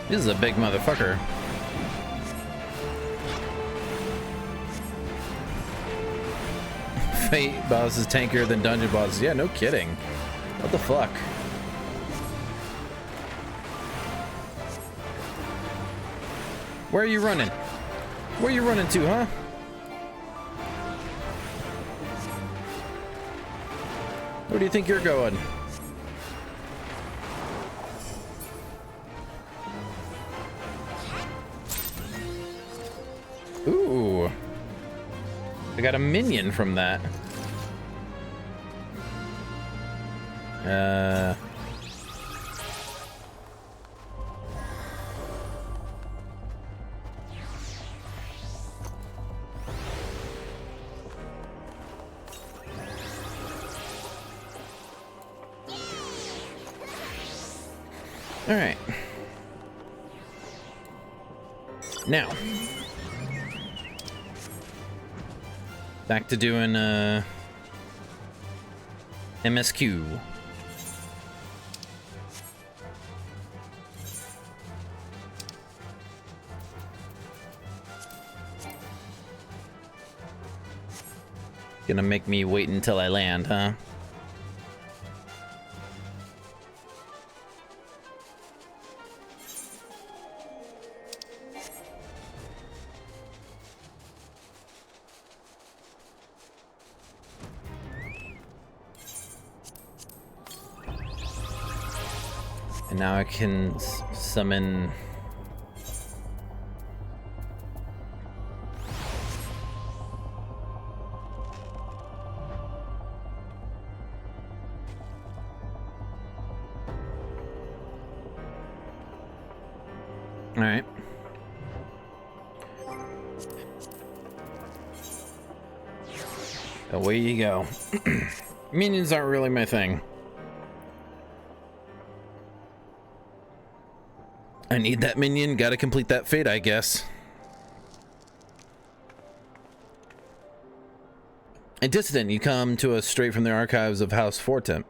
This is a big motherfucker. Fate boss is tankier than dungeon bosses. Yeah, no kidding. What the fuck? Where are you running? Where are you running to, huh? Where do you think you're going? Ooh. I got a minion from that. All right. Now, back to doing MSQ. Gonna make me wait until I land, huh? And now I can summon all right. Away you go. Minions aren't really my thing. I need that minion, gotta complete that fate, I guess. A dissident, you come to us straight from the archives of House Fortemps.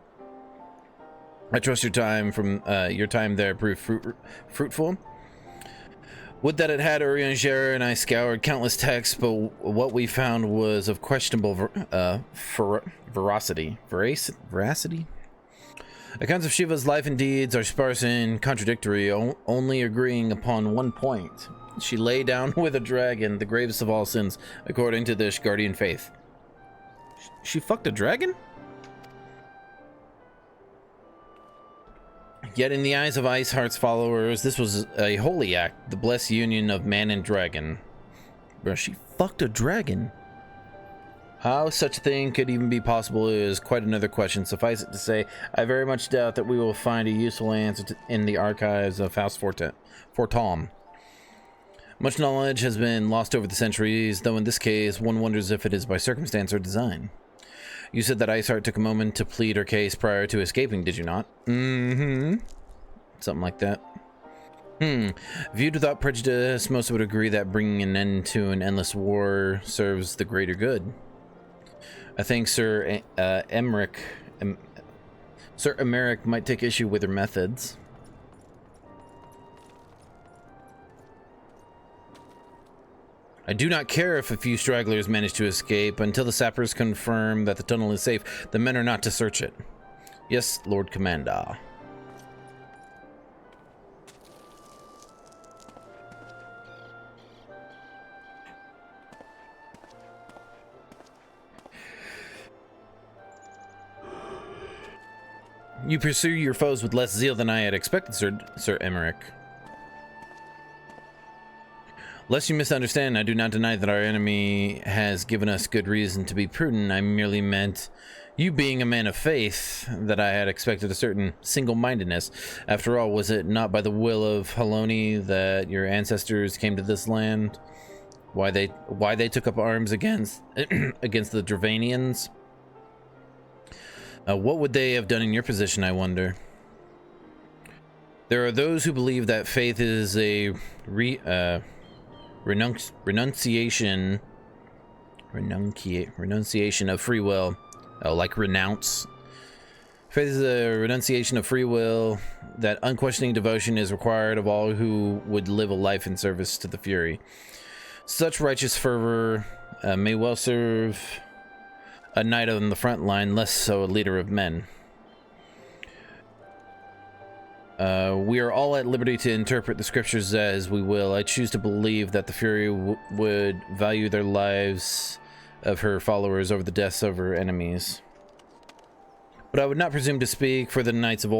I trust your time there proved fruitful. Would that it had. Urianger and I scoured countless texts, but what we found was of questionable veracity. Accounts of Shiva's life and deeds are sparse and contradictory, only agreeing upon one point. She lay down with a dragon, the gravest of all sins, according to the Ashgardian faith. She fucked a dragon? Yet in the eyes of ICEHEART's followers, this was a holy act, the blessed union of man and dragon. Bro, she fucked a dragon. How such a thing could even be possible is quite another question. Suffice it to say, I very much doubt that we will find a useful answer in the archives of House Fortom. Much knowledge has been lost over the centuries, though in this case, one wonders if it is by circumstance or design. You said that ICEHEART took a moment to plead her case prior to escaping, did you not? Mm-hmm. Something like that. Viewed without prejudice, most would agree that bringing an end to an endless war serves the greater good. I think Sir Emmerich might take issue with her methods. I do not care if a few stragglers manage to escape. Until the sappers confirm that the tunnel is safe, the men are not to search it. Yes, Lord Commander. You pursue your foes with less zeal than I had expected, Sir Emmerich. Lest you misunderstand, I do not deny that our enemy has given us good reason to be prudent. I merely meant, you being a man of faith, that I had expected a certain single-mindedness. After all, was it not by the will of Haloni that your ancestors came to this land? Why they took up arms against against the Dravanians? What would they have done in your position, I wonder? There are those who believe that faith is a renunciation of free will. Oh, like renounce. Faith is a renunciation of free will, that unquestioning devotion is required of all who would live a life in service to the Fury. Such righteous fervor may well serve a knight on the front line, less so a leader of men. We are all at liberty to interpret the scriptures as we will. I choose to believe that the Fury would value their lives of her followers over the deaths of her enemies. But I would not presume to speak for the knights of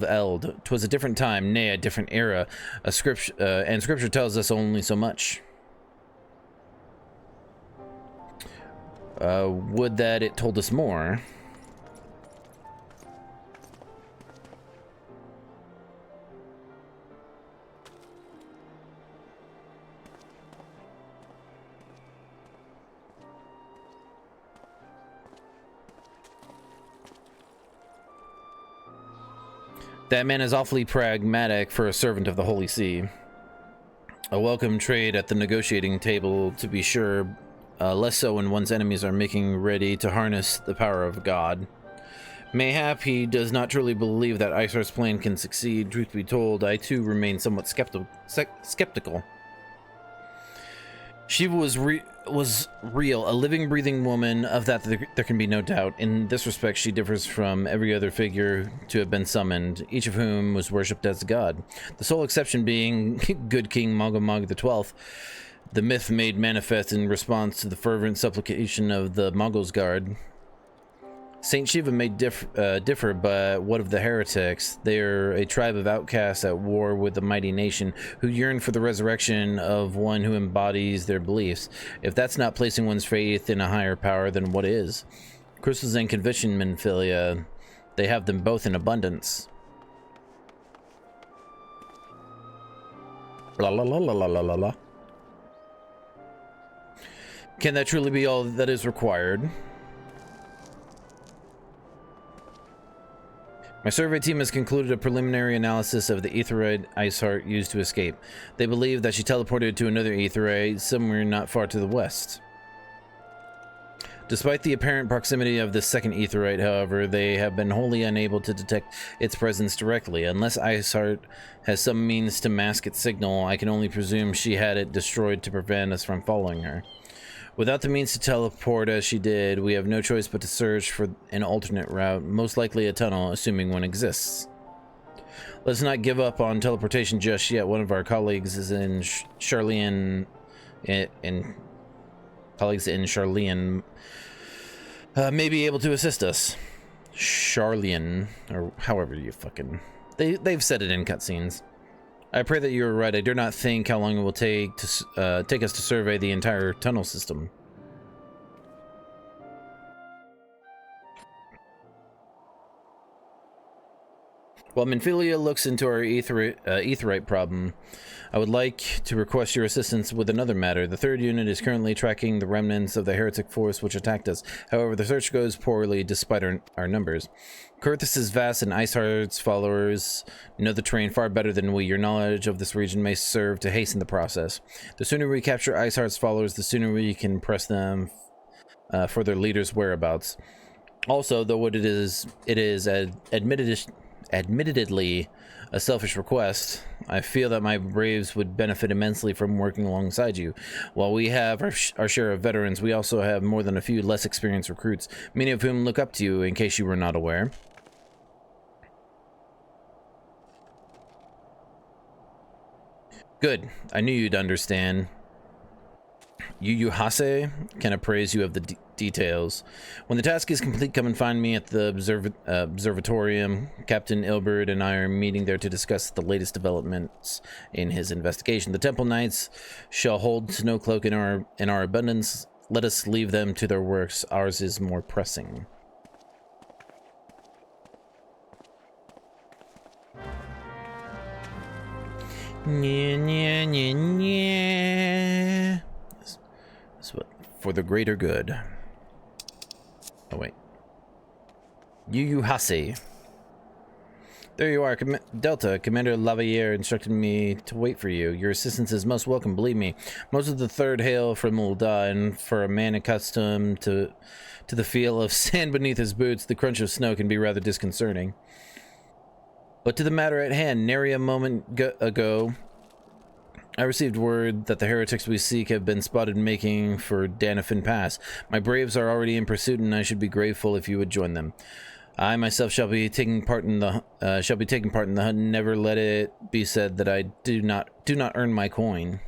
Eld. 'Twas a different time, nay, a different era. And scripture tells us only so much. Would that it told us more. That man is awfully pragmatic for a servant of the Holy See. A welcome trade at the negotiating table, to be sure, less so when one's enemies are making ready to harness the power of God. Mayhap he does not truly believe that ICEHEART's plan can succeed. Truth be told, I too remain somewhat skeptical. Shiva was real, a living, breathing woman. Of that there can be no doubt. In this respect, she differs from every other figure to have been summoned, each of whom was worshipped as a god. The sole exception being good King Mogomog XII, the myth made manifest in response to the fervent supplication of the Mongols Guard. Saint Shiva may differ, but what of the heretics? They are a tribe of outcasts at war with the mighty nation, who yearn for the resurrection of one who embodies their beliefs. If that's not placing one's faith in a higher power, then what is? Crystals and conviction, Menphilia, they have them both in abundance. La la la la la la la la. Can that truly be all that is required? My survey team has concluded a preliminary analysis of the aetheroid ICEHEART used to escape. They believe that she teleported to another aetheroid somewhere not far to the west. Despite the apparent proximity of this second aetheroid, however, they have been wholly unable to detect its presence directly. Unless ICEHEART has some means to mask its signal, I can only presume she had it destroyed to prevent us from following her. Without the means to teleport as she did, we have no choice but to search for an alternate route, most likely a tunnel, assuming one exists. Let's not give up on teleportation just yet. One of our colleagues is in Charlean, may be able to assist us. Charlian, or however you fucking... They've said it in cutscenes. I pray that you are right. I do not think how long it will take us to survey the entire tunnel system. While Minfilia looks into our aetheryte problem, I would like to request your assistance with another matter. The 3rd unit is currently tracking the remnants of the heretic force which attacked us. However, the search goes poorly despite our numbers. Kurthus is vast and ICEHEART's followers know the terrain far better than we. Your knowledge of this region may serve to hasten the process. The sooner we capture ICEHEART's followers, the sooner we can press them for their leader's whereabouts. Also, though it is admittedly a selfish request, I feel that my braves would benefit immensely from working alongside you. While we have our share of veterans, we also have more than a few less experienced recruits, many of whom look up to you, in case you were not aware. Good. I knew you'd understand. Yu Hase can appraise you of the details. When the task is complete, come and find me at the observatorium. Captain Ilbert and I are meeting there to discuss the latest developments in his investigation. The Temple Knights shall hold Snowcloak in our abundance. Let us leave them to their works. Ours is more pressing. Nya, nya, nya, nya. For the greater good. Oh, wait. Yu Hase. There you are, Delta. Commander Lavalier instructed me to wait for you. Your assistance is most welcome, believe me. Most of the 3rd hail from Ul'dah, and for a man accustomed to the feel of sand beneath his boots, the crunch of snow can be rather disconcerting. But to the matter at hand, nary a moment ago, I received word that the heretics we seek have been spotted making for Danafin Pass. My braves are already in pursuit, and I should be grateful if you would join them. I myself shall be taking part in the hunt. Never let it be said that I do not earn my coin.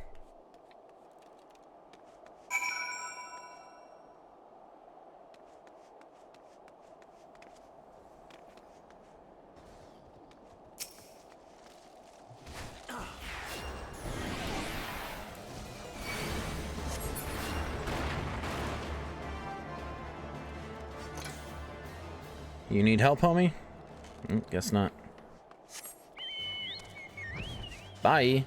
You need help, homie? Guess not. Bye.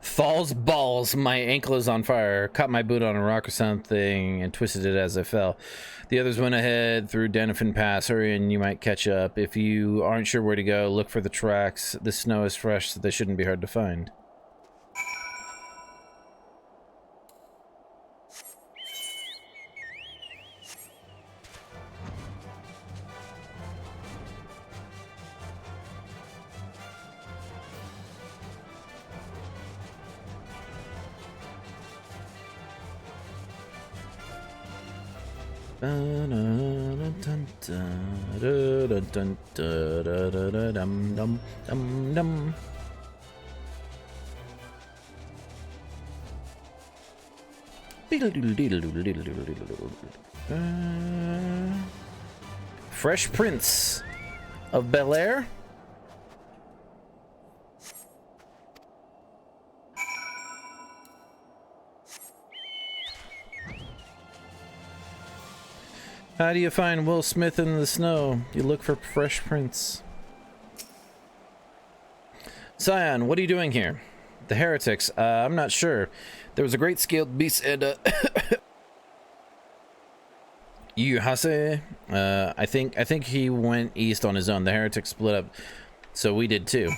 Falls balls, my ankle is on fire. Caught my boot on a rock or something and twisted it as I fell. The others went ahead through Danafin Pass. Hurry and you might catch up. If you aren't sure where to go, look for the tracks. The snow is fresh, so they shouldn't be hard to find. Fresh Prince of Bel-Air. How do you find Will Smith in the snow? You look for Fresh Prince. Scion, what are you doing here? The heretics, I'm not sure. There was a great scaled beast and Yu Hase, I think he went east on his own. The heretics split up, so we did too.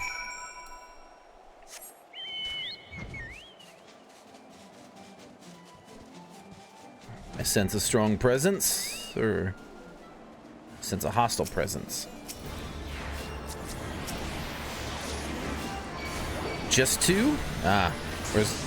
I sense a strong presence, or sense a hostile presence. just 2? Ah, where's...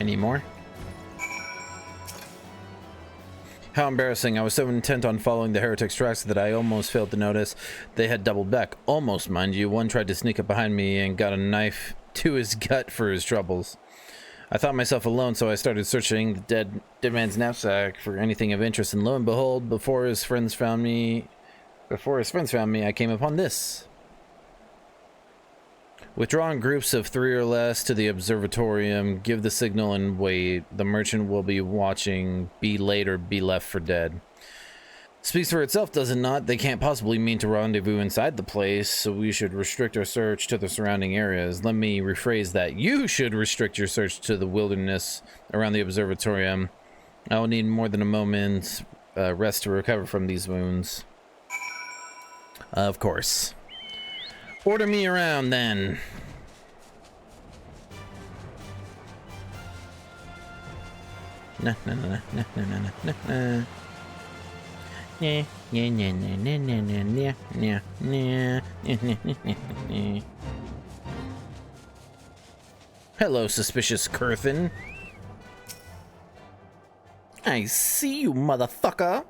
Any more? How embarrassing. I was so intent on following the heretics' tracks that I almost failed to notice they had doubled back. Almost, mind you. One tried to sneak up behind me and got a knife to his gut for his troubles. I thought myself alone, so I started searching the dead man's knapsack for anything of interest, and lo and behold, before his friends found me, I came upon this. Withdraw in groups of 3 or less to the observatorium. Give the signal and wait. The merchant will be watching. Be late or be left for dead. Speaks for itself, does it not? They can't possibly mean to rendezvous inside the place, so we should restrict our search to the surrounding areas. Let me rephrase that. You should restrict your search to the wilderness around the observatorium. I will need more than a moment's rest to recover from these wounds. Of course. Order me around, then. Nah. Hello, suspicious Curthin. I see you, motherfucker.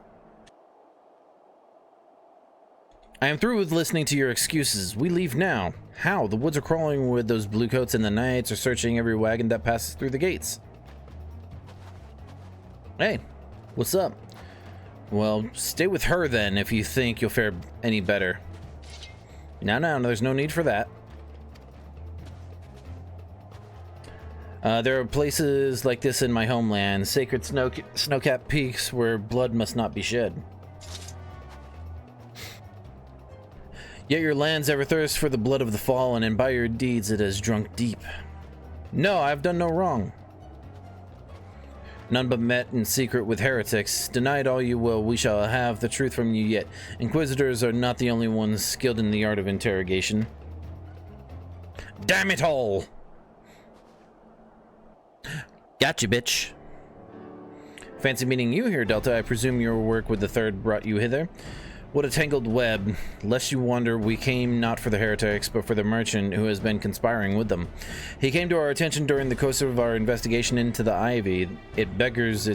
I am through with listening to your excuses. We leave now. How? The woods are crawling with those bluecoats, and the knights are searching every wagon that passes through the gates. Hey, what's up? Well, stay with her then if you think you'll fare any better. No, there's no need for that. There are places like this in my homeland, sacred snow-capped peaks where blood must not be shed. Yet your lands ever thirst for the blood of the fallen, and by your deeds it has drunk deep. No, I have done no wrong. None but met in secret with heretics. Deny it all you will, we shall have the truth from you yet. Inquisitors are not the only ones skilled in the art of interrogation. Damn it all! Gotcha, bitch. Fancy meeting you here, Delta. I presume your work with the Third brought you hither. What a tangled web. Lest you wonder, we came not for the heretics, but for the merchant who has been conspiring with them. He came to our attention during the course of our investigation into the Ivy. It beggars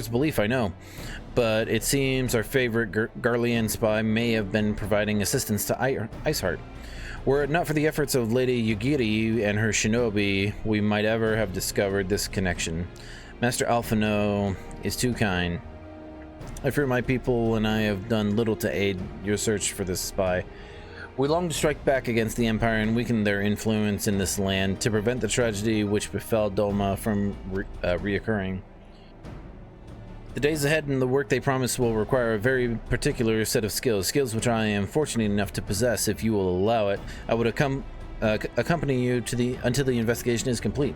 belief, I know, but it seems our favorite Garlean spy may have been providing assistance to ICEHEART. Were it not for the efforts of Lady Yugiri and her shinobi, we might ever have discovered this connection. Master Alphino is too kind. I fear my people and I have done little to aid your search for this spy. We long to strike back against the Empire and weaken their influence in this land to prevent the tragedy which befell Dolma from reoccurring. The days ahead and the work they promise will require a very particular set of skills which I am fortunate enough to possess. If you will allow it, I would accompany you to until the investigation is complete.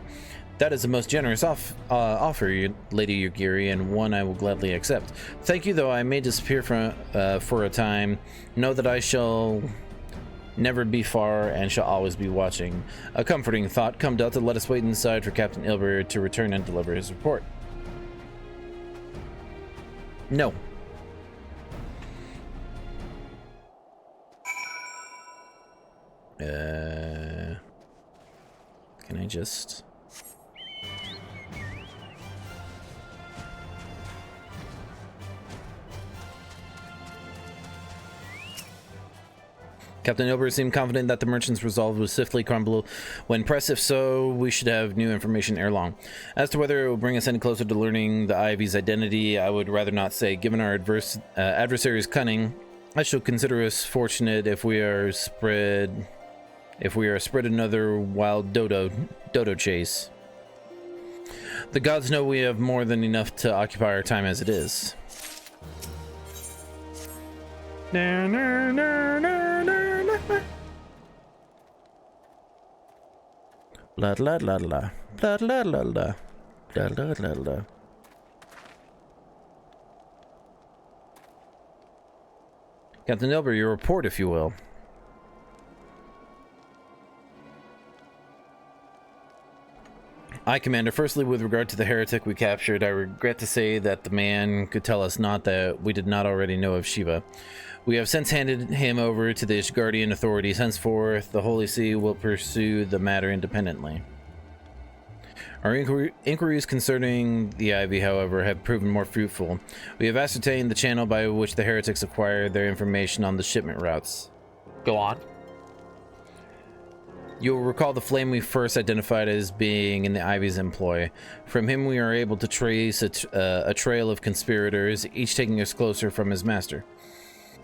That is the most generous offer, Lady Yugiri, and one I will gladly accept. Thank you, though I may disappear for a time. Know that I shall never be far and shall always be watching. A comforting thought. Come, Delta, let us wait inside for Captain Ilber to return and deliver his report. No. Can I just... Captain Ilber seemed confident that the merchant's resolve would swiftly crumble when pressed. If so, we should have new information ere long. As to whether it will bring us any closer to learning the Ivy's identity, I would rather not say. Given our adversary's cunning, I shall consider us fortunate if we are spread another wild dodo chase. The gods know we have more than enough to occupy our time as it is. La la la la la la la la la la la la. Captain Elber, your report, if you will. Aye, Commander. Firstly, with regard to the heretic we captured, I regret to say that the man could tell us not that we did not already know of Shiva. We have since handed him over to the Ishgardian authorities. Henceforth, the Holy See will pursue the matter independently. Our inquiries concerning the Ivy, however, have proven more fruitful. We have ascertained the channel by which the heretics acquired their information on the shipment routes. Go on. You'll recall the flame we first identified as being in the Ivy's employ. From him we are able to trace a trail of conspirators, each taking us closer from his master.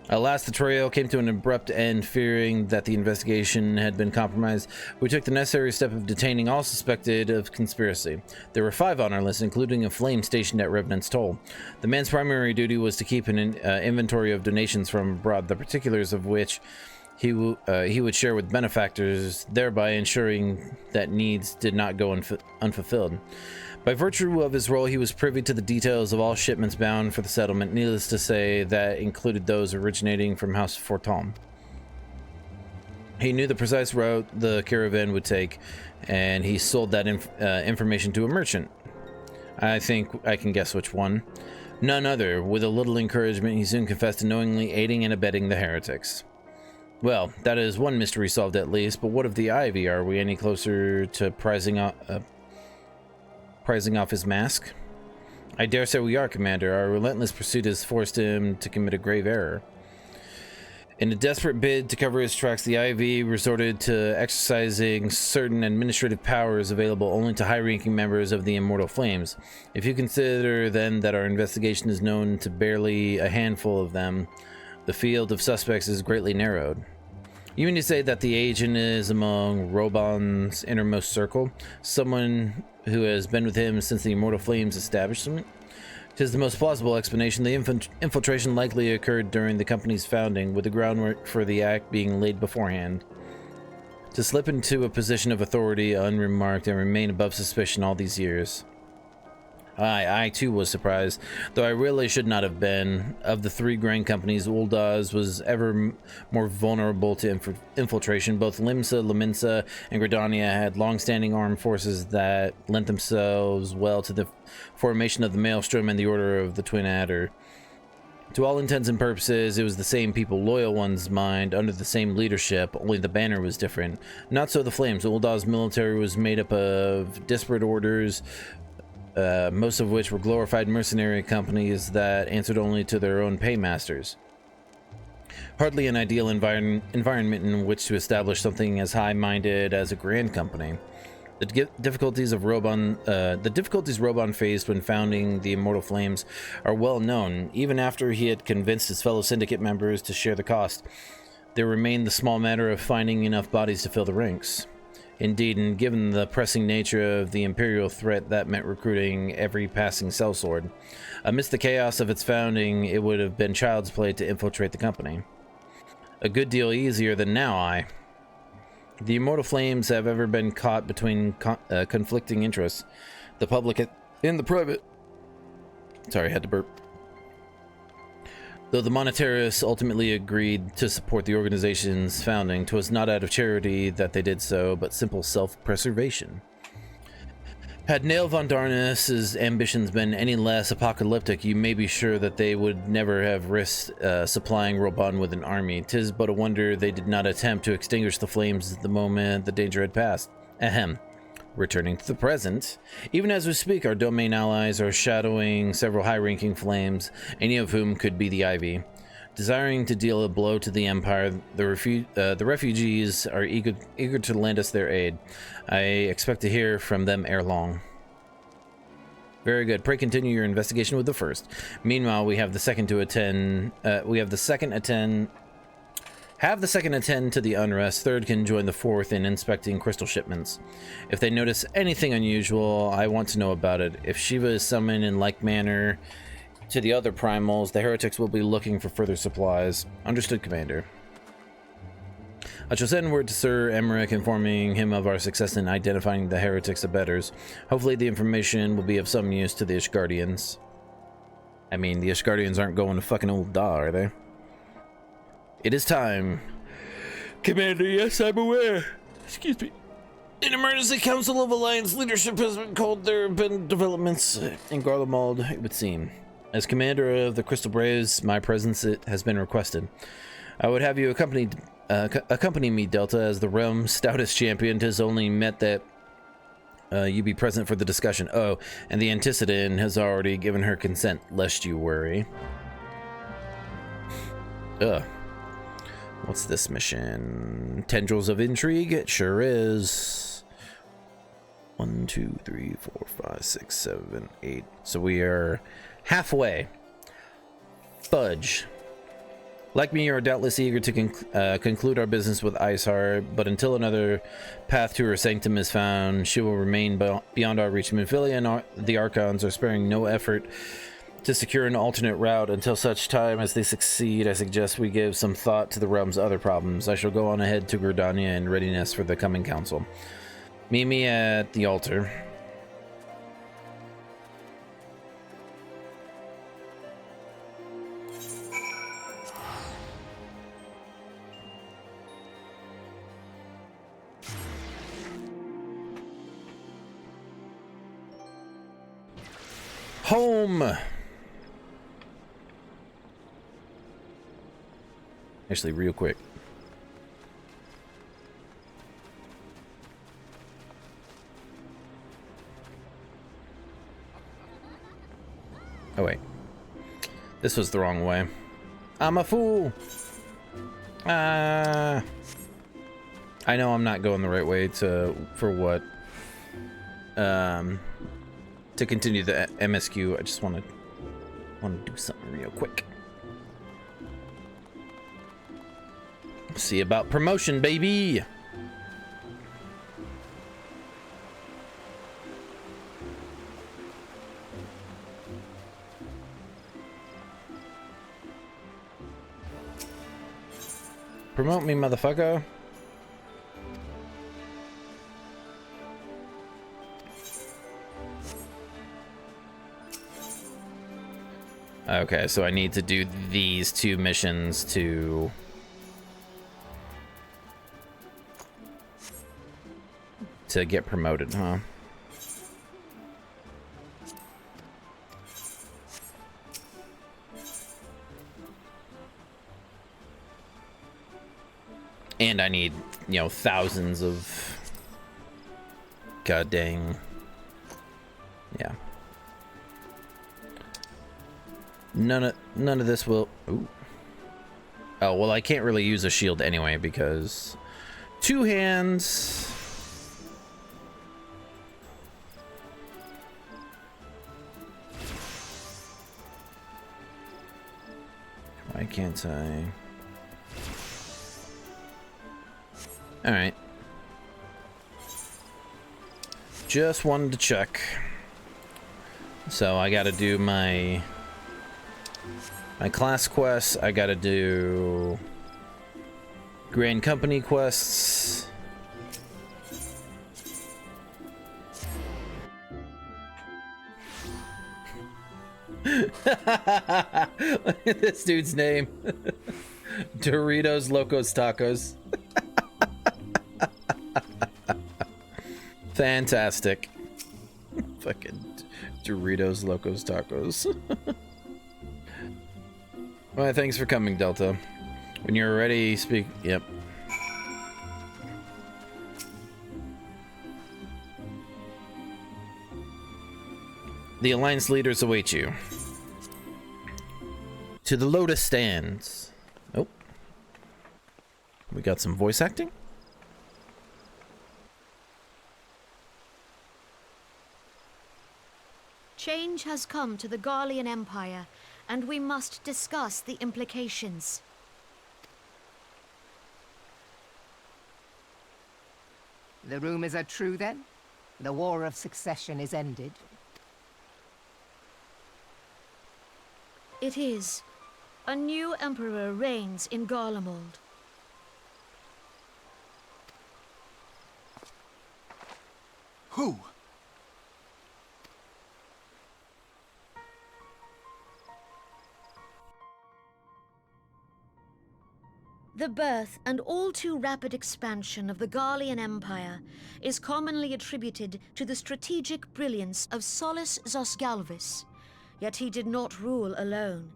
Alas, the trail came to an abrupt end. Fearing that the investigation had been compromised, we took the necessary step of detaining all suspected of conspiracy. There were 5 on our list, including a flame stationed at Revenant's Toll. The man's primary duty was to keep an inventory of donations from abroad, the particulars of which he would share with benefactors, thereby ensuring that needs did not go unfulfilled. By virtue of his role, he was privy to the details of all shipments bound for the settlement. Needless to say, that included those originating from House Fortom. He knew the precise route the caravan would take, and he sold that information to a merchant. I think I can guess which one. None other. With a little encouragement, he soon confessed to knowingly aiding and abetting the heretics. Well, that is one mystery solved at least, but what of the Ivy? Are we any closer to prizing off his mask? I dare say we are, Commander. Our relentless pursuit has forced him to commit a grave error. In a desperate bid to cover his tracks, the IV resorted to exercising certain administrative powers available only to high-ranking members of the Immortal Flames. If you consider, then, that our investigation is known to barely a handful of them, the field of suspects is greatly narrowed. You mean to say that the agent is among Robon's innermost circle? Someone who has been with him since the Immortal Flames establishment? 'Tis the most plausible explanation. The infiltration likely occurred during the company's founding, with the groundwork for the act being laid beforehand. To slip into a position of authority unremarked and remain above suspicion all these years. I too was surprised, though I really should not have been. Of the 3 grain companies, Uldaz was ever more vulnerable to infiltration. Both Limsa, Laminsa, and Gridania had long-standing armed forces that lent themselves well to the formation of the Maelstrom and the Order of the Twin Adder. To all intents and purposes, it was the same people, loyal ones, mind, under the same leadership, only the banner was different. Not so the Flames. Uldaz's military was made up of disparate orders, most of which were glorified mercenary companies that answered only to their own paymasters. Hardly an ideal environment in which to establish something as high-minded as a grand company. The difficulties Robon faced when founding the Immortal Flames are well known. Even after he had convinced his fellow syndicate members to share the cost, there remained the small matter of finding enough bodies to fill the ranks. Indeed, and given the pressing nature of the Imperial threat, that meant recruiting every passing sellsword. Amidst the chaos of its founding, it would have been child's play to infiltrate the company. A good deal easier than now, The Immortal Flames have ever been caught between conflicting interests. The public and the private. Sorry, I had to burp. Though the monetarists ultimately agreed to support the organization's founding, 'twas not out of charity that they did so, but simple self-preservation. Had Nail von Darnus's ambitions been any less apocalyptic, you may be sure that they would never have risked supplying Robon with an army. 'Tis but a wonder they did not attempt to extinguish the flames the moment the danger had passed. Ahem. Returning to the present, even as we speak, our domain allies are shadowing several high-ranking flames, any of whom could be the Ivy. Desiring to deal a blow to the Empire, the refugees are eager to lend us their aid. I expect to hear from them ere long. Very good. Pray continue your investigation with the first. Meanwhile, we have the second to attend. Have the second attend to the unrest. Third can join the fourth in inspecting crystal shipments. If they notice anything unusual, I want to know about it. If Shiva is summoned in like manner to the other primals, the heretics will be looking for further supplies. Understood, Commander. I shall send word to Sir Emmerich informing him of our success in identifying the heretics' abettors. Hopefully the information will be of some use to the Ishgardians. I mean, the Ishgardians aren't going to fucking old Da, are they? It is time. Commander, yes, I'm aware. Excuse me. An emergency council of Alliance leadership has been called. There have been developments in Garlemald, it would seem. As commander of the Crystal Braves, my presence has been requested. I would have you accompany me, Delta, as the realm's stoutest champion. 'Tis only met that you be present for the discussion. Oh, and the Antecedent has already given her consent, lest you worry. What's this mission? Tendrils of Intrigue? It sure is. 1, 2, 3, 4, 5, 6, 7, 8. So we are halfway. Fudge. Like me, you are doubtless eager to conclude our business with ICEHEART, but until another path to her sanctum is found, she will remain beyond our reach. Minfilia and the Archons are sparing no effort to secure an alternate route. Until such time as they succeed, I suggest we give some thought to the realm's other problems. I shall go on ahead to Gridania in readiness for the coming council. Meet me at the altar. Home! Actually, real quick. Oh, wait. This was the wrong way. I'm a fool! I know I'm not going the right way for what? To continue the MSQ, I just want to do something real quick. See about promotion, baby. Promote me, motherfucker. Okay, so I need to do these 2 missions to get promoted, huh? And I need, you know, thousands of god dang. Yeah. None of this will. Ooh. Oh, well, I can't really use a shield anyway because 2 hands. Why can't I? All right. Just wanted to check. So I got to do my class quests. I got to do Grand Company quests. Look at this dude's name. Doritos Locos Tacos. Fantastic. Fucking Doritos Locos Tacos. Well, thanks for coming, Delta. When you're ready, speak. Yep. The Alliance leaders await you. To the Lotus stands. Oh. We got some voice acting? Change has come to the Garlean Empire, and we must discuss the implications. The rumors are true, then? The War of Succession is ended? It is. A new emperor reigns in Garlemald. Who? The birth and all too rapid expansion of the Garlean Empire is commonly attributed to the strategic brilliance of Solus Zosgalvis, yet he did not rule alone.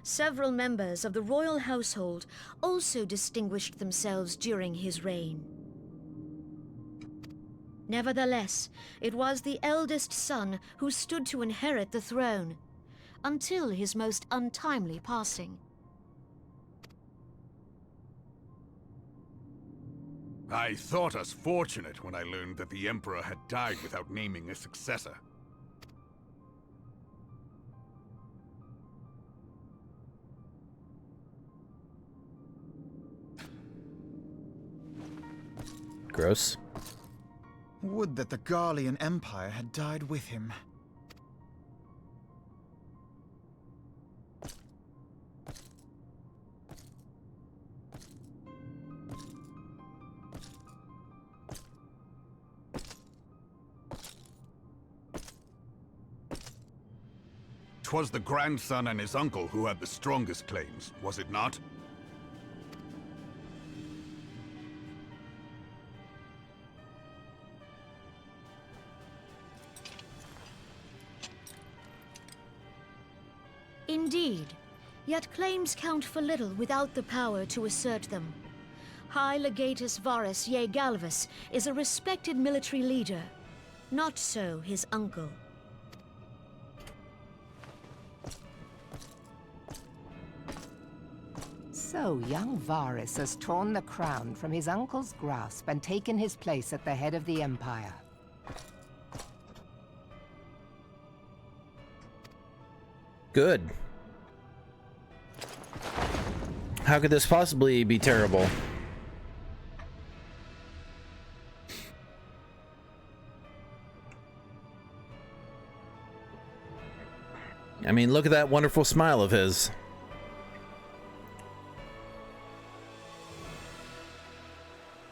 Several members of the royal household also distinguished themselves during his reign. Nevertheless, it was the eldest son who stood to inherit the throne, until his most untimely passing. I thought us fortunate when I learned that the Emperor had died without naming a successor. Gross. Would that the Garlean Empire had died with him. 'Twas the grandson and his uncle who had the strongest claims, was it not? Indeed, yet claims count for little without the power to assert them. High Legatus Varus Ye Galvus is a respected military leader. Not so his uncle. So young Varus has torn the crown from his uncle's grasp and taken his place at the head of the Empire. Good. How could this possibly be terrible? I mean, look at that wonderful smile of his.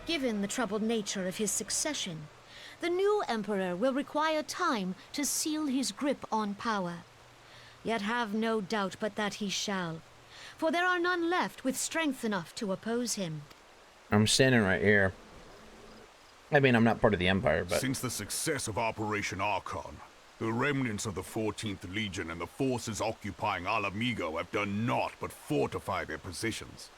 Given the troubled nature of his succession, the new emperor will require time to seal his grip on power. Yet have no doubt but that he shall, for there are none left with strength enough to oppose him. I'm standing right here. I mean, I'm not part of the Empire, but... Since the success of Operation Archon, the remnants of the 14th Legion and the forces occupying Alamigo have done naught but fortify their positions.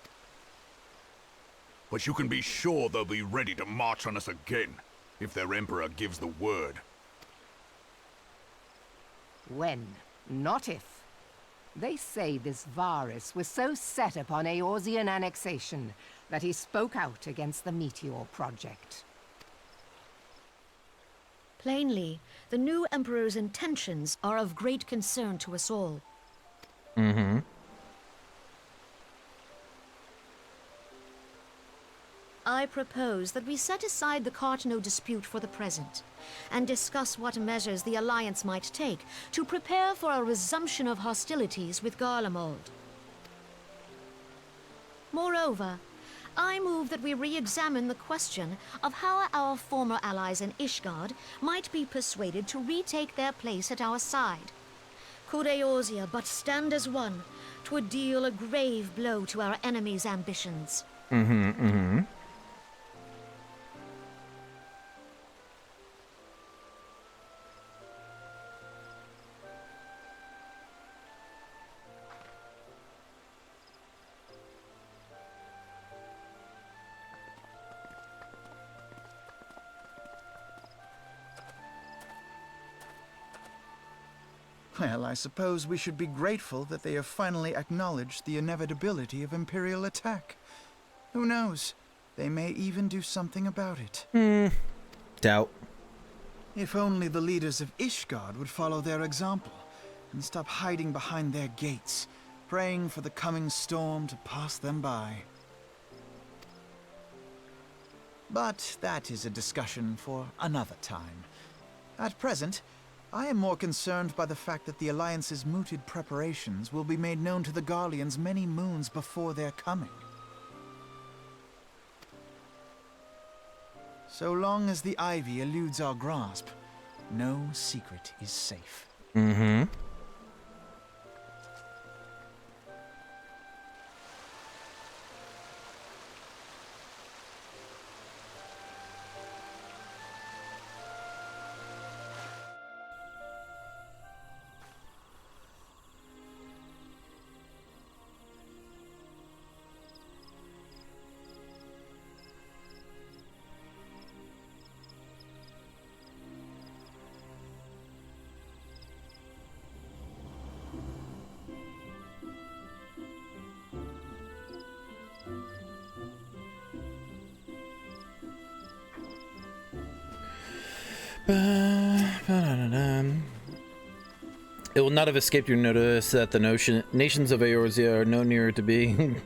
But you can be sure they'll be ready to march on us again, if their Emperor gives the word. When, not if. They say this Varus was so set upon Eorzean annexation that he spoke out against the Meteor Project. Plainly, the new emperor's intentions are of great concern to us all. Mm-hmm. I propose that we set aside the Cartno dispute for the present, and discuss what measures the Alliance might take to prepare for a resumption of hostilities with Garlemald. Moreover, I move that we re-examine the question of how our former allies in Ishgard might be persuaded to retake their place at our side. Could Eorzea but stand as one, 'twould deal a grave blow to our enemies' ambitions. Mm-hmm, mm-hmm. Well, I suppose we should be grateful that they have finally acknowledged the inevitability of Imperial attack. Who knows? They may even do something about it. Doubt. If only the leaders of Ishgard would follow their example and stop hiding behind their gates, praying for the coming storm to pass them by. But that is a discussion for another time. At present, I am more concerned by the fact that the Alliance's mooted preparations will be made known to the Garleans many moons before their coming. So long as the Ivy eludes our grasp, no secret is safe. Mm-hmm. It will not have escaped your notice that the nations of Eorzea are no nearer to being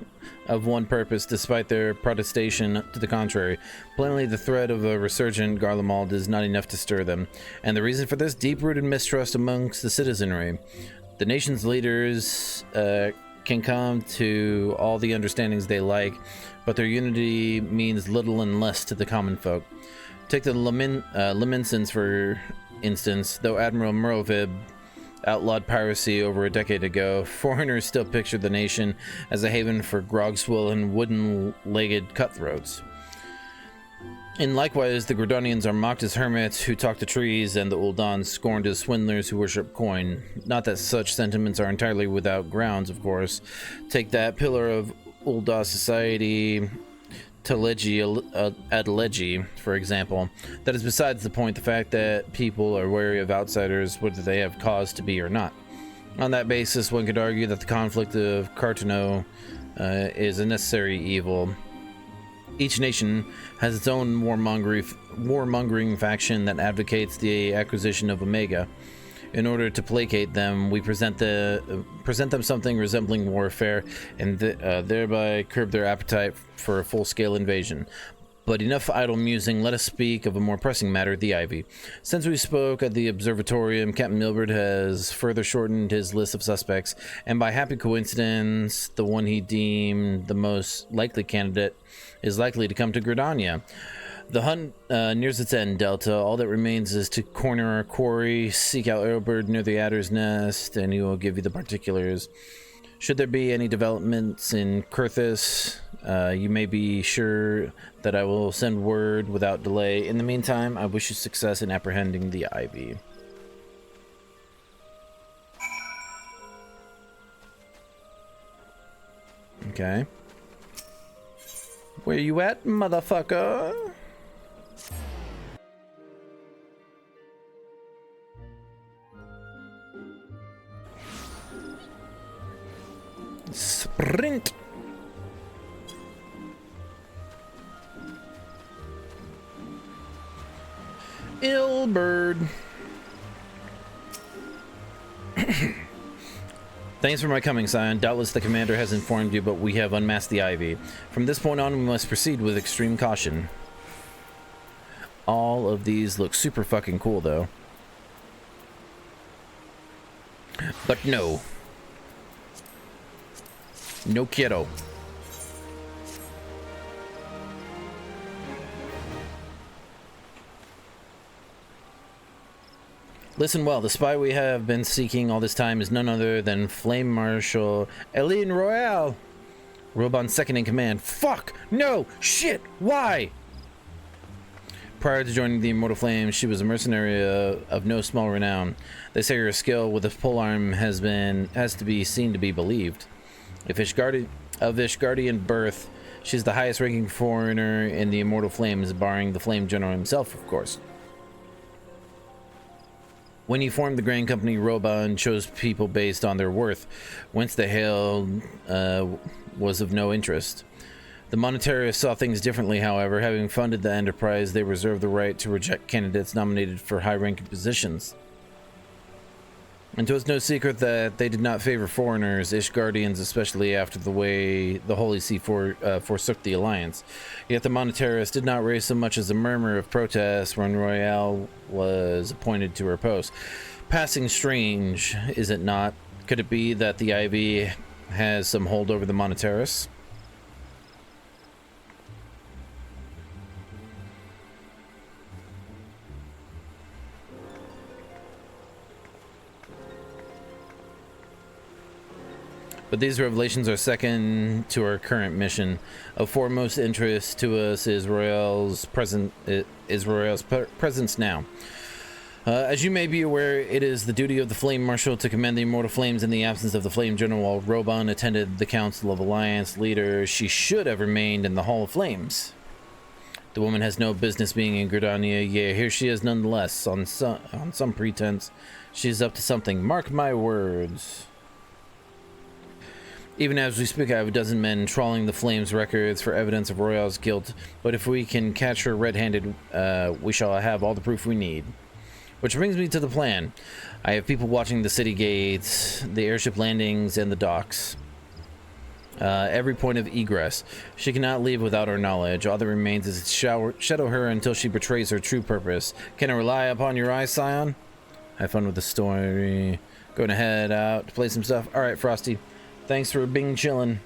of one purpose, despite their protestation to the contrary. Plainly, the threat of a resurgent Garlemald is not enough to stir them, and the reason for this deep-rooted mistrust amongst the citizenry. The nation's leaders can come to all the understandings they like, but their unity means little unless to the common folk. Take the Leminsons, for instance. Though Admiral Merlvib outlawed piracy over a decade ago, foreigners still picture the nation as a haven for grogswill and wooden-legged cutthroats. And likewise, the Gridanians are mocked as hermits who talk to trees, and the Uldans scorned as swindlers who worship coin. Not that such sentiments are entirely without grounds, of course. Take that pillar of Ulda society, Adeleji, for example. That is besides the point, the fact that people are wary of outsiders, whether they have cause to be or not. On that basis, one could argue that the conflict of Cartano is a necessary evil. Each nation has its own warmongering faction that advocates the acquisition of Omega. In order to placate them, we present them something resembling warfare, and thereby curb their appetite for a full-scale invasion. But enough idle musing, let us speak of a more pressing matter, the Ivy. Since we spoke at the Observatorium, Captain Milbert has further shortened his list of suspects, and by happy coincidence, the one he deemed the most likely candidate is likely to come to Gridania. The hunt nears its end, Delta. All that remains is to corner our quarry, seek out Arrowbird near the Adder's Nest, and he will give you the particulars. Should there be any developments in Kurthus, you may be sure that I will send word without delay. In the meantime, I wish you success in apprehending the Ivy. Okay. Where you at, motherfucker? Sprint. Ilbird. Thanks for my coming, Scion. Doubtless the commander has informed you, but we have unmasked the Ivy. From this point on, we must proceed with extreme caution. All of these look super fucking cool, though. But no. No kiddo. Listen well, the spy we have been seeking all this time is none other than Flame Marshal Eileen Royale, Roban's second in command. Fuck! No! Shit! Why? Prior to joining the Immortal Flames, she was a mercenary of no small renown. They say her skill with a polearm has to be seen to be believed. Of Ishgardian birth, she's the highest ranking foreigner in the Immortal Flames, barring the Flame General himself, of course. When he formed the Grand Company, Roban chose people based on their worth. Whence they hailed was of no interest. The monetarists saw things differently, however. Having funded the enterprise, they reserved the right to reject candidates nominated for high-ranking positions. And it was no secret that they did not favor foreigners, Ishgardians, especially after the way the Holy See forsook the Alliance. Yet the monetarists did not raise so much as a murmur of protest when Royale was appointed to her post. Passing strange, is it not? Could it be that the Ivy has some hold over the monetarists? But these revelations are second to our current mission. Of foremost interest to us is Royale's presence now. As you may be aware, it is the duty of the Flame Marshal to command the Immortal Flames in the absence of the Flame General. While Roban attended the Council of Alliance leaders, she should have remained in the Hall of Flames. The woman has no business being in Gridania, yet here she is nonetheless. On some pretense, she's up to something. Mark my words. Even as we speak, I have a dozen men trawling the Flames records for evidence of Royale's guilt, but if we can catch her red-handed, we shall have all the proof we need. Which brings me to the plan. I have people watching the city gates, the airship landings, and the docks. Every point of egress. She cannot leave without our knowledge. All that remains is to shadow her until she betrays her true purpose. Can I rely upon your eyes, Scion? Have fun with the story. Going to head out to play some stuff. Alright, Frosty. Thanks for being chillin'.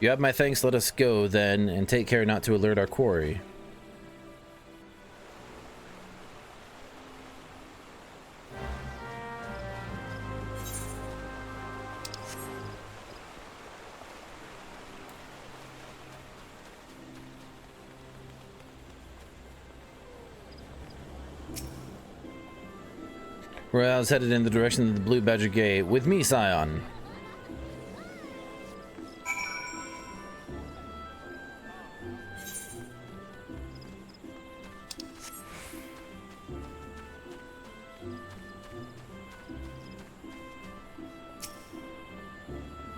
You have my thanks. Let us go, then, and take care not to alert our quarry. Royale is headed in the direction of the Blue Badger Gate. With me, Scion.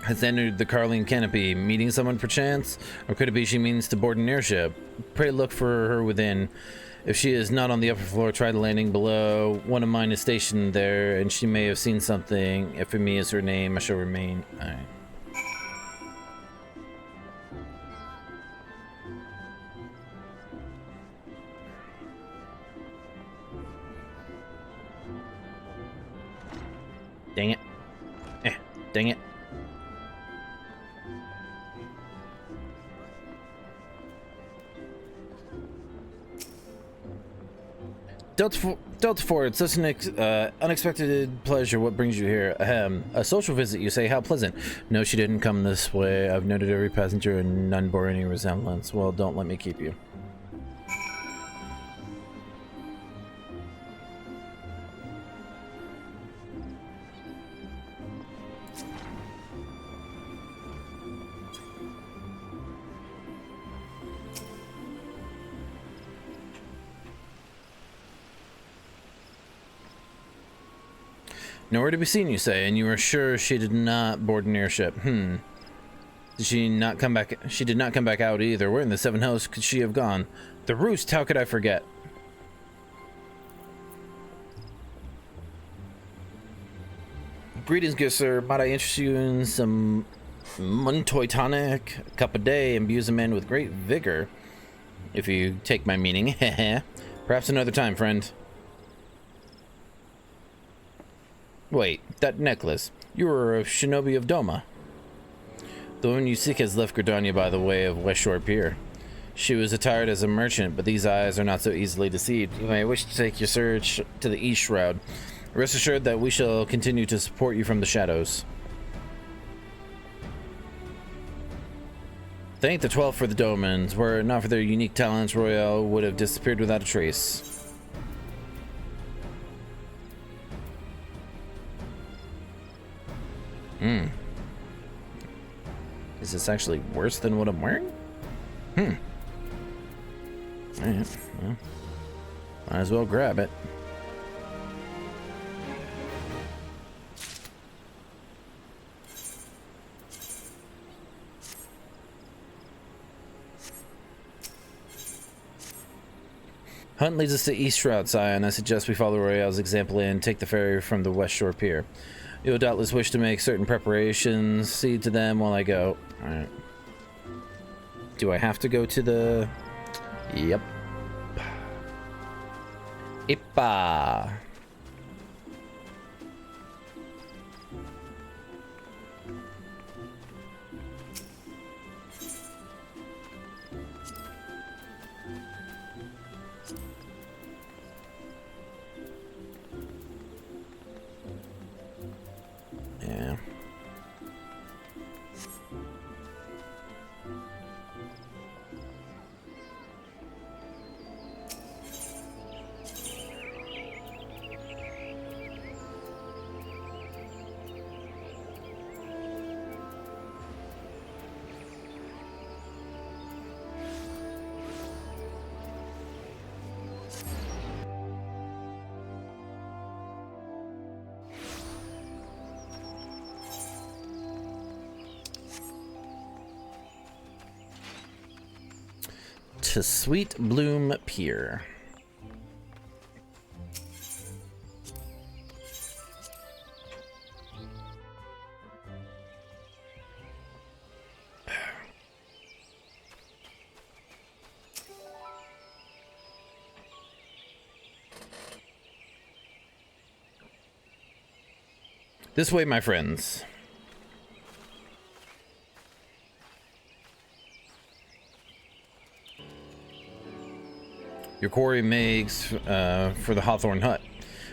Has entered the Carline canopy, meeting someone perchance? Or could it be she means to board an airship? Pray look for her within. If she is not on the upper floor, try the landing below. One of mine is stationed there, and she may have seen something. If me is her name, I shall remain. Alright. Dang it. Dang it. Delta Ford, such an unexpected pleasure. What brings you here? Ahem. A social visit, you say? How pleasant. No, she didn't come this way. I've noted every passenger and none bore any resemblance. Well, don't let me keep you. Nowhere to be seen, you say, and you are sure she did not board an airship. Did she not come back? She did not come back out either. Where in the Seven Hells could she have gone? The Roost, how could I forget? Greetings, good sir. Might I interest you in some Muntoy tonic? A cup a day imbues a man with great vigor. If you take my meaning. Perhaps another time, friend. Wait, that necklace. You were a shinobi of Doma. The woman you seek has left Gridania by the way of West Shore Pier. She was attired as a merchant, but these eyes are not so easily deceived. You may wish to take your search to the East Shroud. Rest assured that we shall continue to support you from the shadows. Thank the 12 for the Domans. Were it not for their unique talents, Royale would have disappeared without a trace. Is this actually worse than what I'm wearing? Alright, well, might as well grab it. Hunt leads us to East Shroud, Scion. I suggest we follow Royale's example and take the ferry from the West Shore Pier. You'll doubtless wish to make certain preparations. See to them while I go. Alright. Do I have to go to the... Yep. Ippa. Yeah. To Sweet Bloom Pier. This way, my friends. Your quarry makes for the Hawthorne Hut.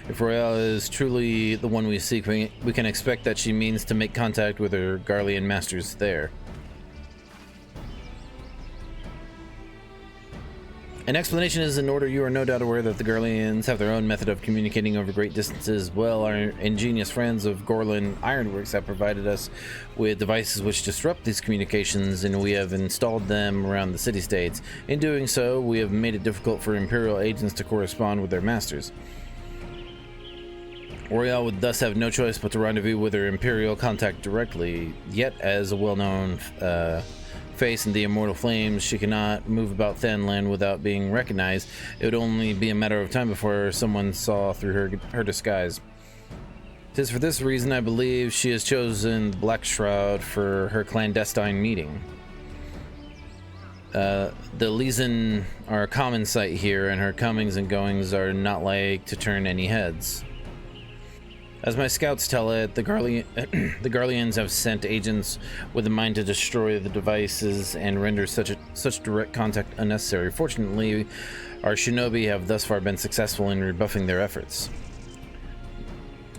If Royale is truly the one we seek, we can expect that she means to make contact with her Garlean masters there. An explanation is in order. You are no doubt aware that the Garleans have their own method of communicating over great distances. Well, our ingenious friends of Gorlin Ironworks have provided us with devices which disrupt these communications, and we have installed them around the city-states. In doing so, we have made it difficult for Imperial agents to correspond with their masters. Oriel would thus have no choice but to rendezvous with her Imperial contact directly. Yet, as a well-known face in the Immortal Flames, she cannot move about Thanland without being recognized. It would only be a matter of time before someone saw through her disguise. 'Tis for this reason I believe she has chosen the Black Shroud for her clandestine meeting. The Leeson are a common sight here, and her comings and goings are not like to turn any heads. As my scouts tell it, the Garleans have sent agents with a mind to destroy the devices and render such direct contact unnecessary. Fortunately, our shinobi have thus far been successful in rebuffing their efforts.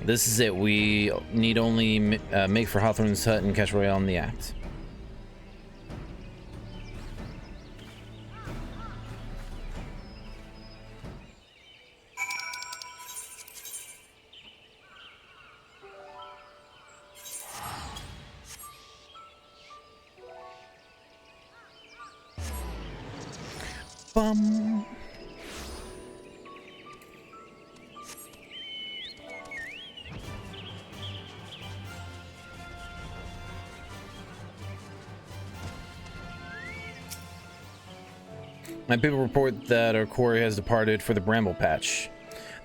This is it. We need only make for Hawthorne's Hut and catch Royale in the act. Bum. My people report that our quarry has departed for the Bramble Patch.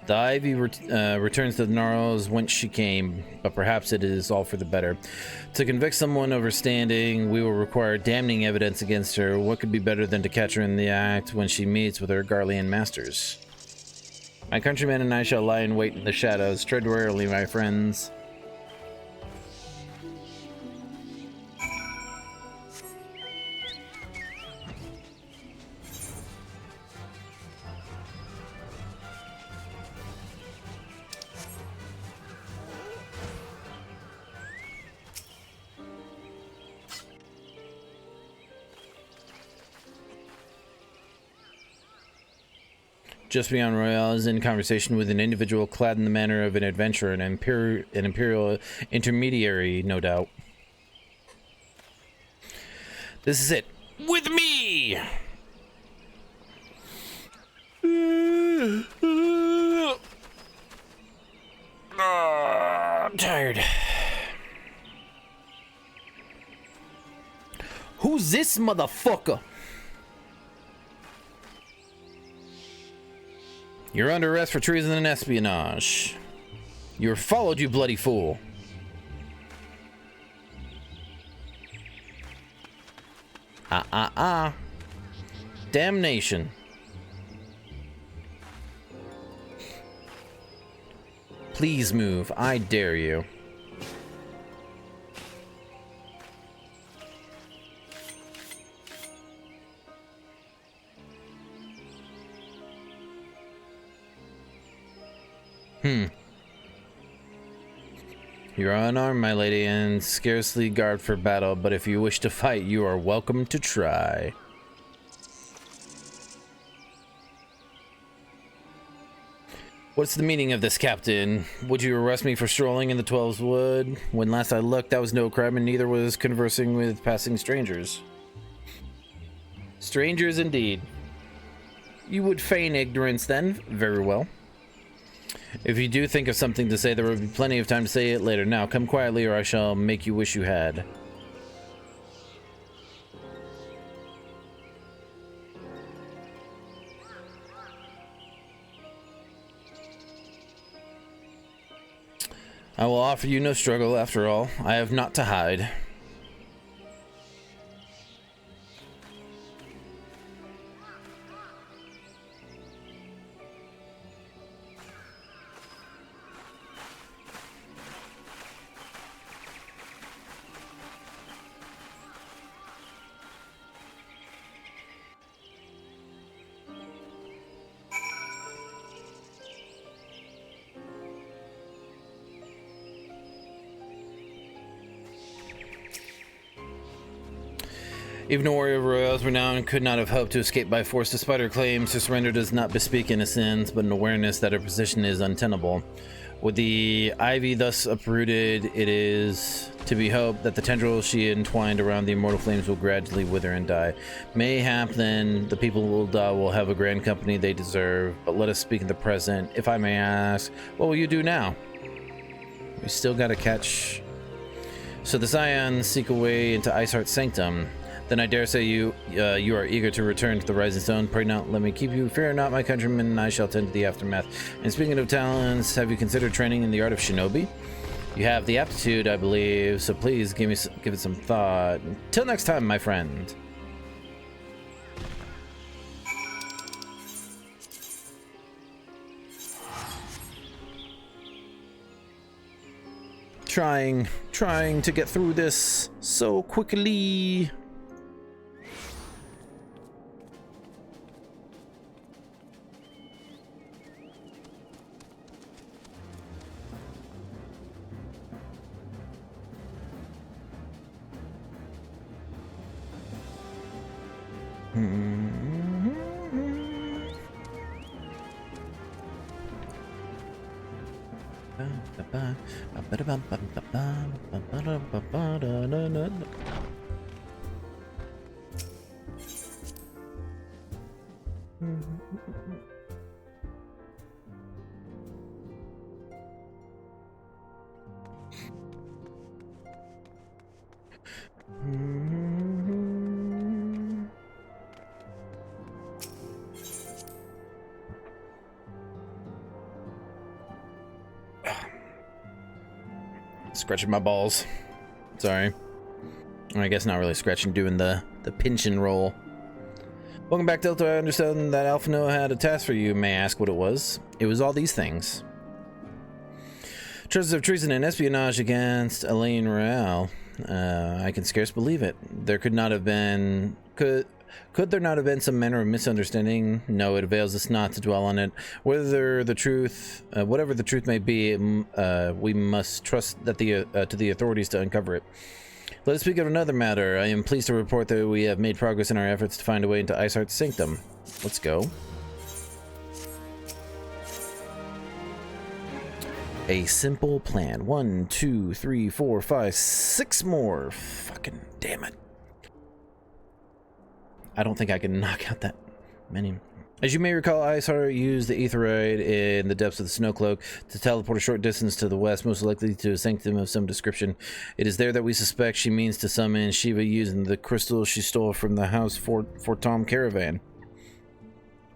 The Ivy returns to the Gnarls whence she came, but perhaps it is all for the better. To convict someone of her standing, we will require damning evidence against her. What could be better than to catch her in the act when she meets with her Garlean masters? My countrymen and I shall lie in wait in the shadows. Tread warily, my friends. Just beyond Royale is in conversation with an individual clad in the manner of an adventurer, an imperial intermediary, no doubt. This is it. With me! I'm tired. Who's this motherfucker? You're under arrest for treason and espionage. You're followed, you bloody fool. Damnation. Please move. I dare you. You're unarmed, my lady, and scarcely garbed for battle, but if you wish to fight, you are welcome to try. What's the meaning of this, Captain? Would you arrest me for strolling in the Twelves Wood? When last I looked, that was no crime, and neither was conversing with passing strangers. Strangers indeed. You would feign ignorance then? Very well. If you do think of something to say, there will be plenty of time to say it later. Now, come quietly, or I shall make you wish you had. I will offer you no struggle, after all. I have naught to hide. Even a warrior of Royale's renown could not have hoped to escape by force. Despite her claims, her surrender does not bespeak innocence, but an awareness that her position is untenable. With the ivy thus uprooted, it is to be hoped that the tendrils she entwined around the immortal flames will gradually wither and die. Mayhap then the people of Ul'dah will have a grand company they deserve, but let us speak in the present. If I may ask, what will you do now? We still gotta catch... So the Scions seek a way into ICEHEART's sanctum. Then I dare say you are eager to return to the Rising Stone. Pray not, let me keep you. Fear not, my countrymen, and I shall tend to the aftermath. And speaking of talents, have you considered training in the art of shinobi? You have the aptitude, I believe, so please give it some thought. Till next time, my friend. Trying to get through this so quickly. Scratching my balls. Sorry. I guess not really scratching, doing the pinch and roll. Welcome back, Delta. I understand that Alpha Noah had a task for you. May I ask what it was? It was all these things. Charges of treason and espionage against Elaine Royale. I can scarce believe it. There could not have been... Could there not have been some manner of misunderstanding? No, it avails us not to dwell on it. Whatever the truth may be, we must trust that to the authorities to uncover it. Let us speak of another matter. I am pleased to report that we have made progress in our efforts to find a way into ICEHEART's sanctum. Let's go. A simple plan. 1, 2, 3, 4, 5, 6 more. Fucking damn it. I don't think I can knock out that many. As you may recall, ICEHEART used the aetheroid in the depths of the snow cloak to teleport a short distance to the west, most likely to a sanctum of some description. It is there that we suspect she means to summon Shiva using the crystal she stole from the house Fort Tom caravan.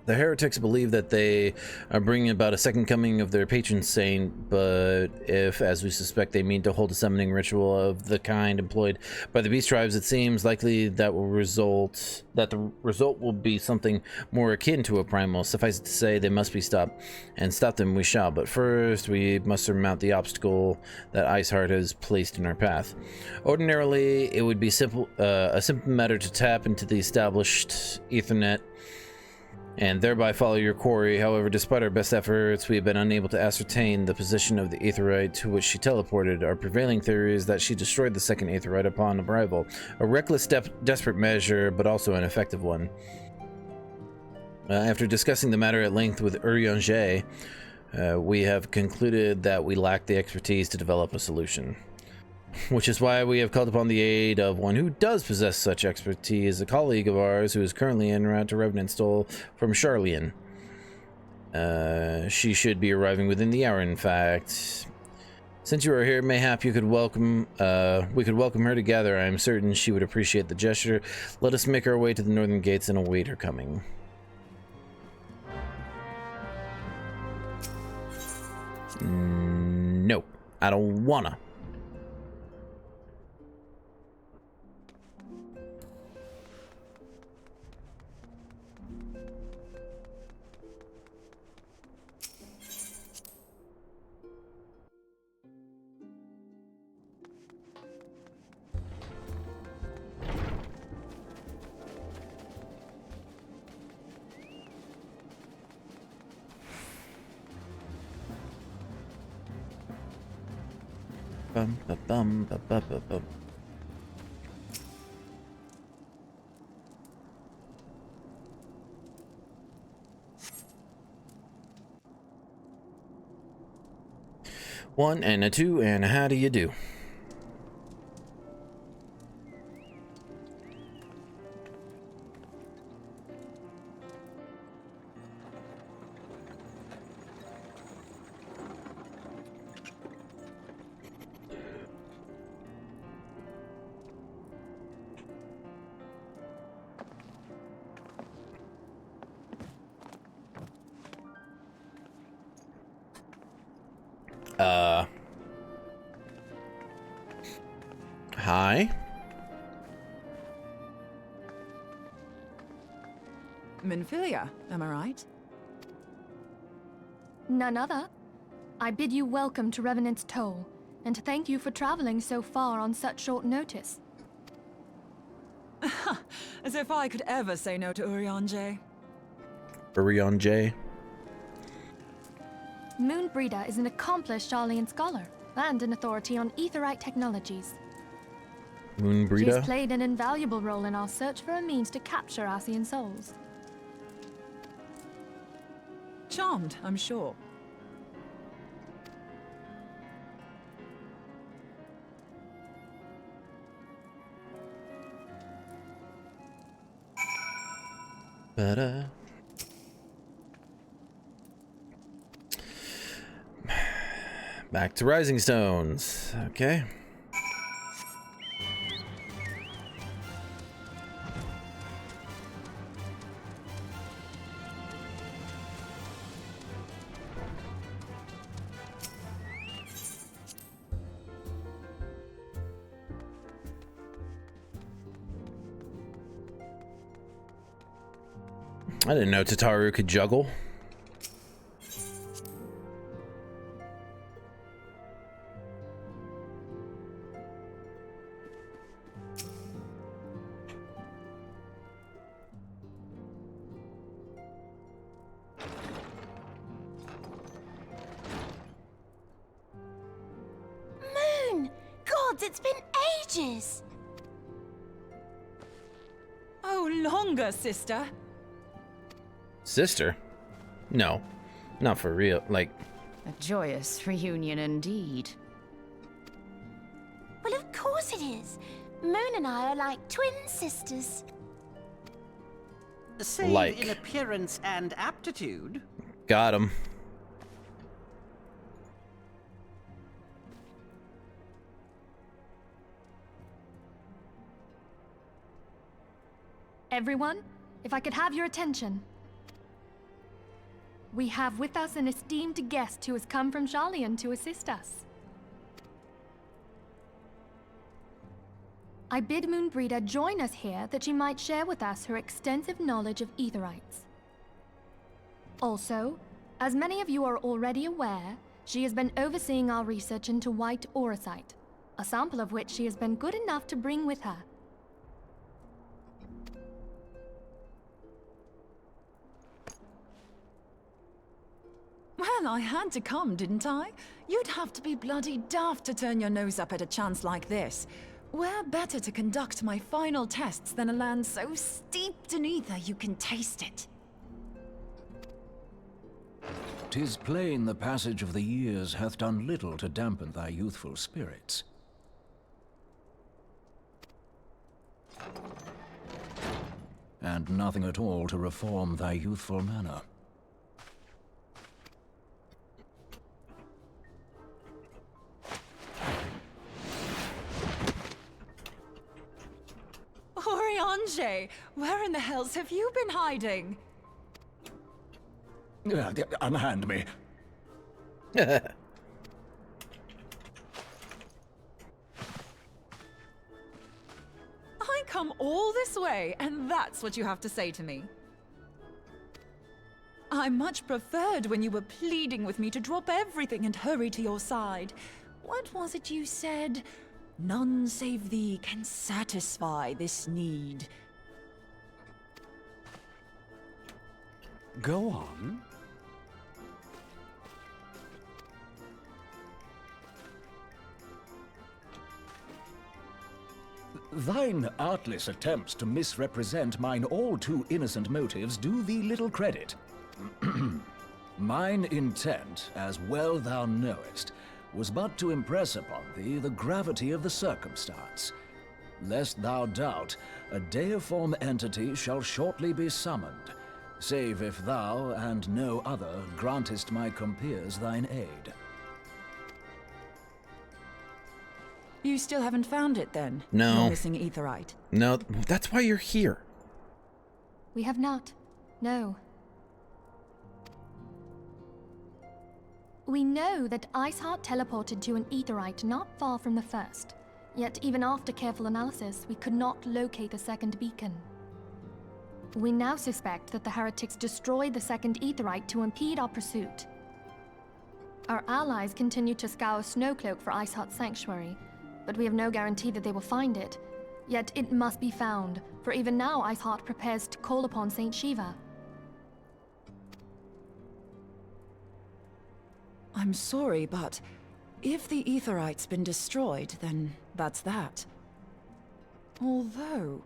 The heretics believe that they are bringing about a second coming of their patron saint, but if, as we suspect, they mean to hold a summoning ritual of the kind employed by the beast tribes, it seems likely that the result will be something more akin to a primal. Suffice it to say, they must be stopped, and stop them we shall. But first, we must surmount the obstacle that ICEHEART has placed in our path. Ordinarily, it would be a simple matter to tap into the established Ethernet and thereby follow your quarry. However, despite our best efforts, we have been unable to ascertain the position of the aetheroid to which she teleported. Our prevailing theory is that she destroyed the second aetheroid upon arrival. A reckless, desperate measure, but also an effective one. After discussing the matter at length with Urianger, we have concluded that we lack the expertise to develop a solution. Which is why we have called upon the aid of one who does possess such expertise, a colleague of ours who is currently en route to Revenant Stole from Charlian. She should be arriving within the hour, in fact. Since you are here, mayhap you could we could welcome her together. I am certain she would appreciate the gesture. Let us make our way to the northern gates and await her coming. No, I don't wanna. 1 and a 2, and how do you do? Hi. Minfilia, am I right? None other. I bid you welcome to Revenant's Toll, and thank you for traveling so far on such short notice. As if I could ever say no to Urianger. Urianger. Moonbreeder is an accomplished Sharlayan scholar, and an authority on aetherite technologies. She Moonbreeder. has played an invaluable role in our search for a means to capture Ascian souls. Charmed, I'm sure. Ba-da. Back to Rising Stones. Okay. I didn't know Tataru could juggle. Moon! Gods, it's been ages! Oh, longer, sister. Sister? No, not for real. Like, A joyous reunion indeed. Well, of course it is. Moon and I are like twin sisters. Save Like. in appearance and aptitude. got him. Everyone, if I could have your attention. We have with us an esteemed guest who has come from Sharlayan to assist us. I bid Moonbreeder join us here that she might share with us her extensive knowledge of aetherites. Also, as many of you are already aware, she has been overseeing our research into white auracite, a sample of which she has been good enough to bring with her. Well, I had to come, didn't I? You'd have to be bloody daft to turn your nose up at a chance like this. Where better to conduct my final tests than a land so steeped in ether you can taste it? 'Tis plain the passage of the years hath done little to dampen thy youthful spirits. And nothing at all to reform thy youthful manner. Urianger, where in the hells have you been hiding? Unhand me. I come all this way, and that's what you have to say to me. I much preferred when you were pleading with me to drop everything and hurry to your side. What was it you said? None save thee can satisfy this need. Go on. Thine artless attempts to misrepresent mine all too innocent motives do thee little credit. Mine intent, as well thou knowest, was but to impress upon thee the gravity of the circumstance. Lest thou doubt, a deiform entity shall shortly be summoned, save if thou and no other grantest my compeers thine aid. You still haven't found it, then? No. Your missing aetherite? No, that's why you're here. We have not. No. We know that ICEHEART teleported to an aetherite not far from the first. Yet even after careful analysis, we could not locate the second beacon. We now suspect that the heretics destroyed the second aetherite to impede our pursuit. Our allies continue to scour Snowcloak for ICEHEART's sanctuary, but we have no guarantee that they will find it. Yet it must be found, for even now ICEHEART prepares to call upon Saint Shiva. I'm sorry, but if the aetherite's been destroyed, then that's that. Although,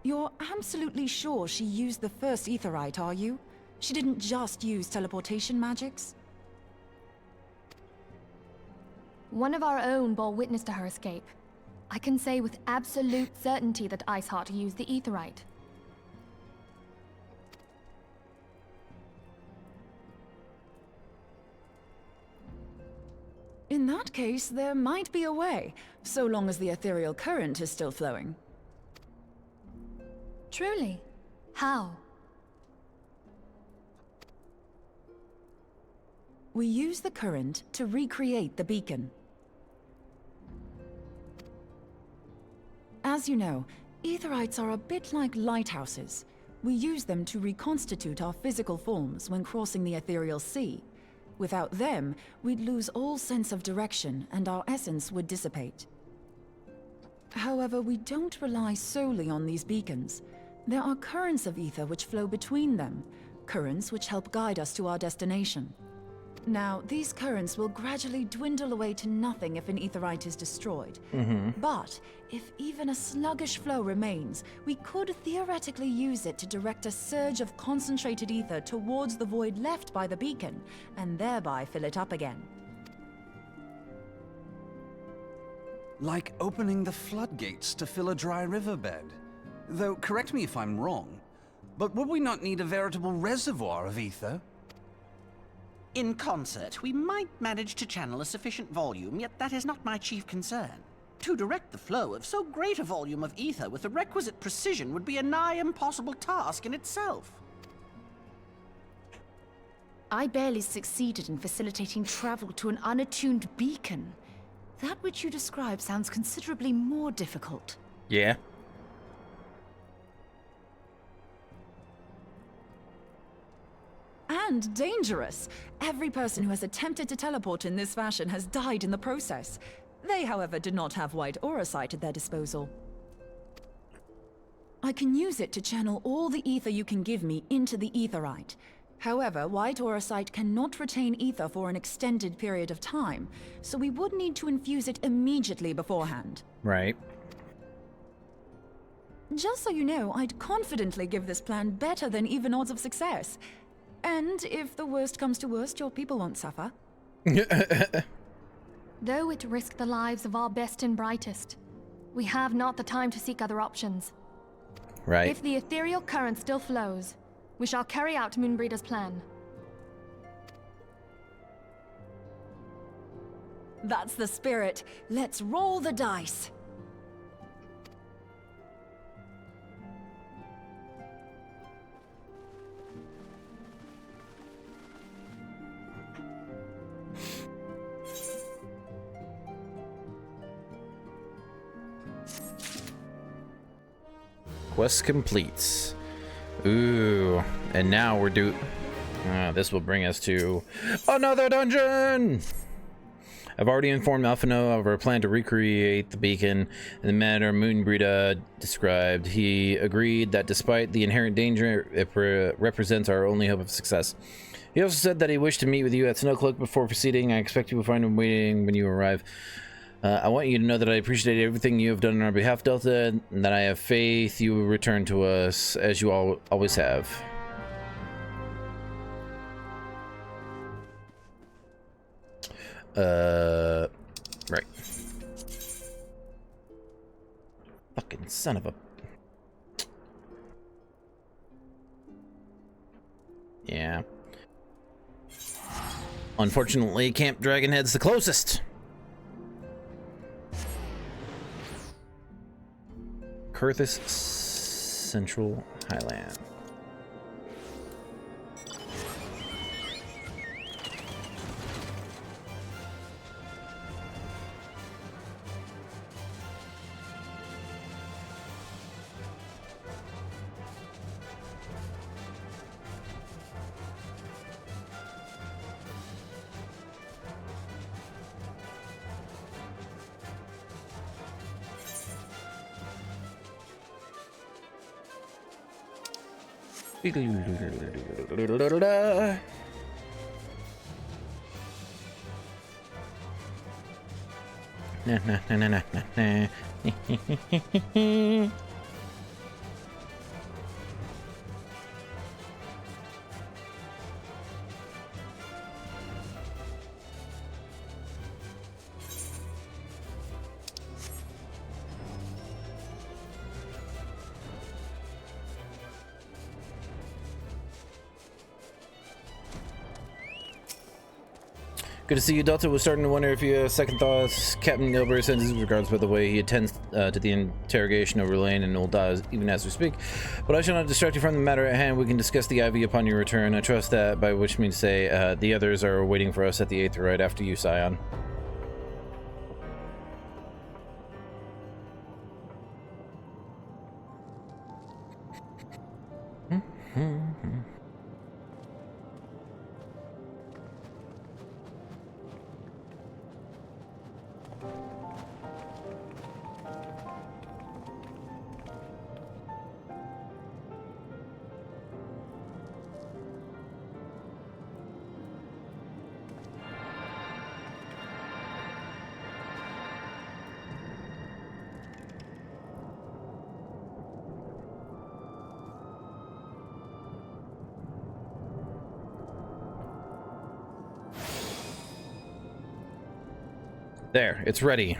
you're absolutely sure she used the first aetherite, are you? She didn't just use teleportation magics? One of our own bore witness to her escape. I can say with absolute certainty that ICEHEART used the aetherite. In that case, there might be a way, so long as the ethereal current is still flowing. Truly? How? We use the current to recreate the beacon. As you know, aetherites are a bit like lighthouses. We use them to reconstitute our physical forms when crossing the ethereal sea. Without them, we'd lose all sense of direction and our essence would dissipate. However, we don't rely solely on these beacons. There are currents of ether which flow between them, currents which help guide us to our destination. Now, these currents will gradually dwindle away to nothing if an aetherite is destroyed. But if even a sluggish flow remains, we could theoretically use it to direct a surge of concentrated ether towards the void left by the beacon, and thereby fill it up again. Like opening the floodgates to fill a dry riverbed. Though, correct me if I'm wrong, but would we not need a veritable reservoir of ether? In concert, we might manage to channel a sufficient volume, yet that is not my chief concern. To direct the flow of so great a volume of ether with the requisite precision would be a nigh impossible task in itself. I barely succeeded in facilitating travel to an unattuned beacon. That which you describe sounds considerably more difficult. Yeah. And dangerous. Every person who has attempted to teleport in this fashion has died in the process. They, however, did not have white aura sight at their disposal. I can use it to channel all the ether you can give me into the aetherite. However, white aura sight cannot retain ether for an extended period of time, so we would need to infuse it immediately beforehand. Right. Just so you know, I'd confidently give this plan better than even odds of success. And if the worst comes to worst, your people won't suffer. Though it risked the lives of our best and brightest, we have not the time to seek other options. Right. If the ethereal current still flows, we shall carry out Moonbreeder's plan. That's the spirit. Let's roll the dice. Quest completes. Ooh, and now we're this will bring us to another dungeon! I've already informed Alphino of our plan to recreate the beacon in the manner Moonbreeder described. He agreed that despite the inherent danger, it represents our only hope of success. He also said that he wished to meet with you at Snowcloak before proceeding. I expect you will find him waiting when you arrive. I want you to know that I appreciate everything you have done on our behalf, Delta, and that I have faith you will return to us, as you always have. Son of a... Yeah. Unfortunately, Camp Dragonhead's the closest. Kurthus Central Highland. Good to see you, Delta. Was starting to wonder if you have second thoughts. Captain Nilbury sends his regards, by the way. He attends to the interrogation of Relaine and Ul'dah even as we speak. But I shall not distract you from the matter at hand. We can discuss the IV upon your return. I trust that, by which means to say, the others are waiting for us at the Aetheroid after you, Scion. There, it's ready.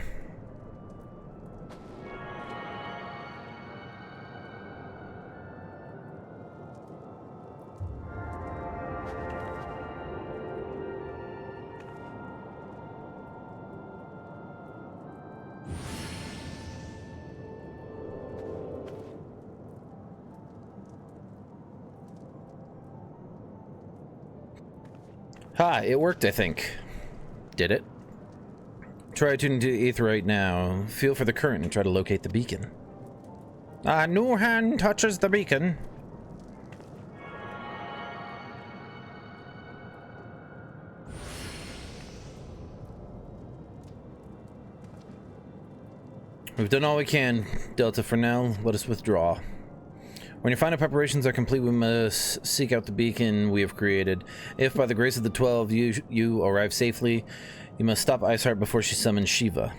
Ha, it worked, I think. Did it? Try tuning to the Aetheroid now. Feel for the current and try to locate the beacon. A new hand touches the beacon. We've done all we can, Delta. For now, let us withdraw. When your final preparations are complete, we must seek out the beacon we have created. If, by the grace of the 12, you arrive safely, you must stop ICEHEART before she summons Shiva.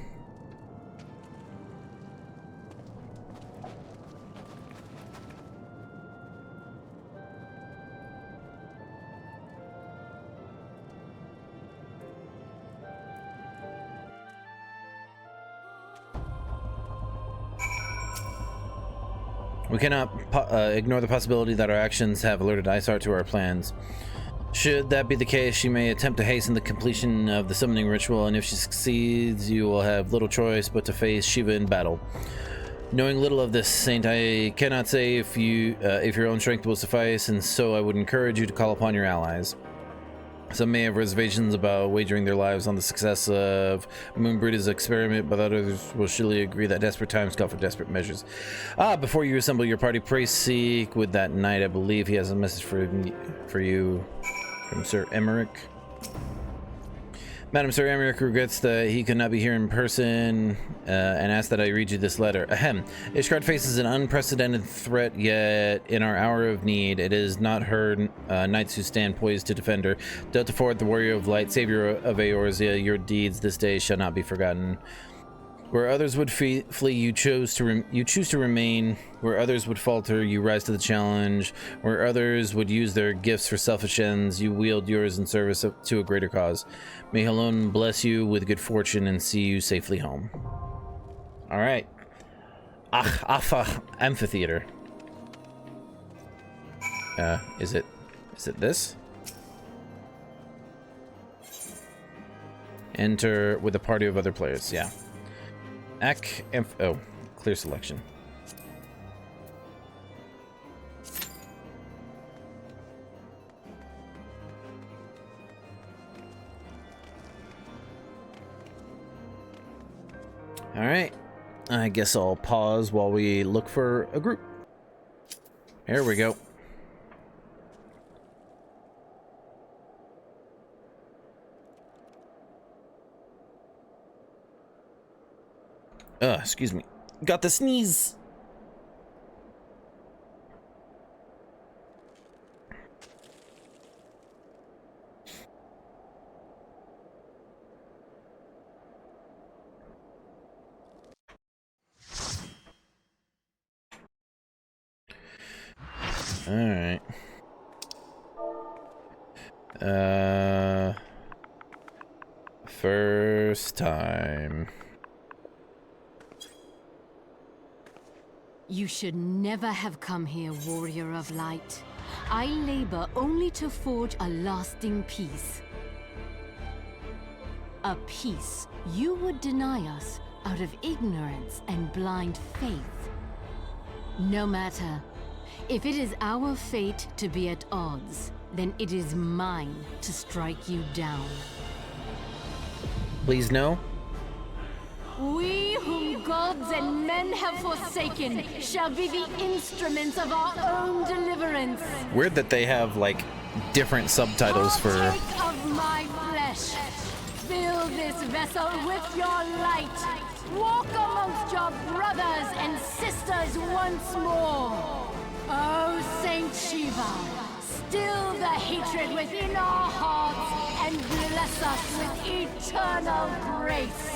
We cannot ignore the possibility that our actions have alerted ICEHEART to our plans. Should that be the case, she may attempt to hasten the completion of the summoning ritual, and if she succeeds, you will have little choice but to face Shiva in battle. Knowing little of this saint, I cannot say if your own strength will suffice, and so I would encourage you to call upon your allies. Some may have reservations about wagering their lives on the success of Moonbreeder's experiment, but others will surely agree that desperate times call for desperate measures. Before you assemble your party, pray seek with that knight. I believe he has a message for you from Sir Emmerich. Madam, Sir Emmerich regrets that he could not be here in person and asks that I read you this letter. Ahem. ICEHEART faces an unprecedented threat, yet in our hour of need, it is not her knights who stand poised to defend her. Delta Forward, the warrior of light, savior of Eorzea, your deeds this day shall not be forgotten. Where others would flee, you choose to remain. Where others would falter, you rise to the challenge. Where others would use their gifts for selfish ends, you wield yours in service to a greater cause. May Helon bless you with good fortune and see you safely home. All right. Afa Amphitheater. Is it this? Enter with a party of other players. Yeah. Oh, clear selection. All right. I guess I'll pause while we look for a group. Here we go. Excuse me. Got the sneeze. All right. First time. You should never have come here, warrior of light. I labor only to forge a lasting peace. A peace you would deny us out of ignorance and blind faith. No matter. If it is our fate to be at odds, then it is mine to strike you down. Please no. We whom gods and men have forsaken shall be the instruments of our own deliverance. Weird that they have like different subtitles for. Partake of my flesh. Fill this vessel with your light. Walk amongst your brothers and sisters once more. Oh, Saint Shiva, still the hatred within our hearts and bless us with eternal grace.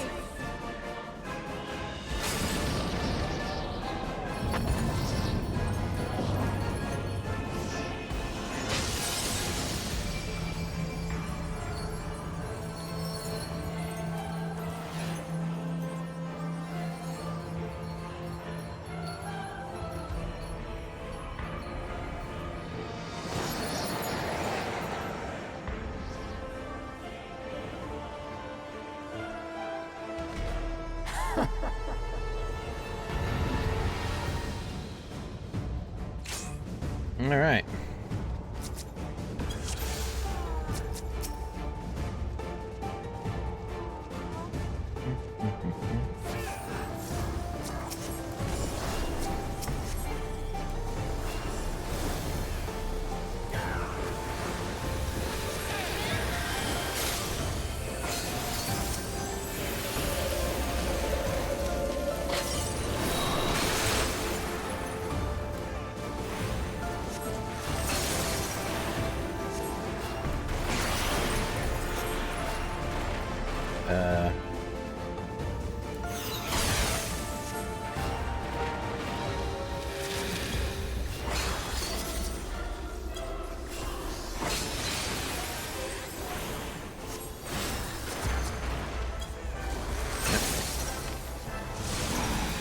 All right.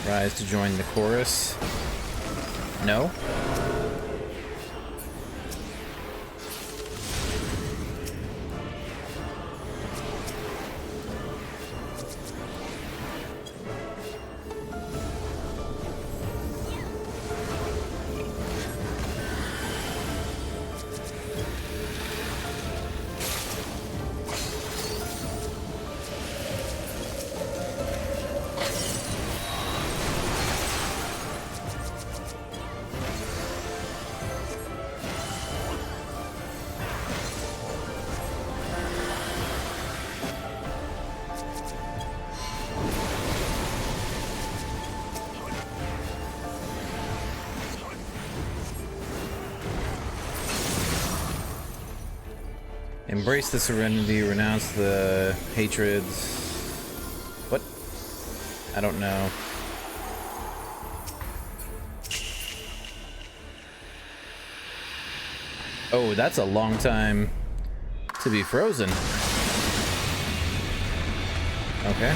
Rise to join the chorus. No? Embrace the serenity, renounce the hatreds. What? I don't know. Oh, that's a long time to be frozen. Okay.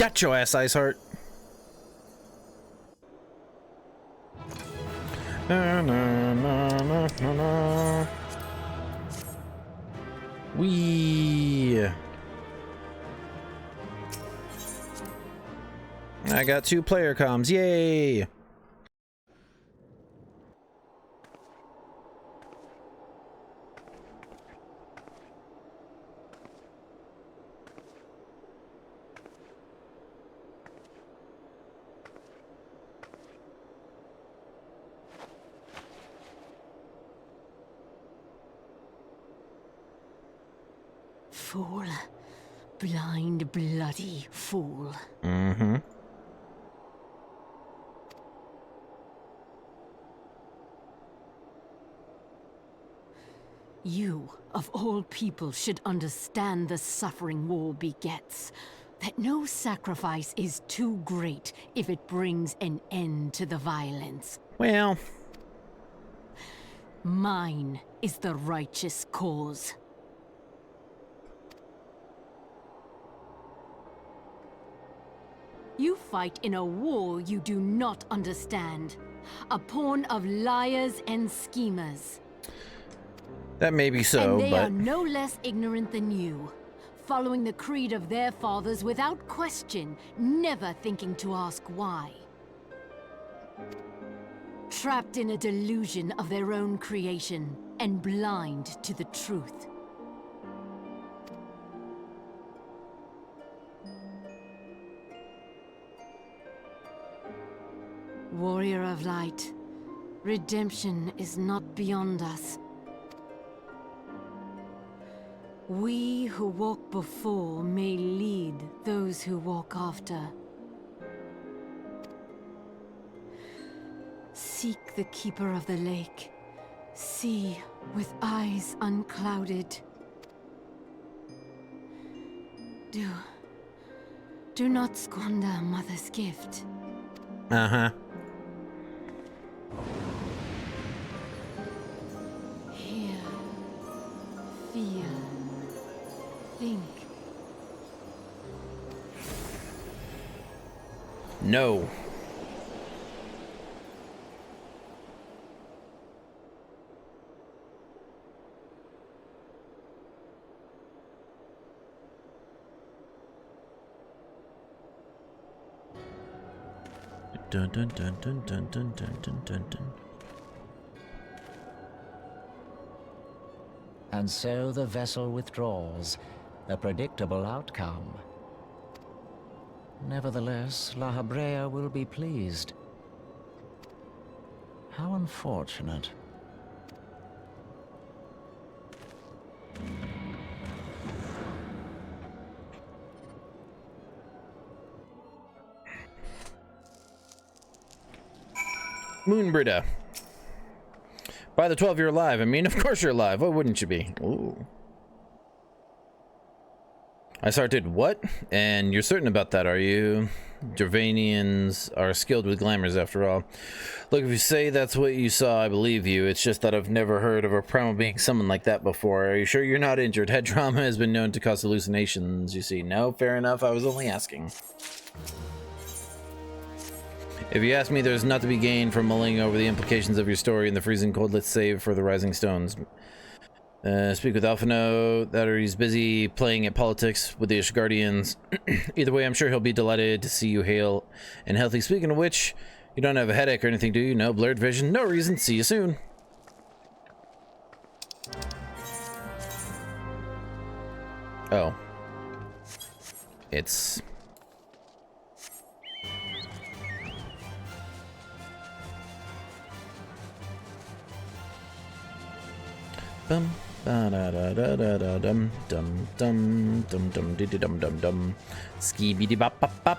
Got your ass, ICEHEART. Na, na, na, na, na, na. Wee. I got 2 player comms. Yay! Fool. Blind, bloody fool. Mm-hmm. You, of all people, should understand the suffering war begets. That no sacrifice is too great if it brings an end to the violence. Well... Mine is the righteous cause. You fight in a war you do not understand. A pawn of liars and schemers. That may be so, and they but... are no less ignorant than you. Following the creed of their fathers without question, never thinking to ask why. Trapped in a delusion of their own creation, and blind to the truth. Warrior of Light, redemption is not beyond us. We who walk before may lead those who walk after. Seek the Keeper of the Lake. See with eyes unclouded. Do not squander Mother's gift. Uh-huh. Hear, feel, think. No. Dun dun dun dun dun dun dun dun dun dun. And so the vessel withdraws, a predictable outcome. Nevertheless, La Habrea will be pleased. How unfortunate. Moonbrida. By the 12, you're alive. I mean, of course you're alive. Why wouldn't you be? Ooh. I started what? And you're certain about that, are you? Gervanians are skilled with glamours, after all. Look, if you say that's what you saw, I believe you. It's just that I've never heard of a primal being summoned like that before. Are you sure you're not injured? Head trauma has been known to cause hallucinations, you see. No, fair enough. I was only asking. If you ask me, there's not to be gained from mulling over the implications of your story in the freezing cold. Let's save for the rising stones. Speak with Alphino, that or he's busy playing at politics with the Ishgardians. Either way, I'm sure he'll be delighted to see you hale and healthy. Speaking of which, you don't have a headache or anything, do you? No blurred vision? No reason. See you soon. Oh. It's... Bum ba da da da da da dum dum dum dum dum diddy dum dum dum skibidi bop bop bop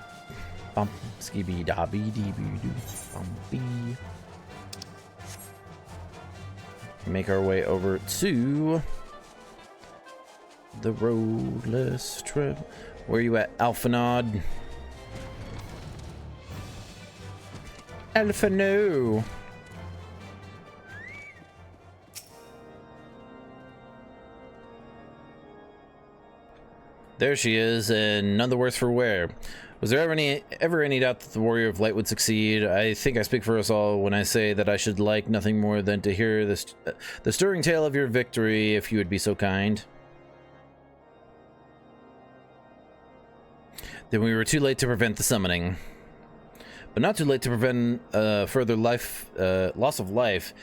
bum skibidi da bee dee bee doo bumpy. Make our way over to the roadless trip. Where are you at, Alphanod? Alphino. There she is, and none the worse for wear. Was there ever any doubt that the Warrior of Light would succeed? I think I speak for us all when I say that I should like nothing more than to hear the stirring tale of your victory, if you would be so kind. Then we were too late to prevent the summoning. But not too late to prevent further loss of life,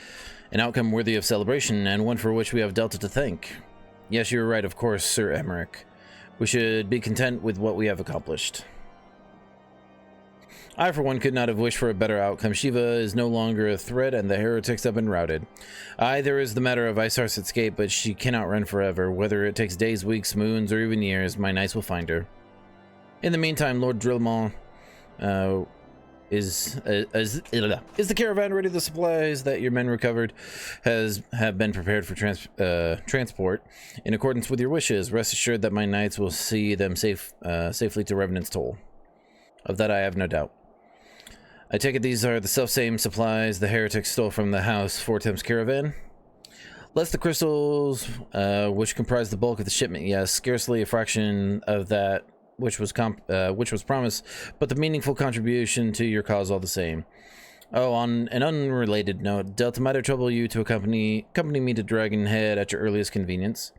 an outcome worthy of celebration, and one for which we have Delta to thank. Yes, you were right, of course, Sir Emmerich. We should be content with what we have accomplished. I, for one, could not have wished for a better outcome. Shiva is no longer a threat, and the heretics have been routed. Aye, there is the matter of ICEHEART's escape, but she cannot run forever. Whether it takes days, weeks, moons, or even years, my knights will find her. In the meantime, Lord Drillmont, is the caravan ready? The supplies that your men recovered have been prepared for transport in accordance with your wishes. Rest assured that my knights will see them safely to Revenant's Toll. Of that I have no doubt. I take it these are the selfsame supplies the heretics stole from the House Fortem's caravan? Less the crystals, which comprise the bulk of the shipment, yes, scarcely a fraction of that which was promised, but the meaningful contribution to your cause all the same. Oh, on an unrelated note, Delta, might I trouble you to accompany me to Dragonhead at your earliest convenience?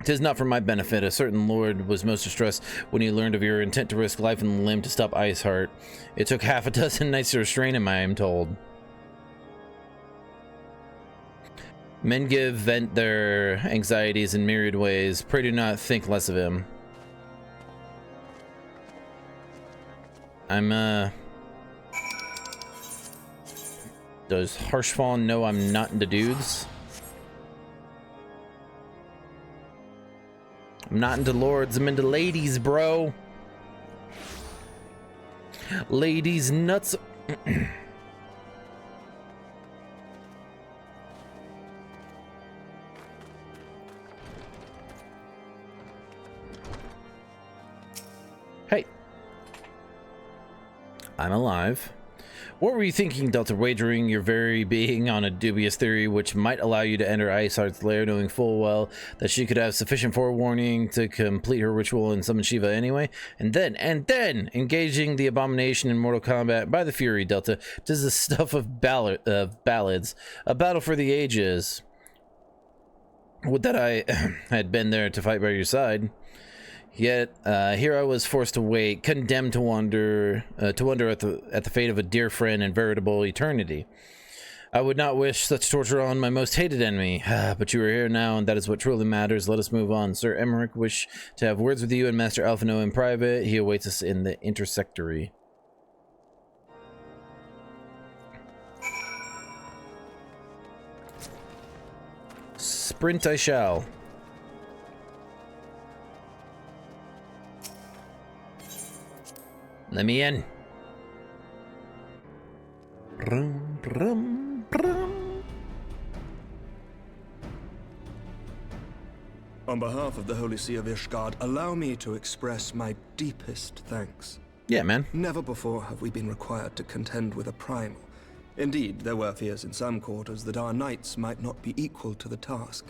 'Tis not for my benefit. A certain lord was most distressed when he learned of your intent to risk life and limb to stop ICEHEART. It took half a dozen nights to restrain him, I am told. Men give vent their anxieties in myriad ways. Pray do not think less of him. Does Harshfall know I'm not into dudes? I'm not into lords, I'm into ladies, bro. Ladies nuts. Hey. I'm alive. What were you thinking, Delta, wagering your very being on a dubious theory which might allow you to enter ICEHEART's lair, knowing full well that she could have sufficient forewarning to complete her ritual and summon Shiva anyway? And then, engaging the abomination in mortal combat by the Fury, Delta, 'tis the stuff of ballads, a battle for the ages. Would that I had been there to fight by your side. Yet here I was forced to wait, condemned to wonder at the fate of a dear friend and veritable eternity. I would not wish such torture on my most hated enemy. But you are here now, and that is what truly matters. Let us move on. Sir Emmerich wish to have words with you and Master Alphino in private. He awaits us in the intersectory. Sprint I shall. Let me in. Brum, brum, brum. On behalf of the Holy See of Ishgard, allow me to express my deepest thanks. Yeah, man. Never before have we been required to contend with a primal. Indeed, there were fears in some quarters that our knights might not be equal to the task.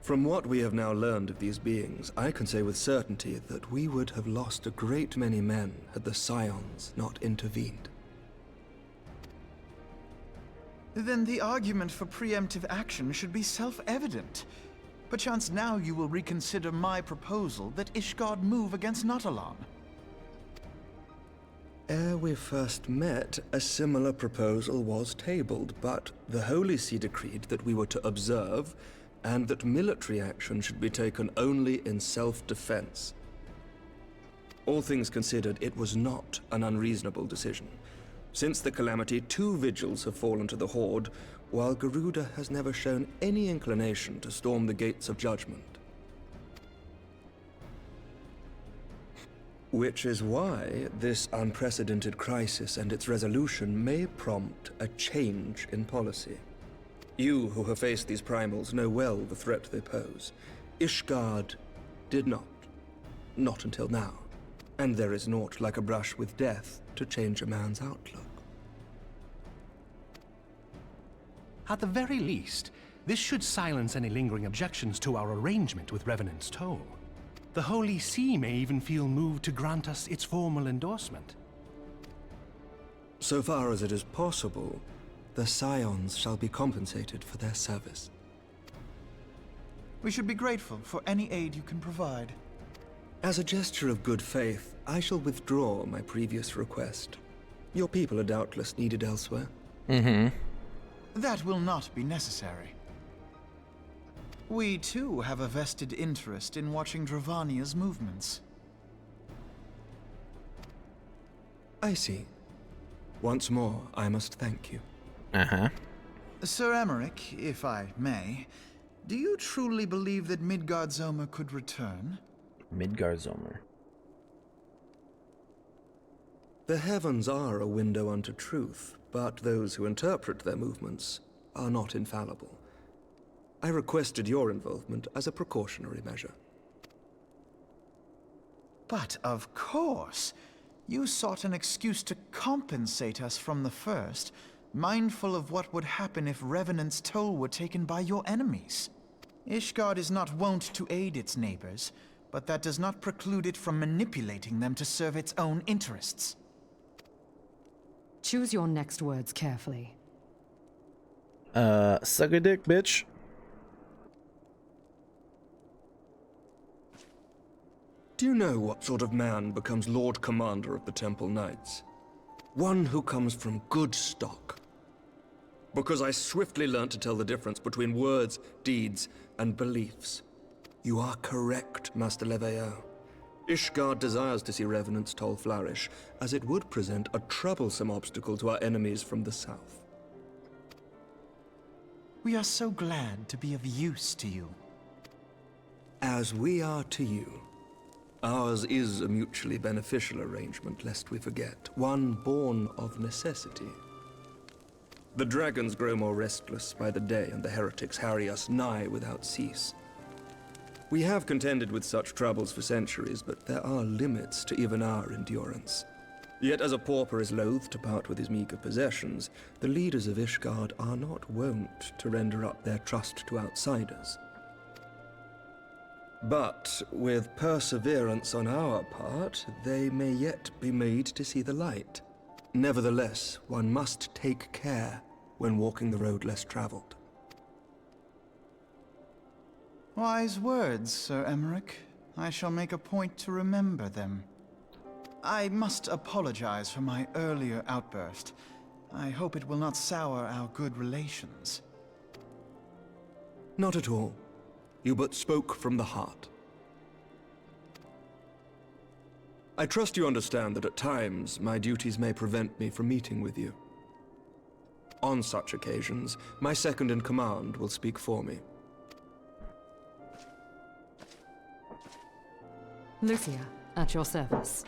From what we have now learned of these beings, I can say with certainty that we would have lost a great many men had the Scions not intervened. Then the argument for preemptive action should be self-evident. Perchance now you will reconsider my proposal that Ishgard move against Natalan. Ere we first met, a similar proposal was tabled, but the Holy See decreed that we were to observe, and that military action should be taken only in self-defense. All things considered, it was not an unreasonable decision. Since the calamity, 2 vigils have fallen to the Horde, while Garuda has never shown any inclination to storm the gates of judgment. Which is why this unprecedented crisis and its resolution may prompt a change in policy. You who have faced these primals know well the threat they pose. Ishgard did not. Not until now. And there is naught like a brush with death to change a man's outlook. At the very least, this should silence any lingering objections to our arrangement with Revenant's Toll. The Holy See may even feel moved to grant us its formal endorsement. So far as it is possible, the Scions shall be compensated for their service. We should be grateful for any aid you can provide. As a gesture of good faith, I shall withdraw my previous request. Your people are doubtless needed elsewhere. That will not be necessary. We, too, have a vested interest in watching Dravania's movements. I see. Once more, I must thank you. Sir Emmerich, if I may, do you truly believe that Midgardsormr could return? Midgardsormr. The heavens are a window unto truth, but those who interpret their movements are not infallible. I requested your involvement as a precautionary measure. But of course, you sought an excuse to compensate us from the first, mindful of what would happen if Revenant's toll were taken by your enemies. Ishgard is not wont to aid its neighbors, but that does not preclude it from manipulating them to serve its own interests. Choose your next words carefully. Suck a dick, bitch. Do you know what sort of man becomes Lord Commander of the Temple Knights? One who comes from good stock. Because I swiftly learned to tell the difference between words, deeds, and beliefs. You are correct, Master Leveilleur. Ishgard desires to see Revenant's toll flourish, as it would present a troublesome obstacle to our enemies from the south. We are so glad to be of use to you. As we are to you. Ours is a mutually beneficial arrangement, lest we forget, one born of necessity. The dragons grow more restless by the day, and the heretics harry us nigh without cease. We have contended with such troubles for centuries, but there are limits to even our endurance. Yet as a pauper is loath to part with his meager possessions, the leaders of Ishgard are not wont to render up their trust to outsiders. But with perseverance on our part, they may yet be made to see the light. Nevertheless, one must take care when walking the road less traveled. Wise words, Sir Emmerich. I shall make a point to remember them. I must apologize for my earlier outburst. I hope it will not sour our good relations. Not at all. You but spoke from the heart. I trust you understand that at times my duties may prevent me from meeting with you. On such occasions, my second in command will speak for me. Lucia, at your service.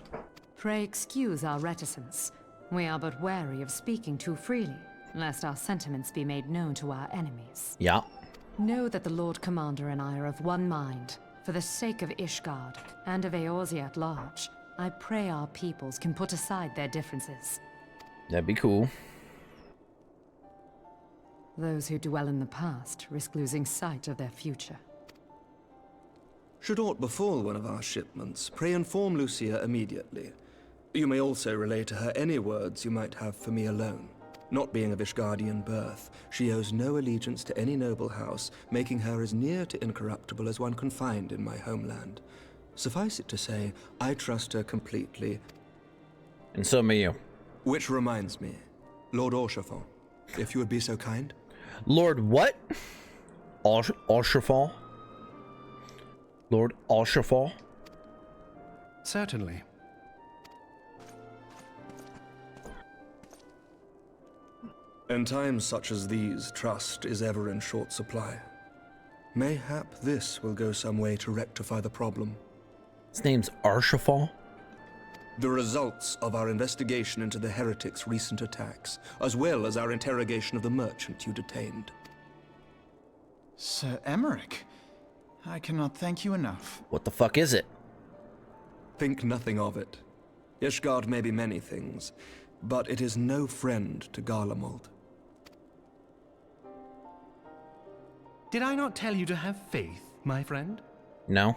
Pray excuse our reticence. We are but wary of speaking too freely, lest our sentiments be made known to our enemies. Yeah. Know that the Lord Commander and I are of one mind. For the sake of Ishgard, and of Eorzea at large, I pray our peoples can put aside their differences. That'd be cool. Those who dwell in the past risk losing sight of their future. Should aught befall one of our shipments, pray inform Lucia immediately. You may also relay to her any words you might have for me alone. Not being of Ishgardian birth, she owes no allegiance to any noble house, making her as near to incorruptible as one can find in my homeland. Suffice it to say, I trust her completely. And so may you. Which reminds me, Lord Orshafon, if you would be so kind. Lord what? Orshafon? Lord Orshafon? Certainly. In times such as these, trust is ever in short supply. Mayhap this will go some way to rectify the problem. His name's Orshafon? The results of our investigation into the heretics' recent attacks, as well as our interrogation of the merchant you detained. Sir Emmerich, I cannot thank you enough. What the fuck is it? Think nothing of it. Ishgard may be many things, but it is no friend to Garlemald. Did I not tell you to have faith, my friend? No.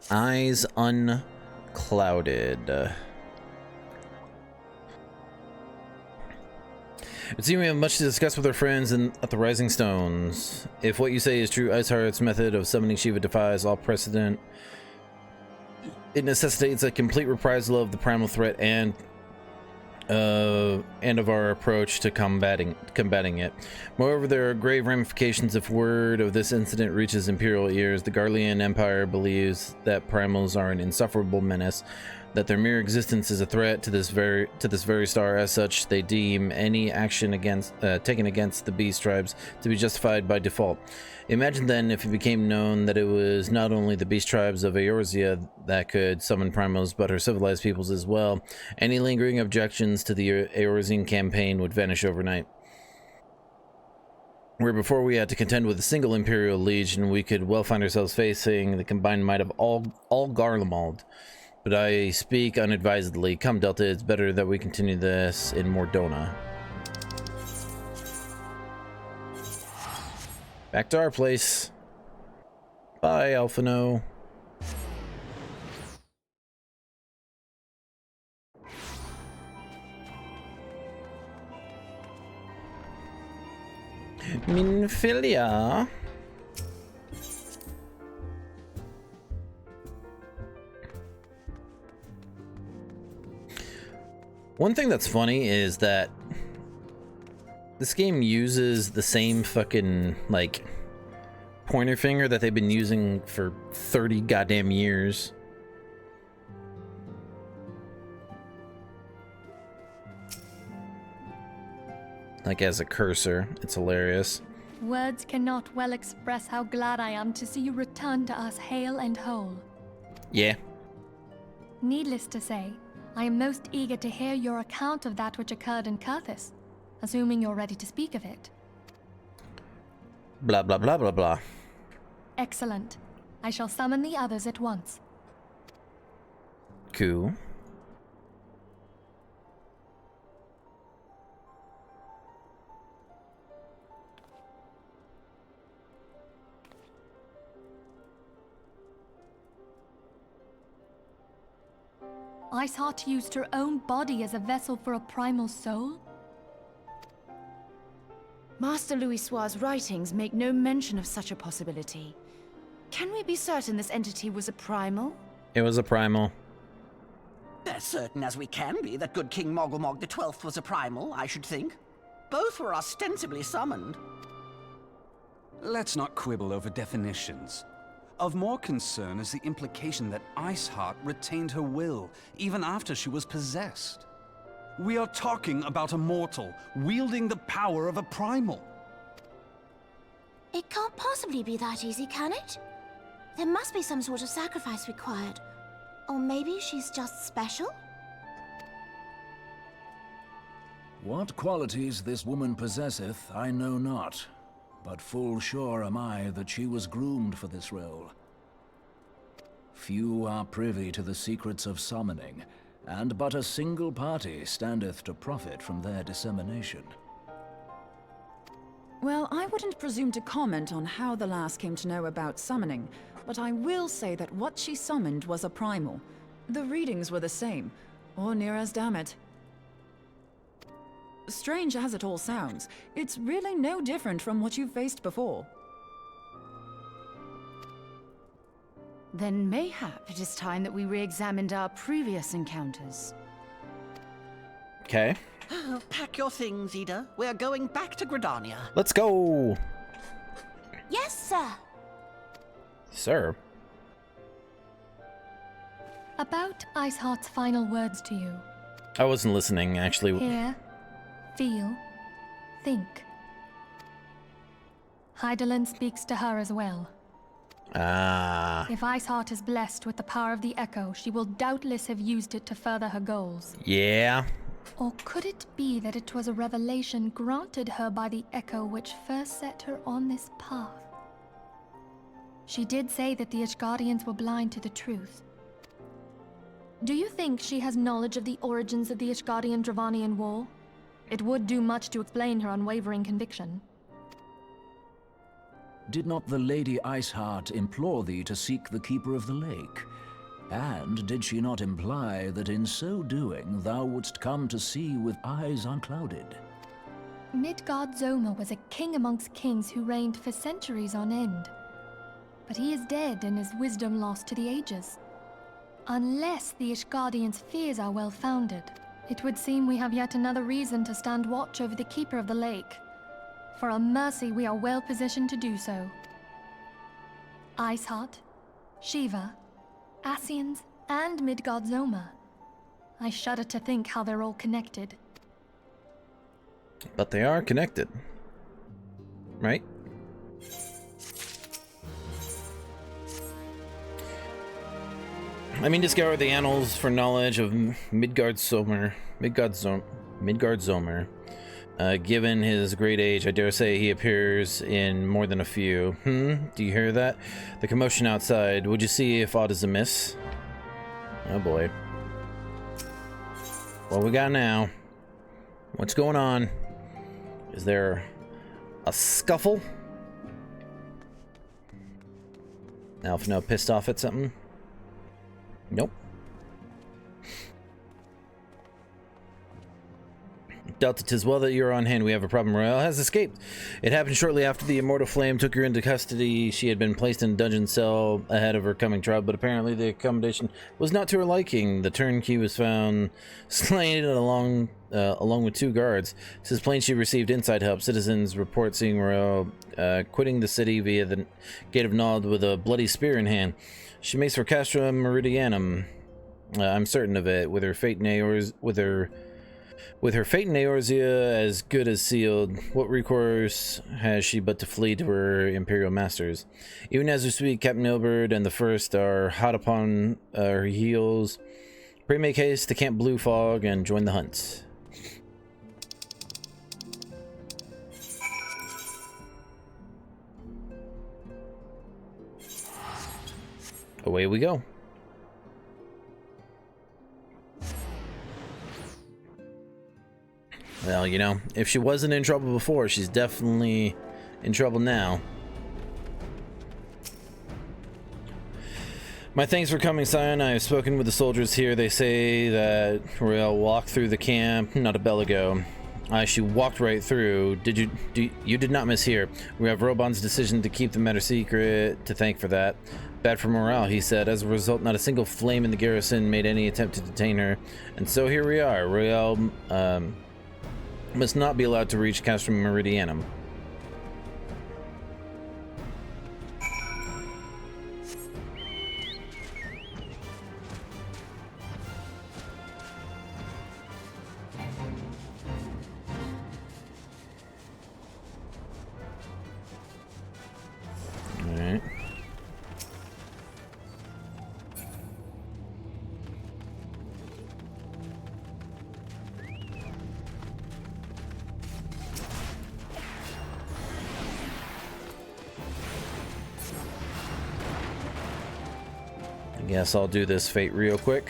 Eyes unclouded. It seems we have much to discuss with our friends at the Rising Stones. If what you say is true, ICEHEART's method of summoning Shiva defies all precedent. It necessitates a complete reprisal of the primal threat and of our approach to combating it. Moreover, there are grave ramifications if word of this incident reaches Imperial ears. The Garlean Empire believes that primals are an insufferable menace, that their mere existence is a threat to this very star. As such, they deem any action taken against the beast tribes to be justified by default. Imagine then if it became known that it was not only the beast tribes of Eorzea that could summon primals, but her civilized peoples as well. Any lingering objections to the Eorzean campaign would vanish overnight. Where before we had to contend with a single Imperial Legion, we could well find ourselves facing the combined might of all Garlemald. But I speak unadvisedly. Come, Delta, it's better that we continue this in Mordona. Back to our place. Bye, Alphino. Minfilia. One thing that's funny is that this game uses the same fucking, like, pointer finger that they've been using for 30 goddamn years. Like, as a cursor. It's hilarious. Words cannot well express how glad I am to see you return to us hale and whole. Yeah. Needless to say, I am most eager to hear your account of that which occurred in Kurthis, assuming you're ready to speak of it. Blah, blah, blah, blah, blah. Excellent. I shall summon the others at once. Cool. ICEHEART used her own body as a vessel for a primal soul? Master Louisoir's writings make no mention of such a possibility. Can we be certain this entity was a primal? It was a primal. As certain as we can be that good King Mogulmog XII was a primal, I should think. Both were ostensibly summoned. Let's not quibble over definitions. Of more concern is the implication that ICEHEART retained her will, even after she was possessed. We are talking about a mortal, wielding the power of a primal. It can't possibly be that easy, can it? There must be some sort of sacrifice required. Or maybe she's just special? What qualities this woman possesseth, I know not. But full sure am I that she was groomed for this role. Few are privy to the secrets of summoning, and but a single party standeth to profit from their dissemination. Well, I wouldn't presume to comment on how the lass came to know about summoning, but I will say that what she summoned was a primal. The readings were the same, or near as damn it. Strange as it all sounds, it's really no different from what you've faced before. Then mayhap it is time that we re-examined our previous encounters. Okay. Pack your things, Ida. We're going back to Gridania. Let's go. Yes, sir. Sir. About ICEHEART's final words to you. I wasn't listening, actually. Hear, feel, think. Hydaelyn speaks to her as well. Ah. If ICEHEART is blessed with the power of the Echo, she will doubtless have used it to further her goals. Yeah. Or could it be that it was a revelation granted her by the Echo which first set her on this path? She did say that the Ishgardians were blind to the truth. Do you think she has knowledge of the origins of the Ishgardian-Dravanian War? It would do much to explain her unwavering conviction. Did not the Lady Iceheart implore thee to seek the Keeper of the Lake? And did she not imply that in so doing thou wouldst come to see with eyes unclouded? Midgard-Zoma was a king amongst kings who reigned for centuries on end. But he is dead and his wisdom lost to the ages. Unless the Ishgardians' fears are well-founded, it would seem we have yet another reason to stand watch over the Keeper of the Lake. For a mercy, we are well positioned to do so. Iceheart, Shiva, Ascians, and Midgard-Zoma. I shudder to think how they're all connected. But they are connected, right? I mean, to scour the annals for knowledge of Midgard-Zoma. Given his great age, I dare say he appears in more than a few. Do you hear that? The commotion outside. Would you see if aught is amiss? Oh boy. What we got now? What's going on? Is there a scuffle? Alpha now pissed off at something? Nope. Delta, 'tis well that you're on hand. We have a problem. Royale has escaped. It happened shortly after the Immortal Flame took her into custody. She had been placed in a dungeon cell ahead of her coming trial, but apparently the accommodation was not to her liking. The turnkey was found slain along with 2 guards. Since plain she received inside help. Citizens report seeing Royale quitting the city via the Gate of Nod with a bloody spear in hand. She makes for Castrum Meridianum. I'm certain of it. With her fate in Eorzea as good as sealed, what recourse has she but to flee to her imperial masters? Even as we speak, Captain Ilberd and the First are hot upon her heels. Pray make haste to Camp Blue Fog and join the hunt. Away we go. Well, you know, if she wasn't in trouble before, she's definitely in trouble now. My thanks for coming, Scion. I have spoken with the soldiers here. They say that Royale walked through the camp not a bell ago. She walked right through. You did not mishear. We have Robon's decision to keep the matter secret to thank for that. Bad for morale, he said. As a result, not a single flame in the garrison made any attempt to detain her. And so here we are. Royale must not be allowed to reach Castrum Meridianum. Alright. I guess I'll do this fate real quick.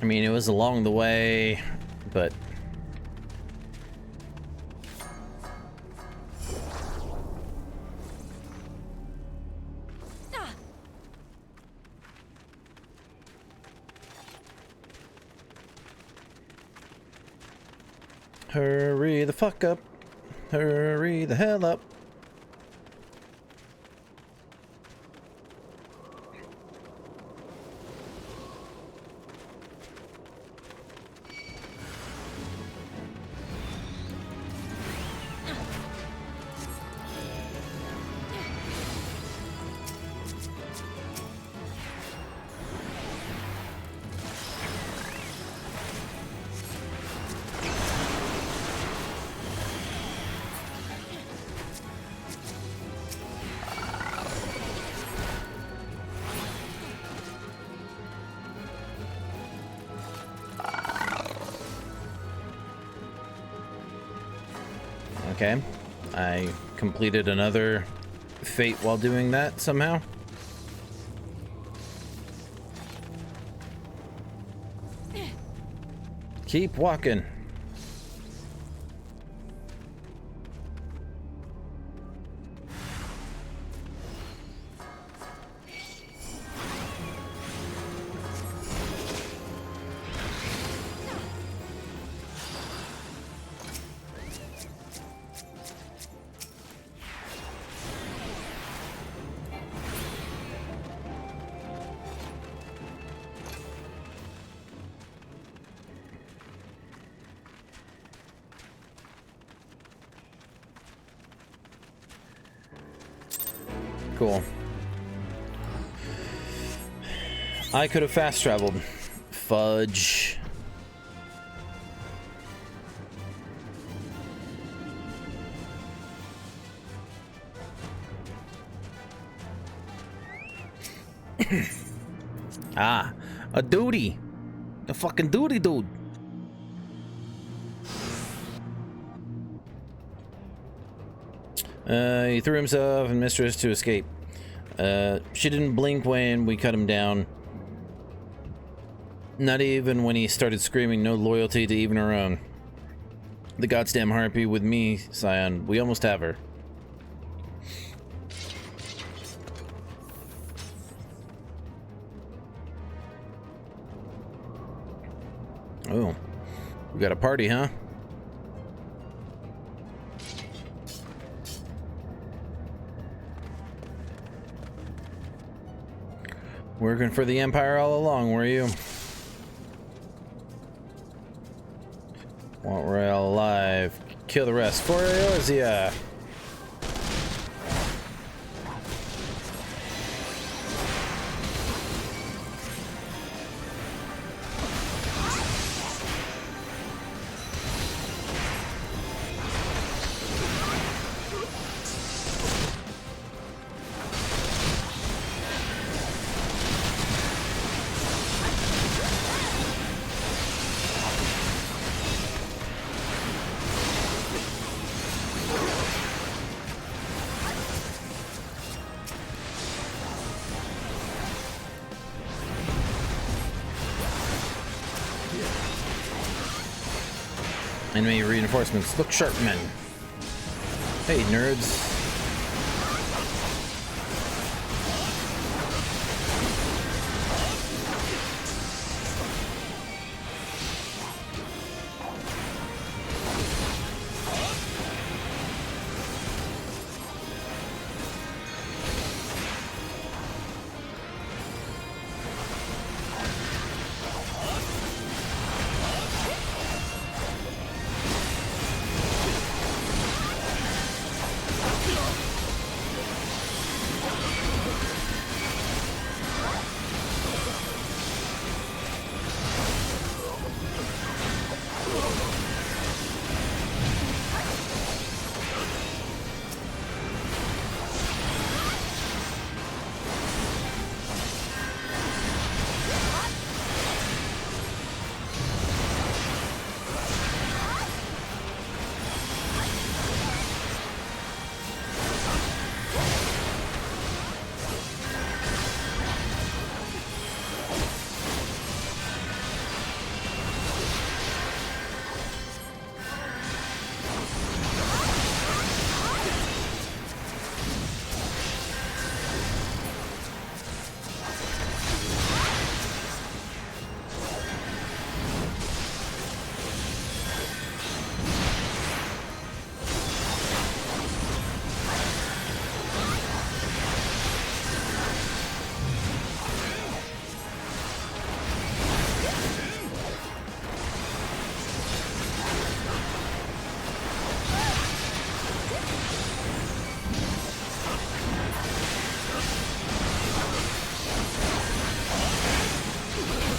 I mean, it was along the way, but hurry the fuck up. Hurry the hell up. Okay. I completed another fate while doing that somehow. Keep walking. Cool. I could have fast traveled. Fudge. Ah, a duty. A fucking duty dude. He threw himself and Mistress to escape. She didn't blink when we cut him down. Not even when he started screaming no loyalty to even her own. The goddamn harpy with me, Scion. We almost have her. Oh, we got a party, huh? Working for the Empire all along, were you? Want Royale alive. Kill the rest. For Eorzea. Enemy reinforcements. Look sharp, men. Hey, nerds.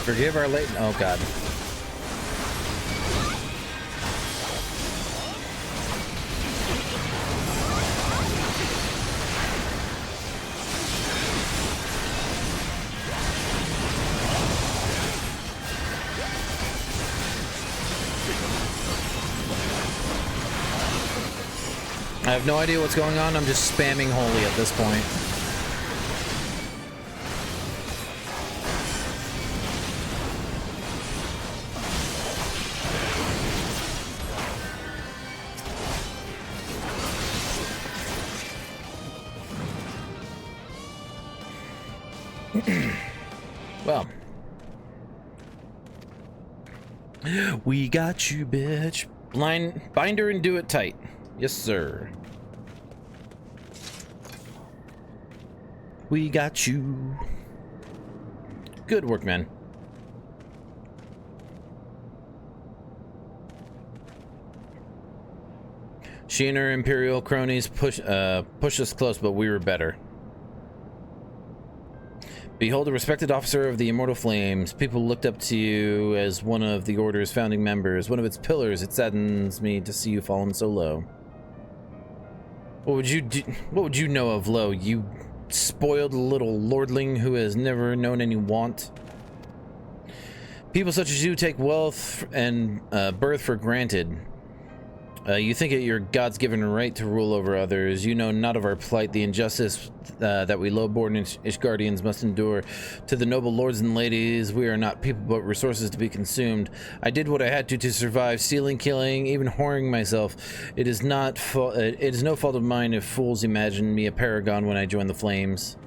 Forgive our late. Oh god. I have no idea what's going on. I'm just spamming holy at this point. Well, we got you, bitch. Bind her and do it tight. Yes, sir. We got you. Good work, man. She and her Imperial cronies pushed us close, but we were better. Behold, a respected officer of the Immortal Flames. People looked up to you as one of the Order's founding members, one of its pillars. It saddens me to see you fallen so low. What would you do? What would you know of Lo, you spoiled little lordling who has never known any want? People such as you take wealth and birth for granted. You think it your God's given right to rule over others. You know not of our plight, the injustice that we low-born Ishgardians must endure. To the noble lords and ladies, we are not people but resources to be consumed. I did what I had to survive, stealing, killing, even whoring myself. It is no fault of mine if fools imagine me a paragon when I join the flames.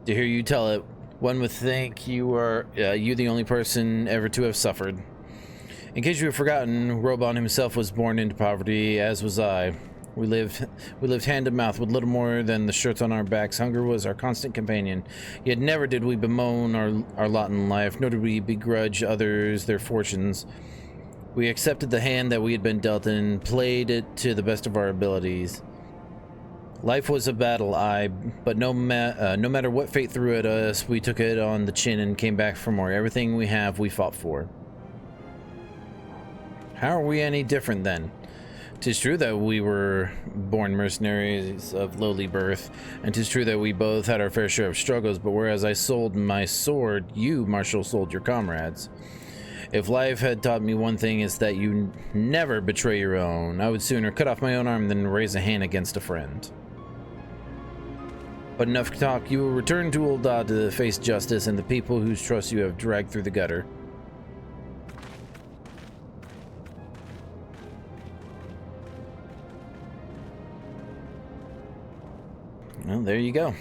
To hear you tell it, one would think you are you the only person ever to have suffered. In case you have forgotten, Robon himself was born into poverty, as was I. We lived hand to mouth with little more than the shirts on our backs. Hunger was our constant companion. Yet never did we bemoan our lot in life, nor did we begrudge others their fortunes. We accepted the hand that we had been dealt and played it to the best of our abilities. Life was a battle, but no matter what fate threw at us, we took it on the chin and came back for more. Everything we have, we fought for. How are we any different then? 'Tis true that we were born mercenaries of lowly birth, and 'tis true that we both had our fair share of struggles, but whereas I sold my sword, you, Marshal, sold your comrades. If life had taught me one thing, it's that you never betray your own. I would sooner cut off my own arm than raise a hand against a friend. But enough talk. You will return to Ul'dah to face justice and the people whose trust you have dragged through the gutter. Well, there you go.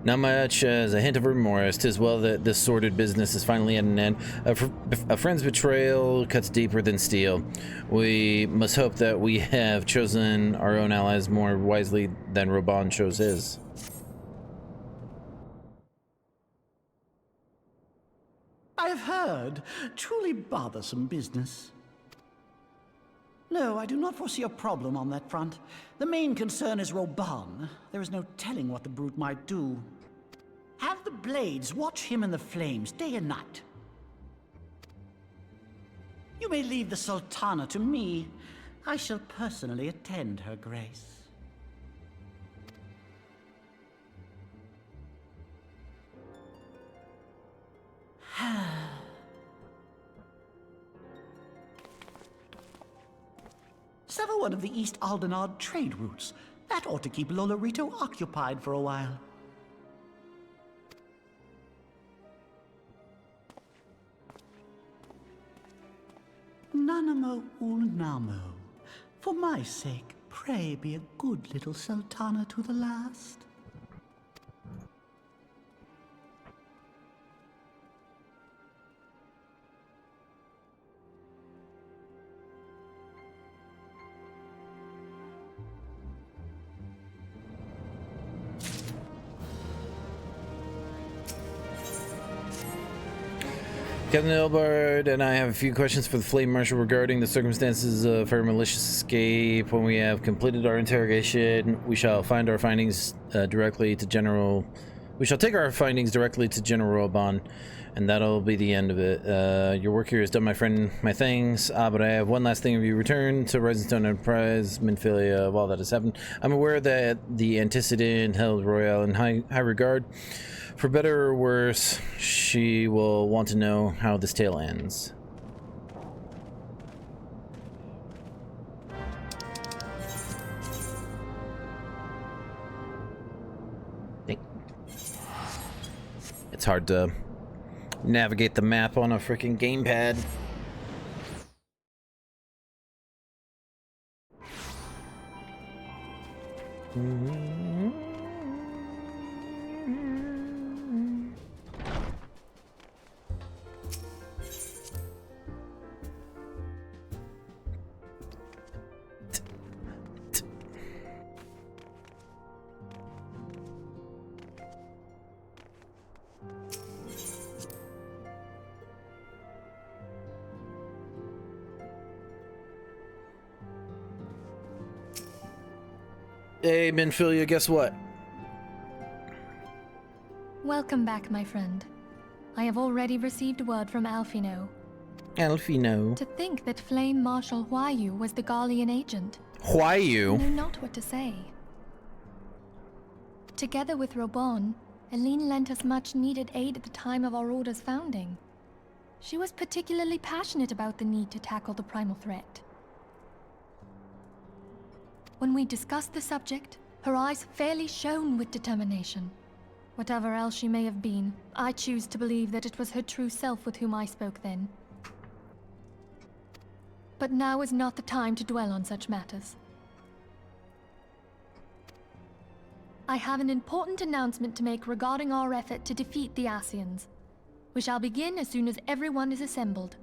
Not much as a hint of remorse. 'Tis well that this sordid business is finally at an end. A friend's betrayal cuts deeper than steel. We must hope that we have chosen our own allies more wisely than Robon chose his. I have heard. Truly bothersome business. No, I do not foresee a problem on that front. The main concern is Robon. There is no telling what the brute might do. Have the Blades watch him in the flames day and night. You may leave the Sultana to me. I shall personally attend her grace. Sever one of the East Aldenard trade routes. That ought to keep Lolorito occupied for a while. Nanamo Ulnamo. For my sake, pray be a good little Sultana to the last. Captain Elbard and I have a few questions for the Flame Marshal regarding the circumstances of her malicious escape. When we have completed our interrogation, we shall find our findings directly to General. We shall take our findings directly to General Robon, and that'll be the end of it. Your work here is done, my friend. My thanks. But I have one last thing. If you return to Rising Stone Enterprise, Minfilia, of all that has happened, I'm aware that the antecedent held Royale in high regard. For better or worse, she will want to know how this tale ends. It's hard to navigate the map on a freaking gamepad. Hey, Minfilia, guess what? Welcome back, my friend. I have already received word from Alfino. Alfino. To think that Flame Marshal Huayu was the Garlean agent. Huayu? I know not what to say. Together with Robon, Aline lent us much needed aid at the time of our Order's founding. She was particularly passionate about the need to tackle the primal threat. When we discussed the subject, her eyes fairly shone with determination. Whatever else she may have been, I choose to believe that it was her true self with whom I spoke then. But now is not the time to dwell on such matters. I have an important announcement to make regarding our effort to defeat the Ascians. We shall begin as soon as everyone is assembled.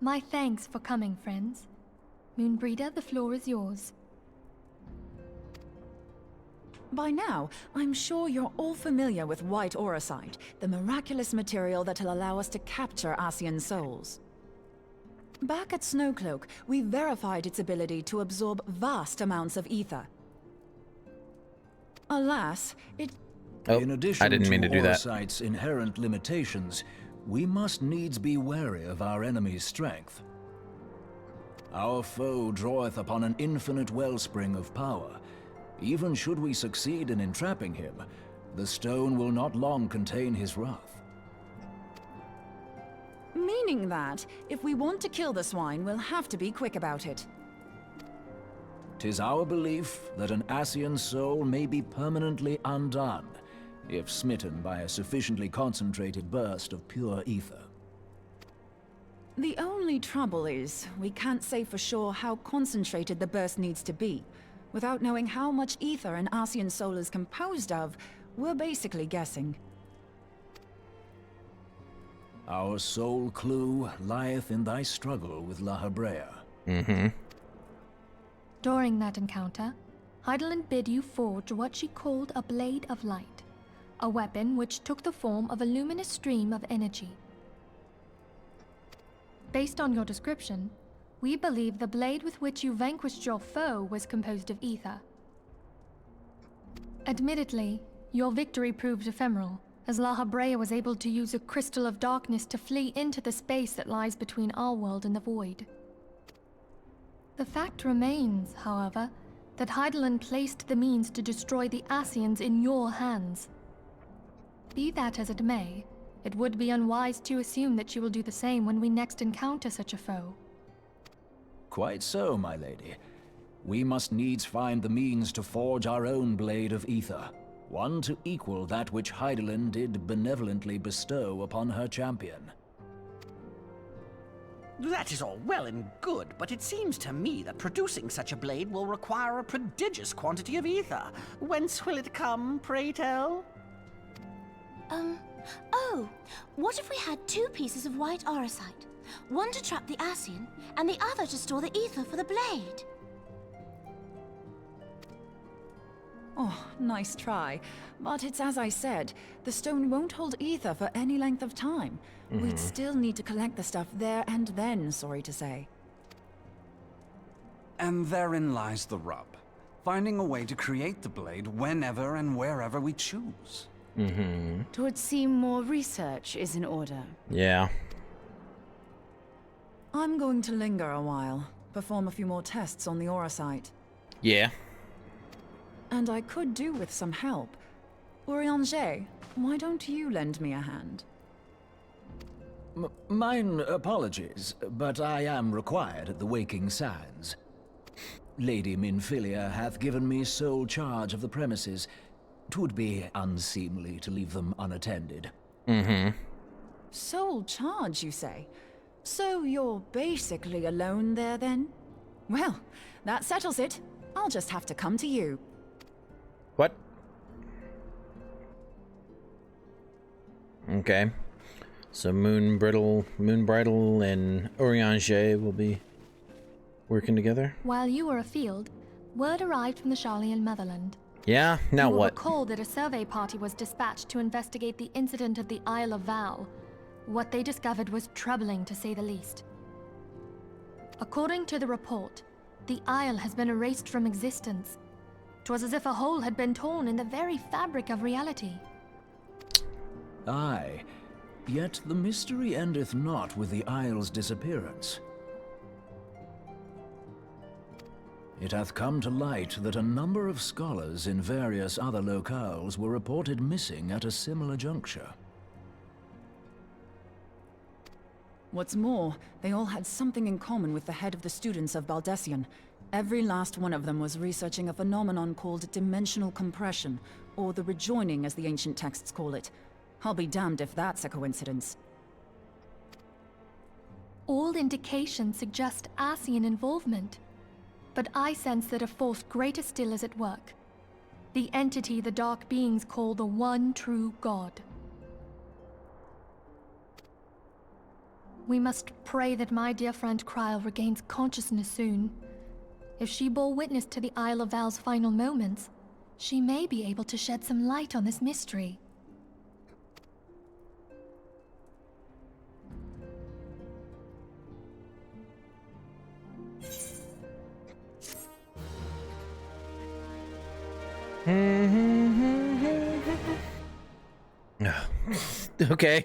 My thanks for coming, friends. Moonbreeder, the floor is yours. By now, I'm sure you're all familiar with White Auracite, the miraculous material that'll allow us to capture Ascian souls. Back at Snowcloak, we verified its ability to absorb vast amounts of ether. Alas, In addition I didn't mean to do that. Auracite's inherent limitations, we must needs be wary of our enemy's strength. Our foe draweth upon an infinite wellspring of power. Even should we succeed in entrapping him, the stone will not long contain his wrath. meaning that, if we want to kill the swine, we'll have to be quick about it. 'Tis our belief that an Ascian soul may be permanently undone, if smitten by a sufficiently concentrated burst of pure ether. The only trouble is, we can't say for sure how concentrated the burst needs to be. Without knowing how much ether an Ascian soul is composed of, we're basically guessing. Our sole clue lieth in thy struggle with La Hebrea. During that encounter, Heidelin bid you forge what she called a Blade of Light, a weapon which took the form of a luminous stream of energy. Based on your description, we believe the blade with which you vanquished your foe was composed of ether. Admittedly, your victory proved ephemeral, as La Hebrea was able to use a crystal of darkness to flee into the space that lies between our world and the void. The fact remains, however, that Heidelin placed the means to destroy the Ascians in your hands. Be that as it may, it would be unwise to assume that she will do the same when we next encounter such a foe. Quite so, my lady. We must needs find the means to forge our own blade of ether, one to equal that which Heidelin did benevolently bestow upon her champion. That is all well and good, but it seems to me that producing such a blade will require a prodigious quantity of ether. Whence will it come, pray tell? Oh, what if we had two pieces of white auracite? One to trap the Ascian, and the other to store the ether for the blade. Oh, nice try. But it's as I said, the stone won't hold ether for any length of time. We'd still need to collect the stuff there and then, sorry to say. And therein lies the rub. Finding a way to create the blade whenever and wherever we choose. It would seem more research is in order. Yeah. I'm going to linger a while, perform a few more tests on the Auracite. Yeah. And I could do with some help. Urianger, why don't you lend me a hand? Mine apologies, but I am required at the Waking Sands. Lady Minfilia hath given me sole charge of the premises. 'Twould be unseemly to leave them unattended. Sole charge, you say? So you're basically alone there, then? Well, that settles it. I'll just have to come to you. What? Okay. So Moonbridle, and Oriange will be working together? While you were afield, word arrived from the Sharlayan motherland. Yeah? Now you will what? recall that a survey party was dispatched to investigate the incident at the Isle of Val. What they discovered was troubling, to say the least. According to the report, the Isle has been erased from existence. 'Twas as if a hole had been torn in the very fabric of reality. Aye, yet the mystery endeth not with the Isle's disappearance. It hath come to light that a number of scholars in various other locales were reported missing at a similar juncture. What's more, they all had something in common with the head of the students of Baldessian. Every last one of them was researching a phenomenon called dimensional compression, or the rejoining as the ancient texts call it. I'll be damned if that's a coincidence. All indications suggest Ascian involvement. But I sense that a force greater still is at work. The entity the Dark Beings call the One True God. We must pray that my dear friend Kryl regains consciousness soon. If she bore witness to the Isle of Val's final moments, she may be able to shed some light on this mystery. Okay.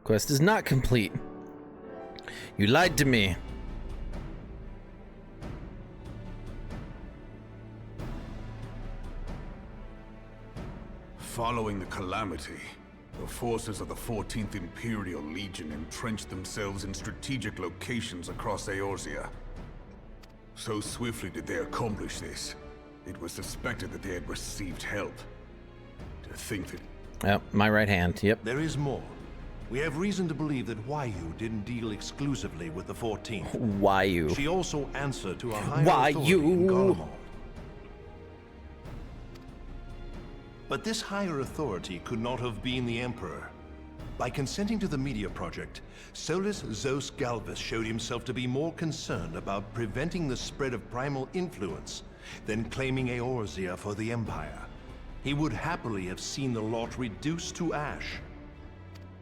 Quest is not complete. You lied to me. Following the calamity, the forces of the 14th Imperial Legion entrenched themselves in strategic locations across Eorzea. So swiftly did they accomplish this, it was suspected that they had received help. To think that... Oh, my right hand, yep. There is more. We have reason to believe that Waiyu didn't deal exclusively with the 14th. Waiyu. She also answered to a higher authority in Garlemald. But this higher authority could not have been the Emperor. By consenting to the Meteor Project, Solus Zos Galvus showed himself to be more concerned about preventing the spread of primal influence than claiming Eorzea for the Empire. He would happily have seen the lot reduced to ash.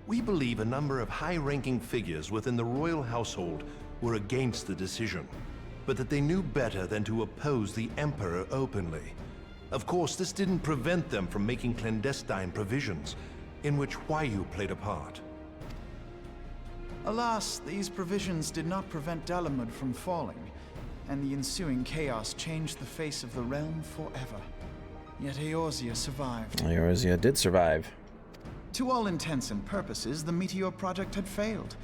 We believe a number of high-ranking figures within the royal household were against the decision, but that they knew better than to oppose the Emperor openly. Of course, this didn't prevent them from making clandestine provisions, in which Waiyu played a part. Alas, these provisions did not prevent Dalamud from falling, and the ensuing chaos changed the face of the realm forever. Yet Eorzea survived. Eorzea did survive. To all intents and purposes, the Meteor Project had failed,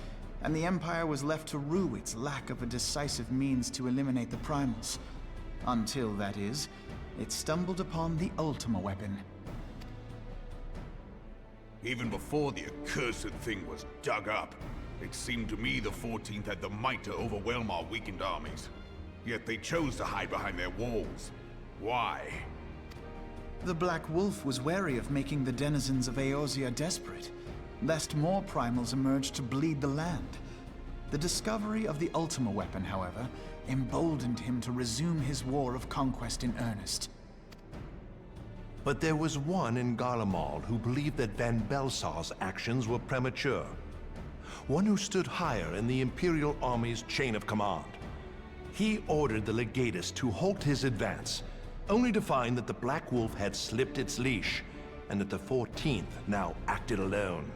and the Empire was left to rue its lack of a decisive means to eliminate the primals. Until, that is, it stumbled upon the Ultima weapon. Even before the accursed thing was dug up, it seemed to me the 14th had the might to overwhelm our weakened armies. Yet they chose to hide behind their walls. Why? The Black Wolf was wary of making the denizens of Eorzea desperate, lest more primals emerge to bleed the land. The discovery of the Ultima weapon, however, emboldened him to resume his war of conquest in earnest. But there was one in Garlemald who believed that Van Belsar's actions were premature. One who stood higher in the Imperial Army's chain of command. He ordered the Legatus to halt his advance, only to find that the Black Wolf had slipped its leash, and that the 14th now acted alone.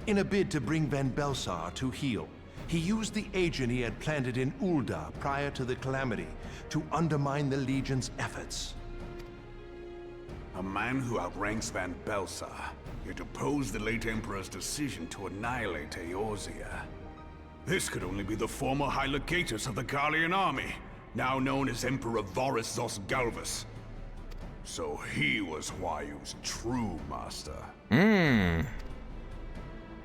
In a bid to bring Van Belsar to heel, he used the agent he had planted in Ul'dah prior to the calamity to undermine the Legion's efforts. A man who outranks Van Belsar, yet opposed the late Emperor's decision to annihilate Eorzea. This could only be the former High Legatus of the Garlean army, now known as Emperor Varus Zosgalvus. So he was Huayu's true master.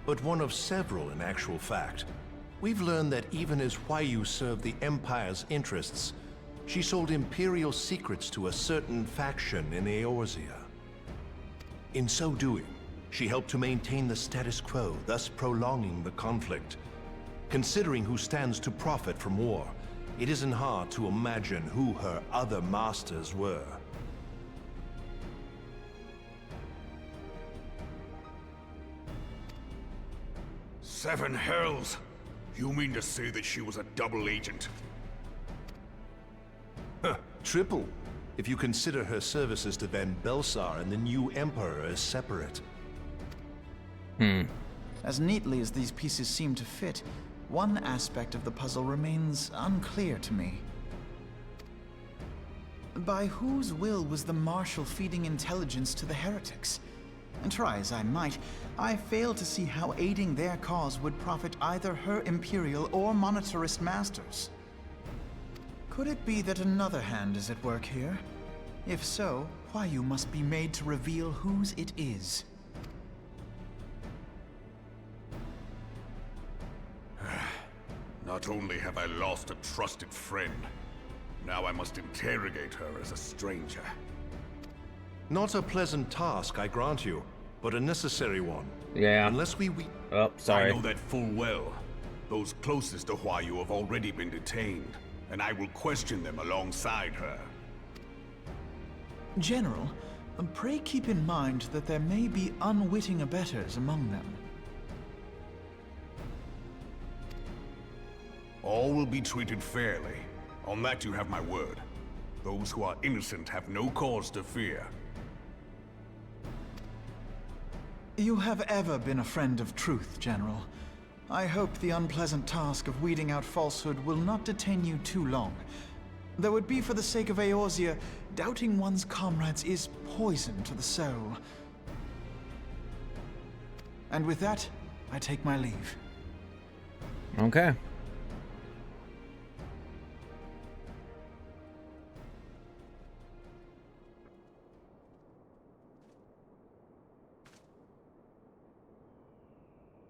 But one of several in actual fact. We've learned that even as Huayu served the Empire's interests, she sold Imperial secrets to a certain faction in Eorzea. In so doing, she helped to maintain the status quo, thus prolonging the conflict. Considering who stands to profit from war, it isn't hard to imagine who her other masters were. Seven hells! You mean to say that she was a double agent? Huh, triple, if you consider her services to Van Belsar and the new Emperor as separate. As neatly as these pieces seem to fit, one aspect of the puzzle remains unclear to me. By whose will was the Marshal feeding intelligence to the heretics? And try as I might, I fail to see how aiding their cause would profit either her Imperial or monetarist masters. Could it be that another hand is at work here? If so, Huayu must be made to reveal whose it is. Not only have I lost a trusted friend, now I must interrogate her as a stranger. Not a pleasant task, I grant you, but a necessary one. Yeah. Unless we... Oh, sorry. I know that full well. Those closest to Huayu have already been detained, and I will question them alongside her. General, pray keep in mind that there may be unwitting abettors among them. All will be treated fairly. On that you have my word. Those who are innocent have no cause to fear. You have ever been a friend of truth, General. I hope the unpleasant task of weeding out falsehood will not detain you too long. Though it be for the sake of Eorzea, doubting one's comrades is poison to the soul. And with that, I take my leave. Okay.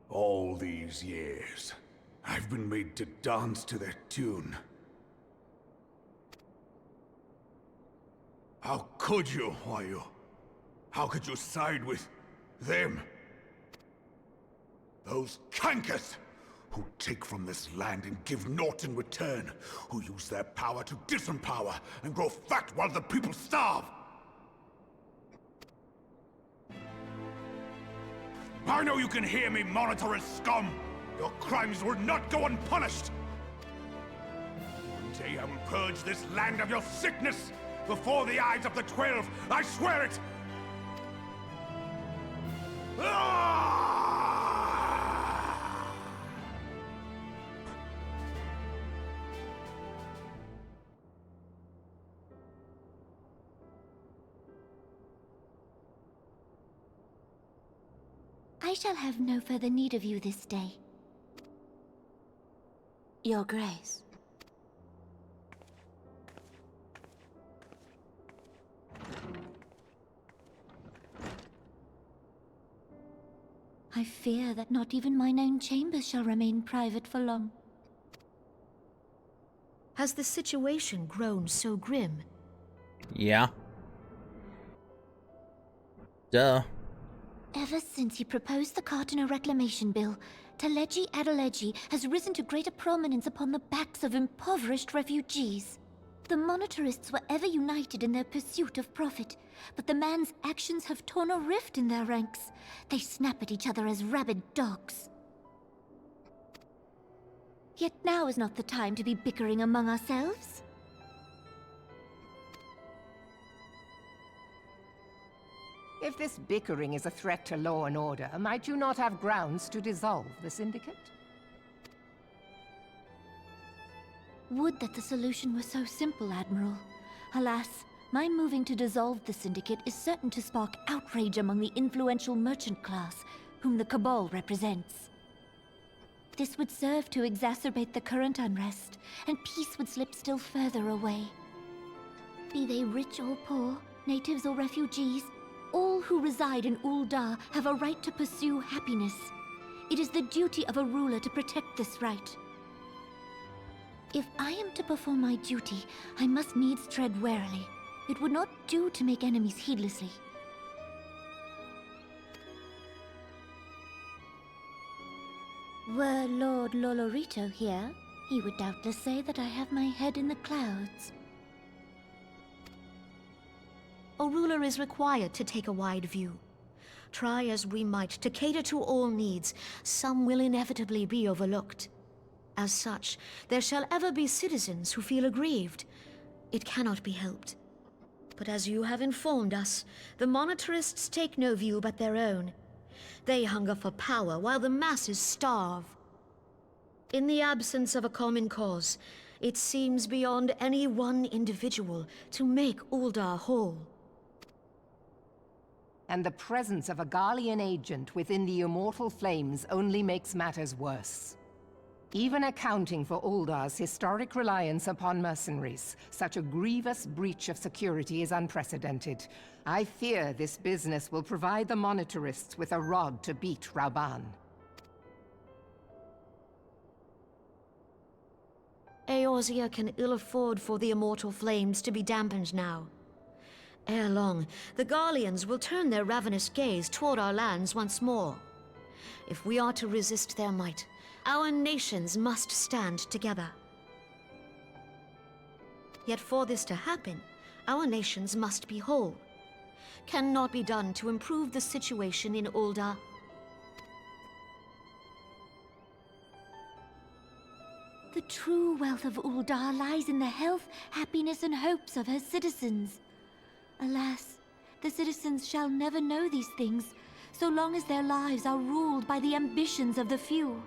All these years, I've been made to dance to their tune. How could you, Huayu? How could you side with them? Those cankers who take from this land and give naught in return, who use their power to disempower and grow fat while the people starve. I know you can hear me, monetarist scum! Your crimes will not go unpunished! One day I will purge this land of your sickness! Before the eyes of the 12, I swear it! I shall have no further need of you this day. Your Grace. I fear that not even mine own chambers shall remain private for long. Has the situation grown so grim? Yeah. Duh. Ever since he proposed the Cartiner Reclamation Bill, Teleji Adeleji has risen to greater prominence upon the backs of impoverished refugees. The monetarists were ever united in their pursuit of profit, but the man's actions have torn a rift in their ranks. They snap at each other as rabid dogs. Yet now is not the time to be bickering among ourselves. If this bickering is a threat to law and order, might you not have grounds to dissolve the Syndicate? Would that the solution were so simple, Admiral. Alas, my moving to dissolve the Syndicate is certain to spark outrage among the influential merchant class, whom the Cabal represents. This would serve to exacerbate the current unrest, and peace would slip still further away. Be they rich or poor, natives or refugees, all who reside in Ul'dah have a right to pursue happiness. It is the duty of a ruler to protect this right. If I am to perform my duty, I must needs tread warily. It would not do to make enemies heedlessly. Were Lord Lolorito here, he would doubtless say that I have my head in the clouds. A ruler is required to take a wide view. Try as we might to cater to all needs, some will inevitably be overlooked. As such, there shall ever be citizens who feel aggrieved. It cannot be helped. But as you have informed us, the monetarists take no view but their own. They hunger for power while the masses starve. In the absence of a common cause, it seems beyond any one individual to make Ul'dah whole. And the presence of a Garlean agent within the Immortal Flames only makes matters worse. Even accounting for Uldah's historic reliance upon mercenaries, such a grievous breach of security is unprecedented. I fear this business will provide the monetarists with a rod to beat Rauban. Eorzea can ill afford for the Immortal Flames to be dampened now. Ere long, the Garleans will turn their ravenous gaze toward our lands once more. If we are to resist their might, our nations must stand together. Yet for this to happen, our nations must be whole. Cannot be done to improve the situation in Ul'dah. The true wealth of Ul'dah lies in the health, happiness, and hopes of her citizens. Alas, the citizens shall never know these things, so long as their lives are ruled by the ambitions of the few.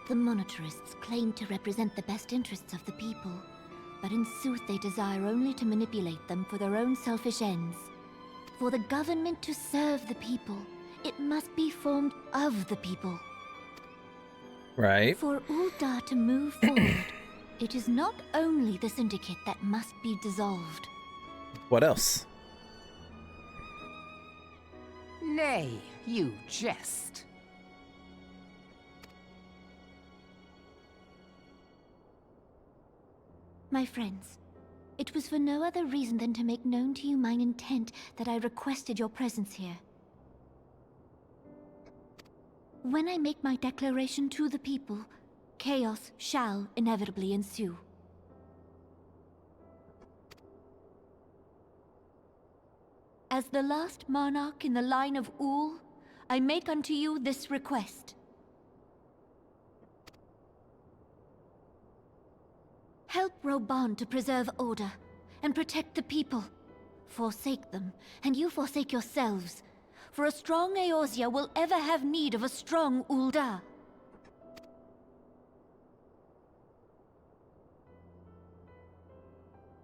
The monetarists claim to represent the best interests of the people, but in sooth they desire only to manipulate them for their own selfish ends. For the government to serve the people, it must be formed of the people. Right. For Ul'dah to move forward, it is not only the Syndicate that must be dissolved. What else? Nay, you jest. My friends, it was for no other reason than to make known to you mine intent that I requested your presence here. When I make my declaration to the people, chaos shall inevitably ensue. As the last monarch in the line of Ul, I make unto you this request. Help Rauban to preserve order and protect the people. Forsake them, and you forsake yourselves. For a strong Eorzea will ever have need of a strong Ul'dah.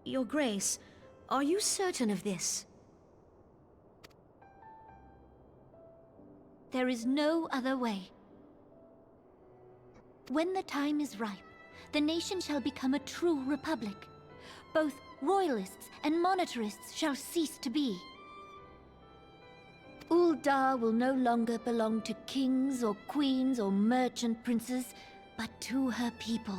Your Grace, are you certain of this? There is no other way. When the time is ripe, the nation shall become a true republic. Both royalists and monetarists shall cease to be. Ul'dah will no longer belong to kings or queens or merchant princes, but to her people.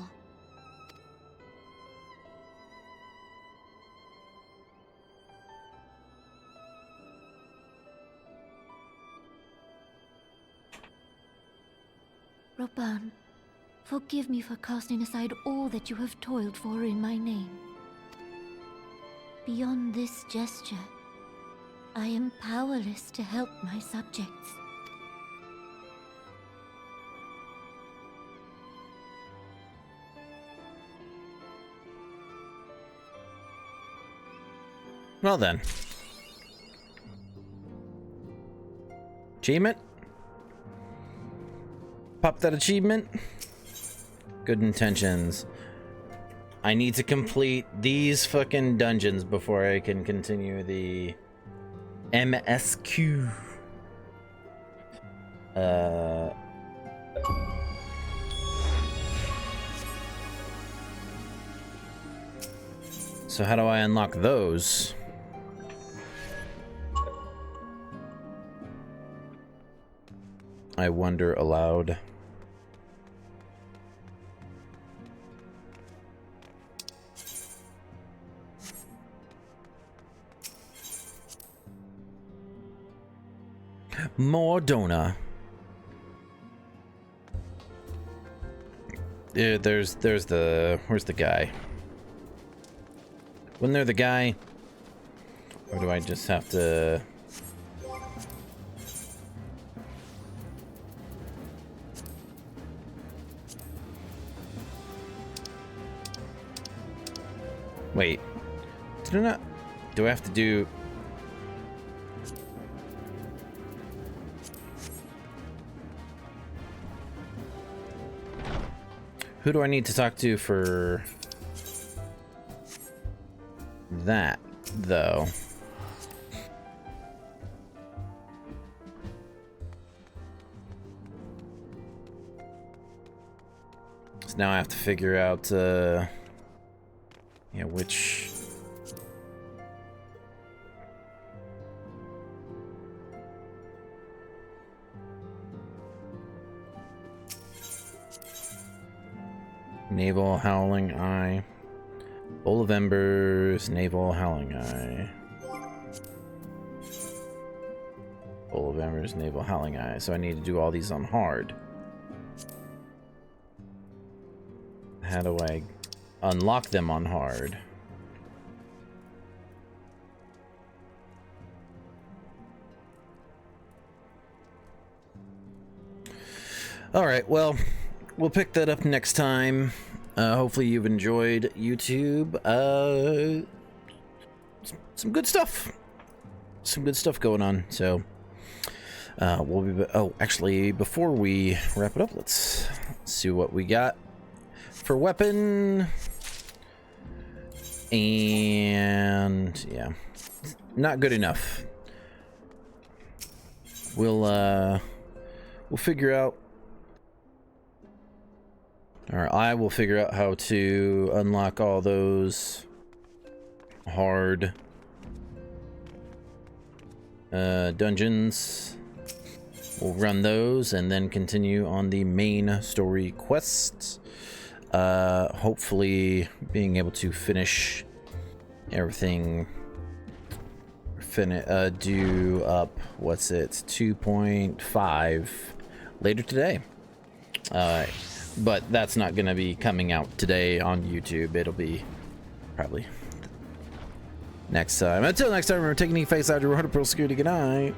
Rauban, forgive me for casting aside all that you have toiled for in my name. Beyond this gesture, I am powerless to help my subjects. Well then. Achievement? Pop that achievement. Good intentions. I need to complete these fucking dungeons before I can continue the MSQ. So how do I unlock those? I wonder aloud. Mordona. Yeah, there's the... Where's the guy? Wasn't there the guy? Or do I just have to... Wait. Did I not... Do I have to do... Who do I need to talk to for that, though? So now I have to figure out, yeah, which... Naval Howling Eye. Bowl of Embers, Naval Howling Eye. Bowl of Embers, Naval Howling Eye. So I need to do all these on hard. How do I unlock them on hard? Alright, well, we'll pick that up next time. Hopefully you've enjoyed YouTube. Some good stuff. Some good stuff going on. So, we'll be... Oh, actually, before we wrap it up, let's see what we got for weapon. And, yeah. Not good enough. We'll figure out... Or I will figure out how to unlock all those hard dungeons. We'll run those and then continue on the main story quests. Hopefully being able to finish everything. Do up, what's it, 2.5 later today. But that's not going to be coming out today on YouTube. It'll be probably next time. Until next time, remember, taking face out your 100% security. Good night.